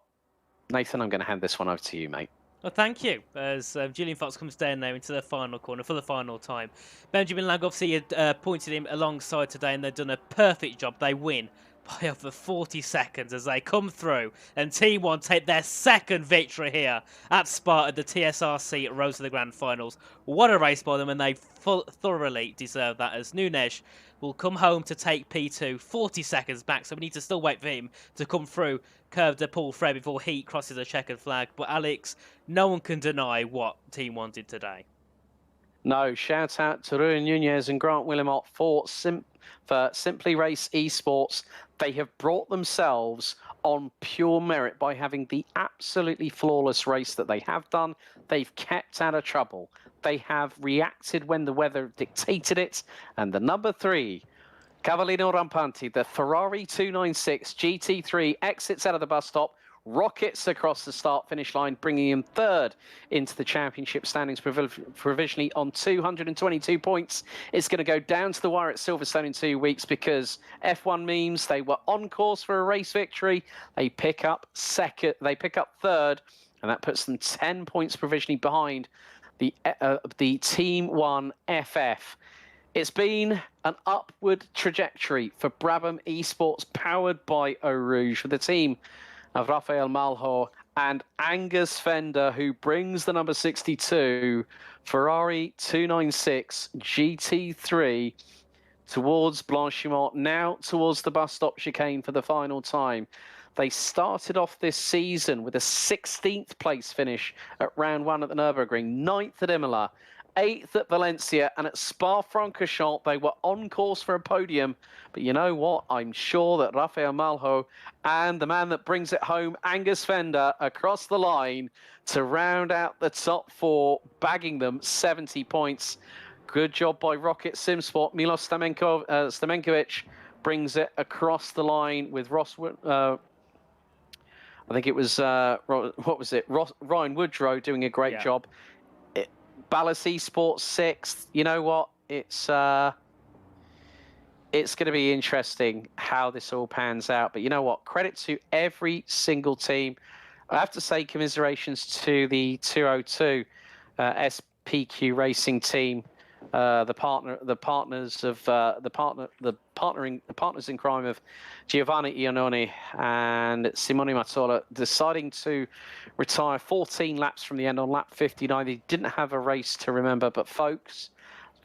Nathan, I'm going to hand this one over to you, mate. Well, thank you. As Julian Fox comes down now into the final corner for the final time. Benjamin Lange obviously had pointed him alongside today, and they've done a perfect job. They win by over 40 seconds as they come through, and Team 1 take their second victory here at Spa at the TSRC Road to the Grand Finals. What a race by them, and they thoroughly deserve that, as Nunes will come home to take P2 40 seconds back, so we need to still wait for him to come through Curve de Paul Frey before he crosses a checkered flag. But Alex, no one can deny what Team 1 did today. No, shout out to Ruin Nunez and Grant Willimot for Simply Race Esports. They have brought themselves on pure merit by having the absolutely flawless race that they have done. They've kept out of trouble. They have reacted when the weather dictated it. And the number 3, Cavallino Rampanti, the Ferrari 296 GT3, exits out of the bus stop, rockets across the start-finish line, bringing him third into the championship standings provisionally on 222 points. It's going to go down to the wire at Silverstone in 2 weeks because F1 Memes, they were on course for a race victory. They pick up third, and that puts them 10 points provisionally behind the Team 1 FF. It's been an upward trajectory for Brabham Esports, powered by Eau Rouge, with the team of Rafael Malho and Angus Fender, who brings the number 62 Ferrari 296 GT3 towards Blanchimont, now towards the bus stop chicane for the final time. They started off this season with a 16th place finish at round 1 at the Nürburgring, 9th at Imola, 8th at Valencia, and at Spa-Francorchamps they were on course for a podium. But you know what? I'm sure that Rafael Malho and the man that brings it home, Angus Fender, across the line to round out the top 4, bagging them 70 points. Good job by Rocket Simsport. Milos Stamenkovic brings it across the line with I think it was, Ryan Woodrow doing a great job. Ballas Esports 6th. You know what? It's going to be interesting how this all pans out. But you know what? Credit to every single team. I have to say commiserations to the 202 SPQ Racing team, the partners in crime of Giovanni Iannone and Simone Mazzola, deciding to retire 14 laps from the end on lap 59. They didn't have a race to remember, but folks,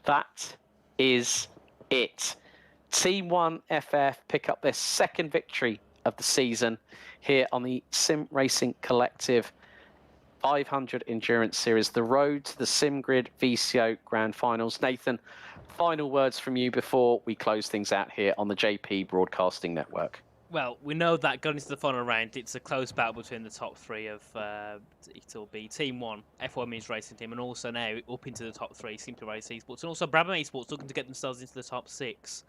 that is it. Team 1 FF pick up their second victory of the season here on the Sim Racing Collective 500 Endurance Series, the road to the SimGrid VCO Grand Finals. Nathan, final words from you before we close things out here on the JP Broadcasting Network. Well, we know that going into the final round, it's a close battle between the top three of it'll be Team 1, F1 Means Racing Team, and also now up into the top 3, Simply Race Esports, and also Brabham Esports looking to get themselves into the top 6.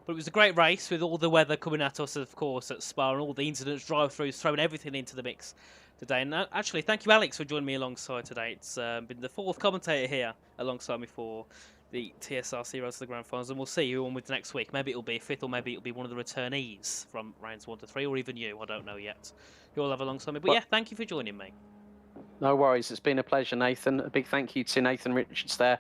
But it was a great race with all the weather coming at us, of course, at Spa, and all the incidents, drive-throughs, throwing everything into the mix today. And actually, thank you, Alex, for joining me alongside today. It's been the 4th commentator here alongside me for the TSRC Road to the Grand Finals, and we'll see who on with next week. Maybe it'll be a 5th, or maybe it'll be one of the returnees from rounds 1 to 3, or even you. I don't know yet. You'll have alongside me. But yeah, thank you for joining me. No worries. It's been a pleasure, Nathan. A big thank you to Nathan Richards there.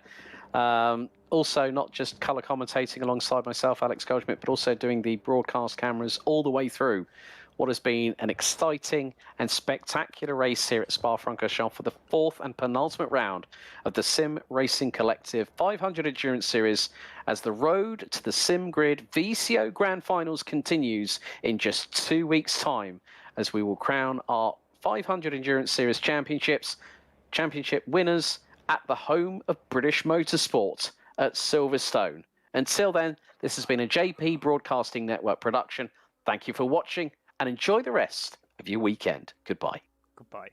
Also, not just colour commentating alongside myself, Alex Goldschmidt, but also doing the broadcast cameras all the way through what has been an exciting and spectacular race here at Spa-Francorchamps for the 4th and penultimate round of the Sim Racing Collective 500 Endurance Series, as the road to the SimGrid VCO Grand Finals continues in just 2 weeks' time, as we will crown our 500 Endurance Series championship winners at the home of British motorsport at Silverstone. Until then, this has been a JP Broadcasting Network production. Thank you for watching, and enjoy the rest of your weekend. Goodbye. Goodbye.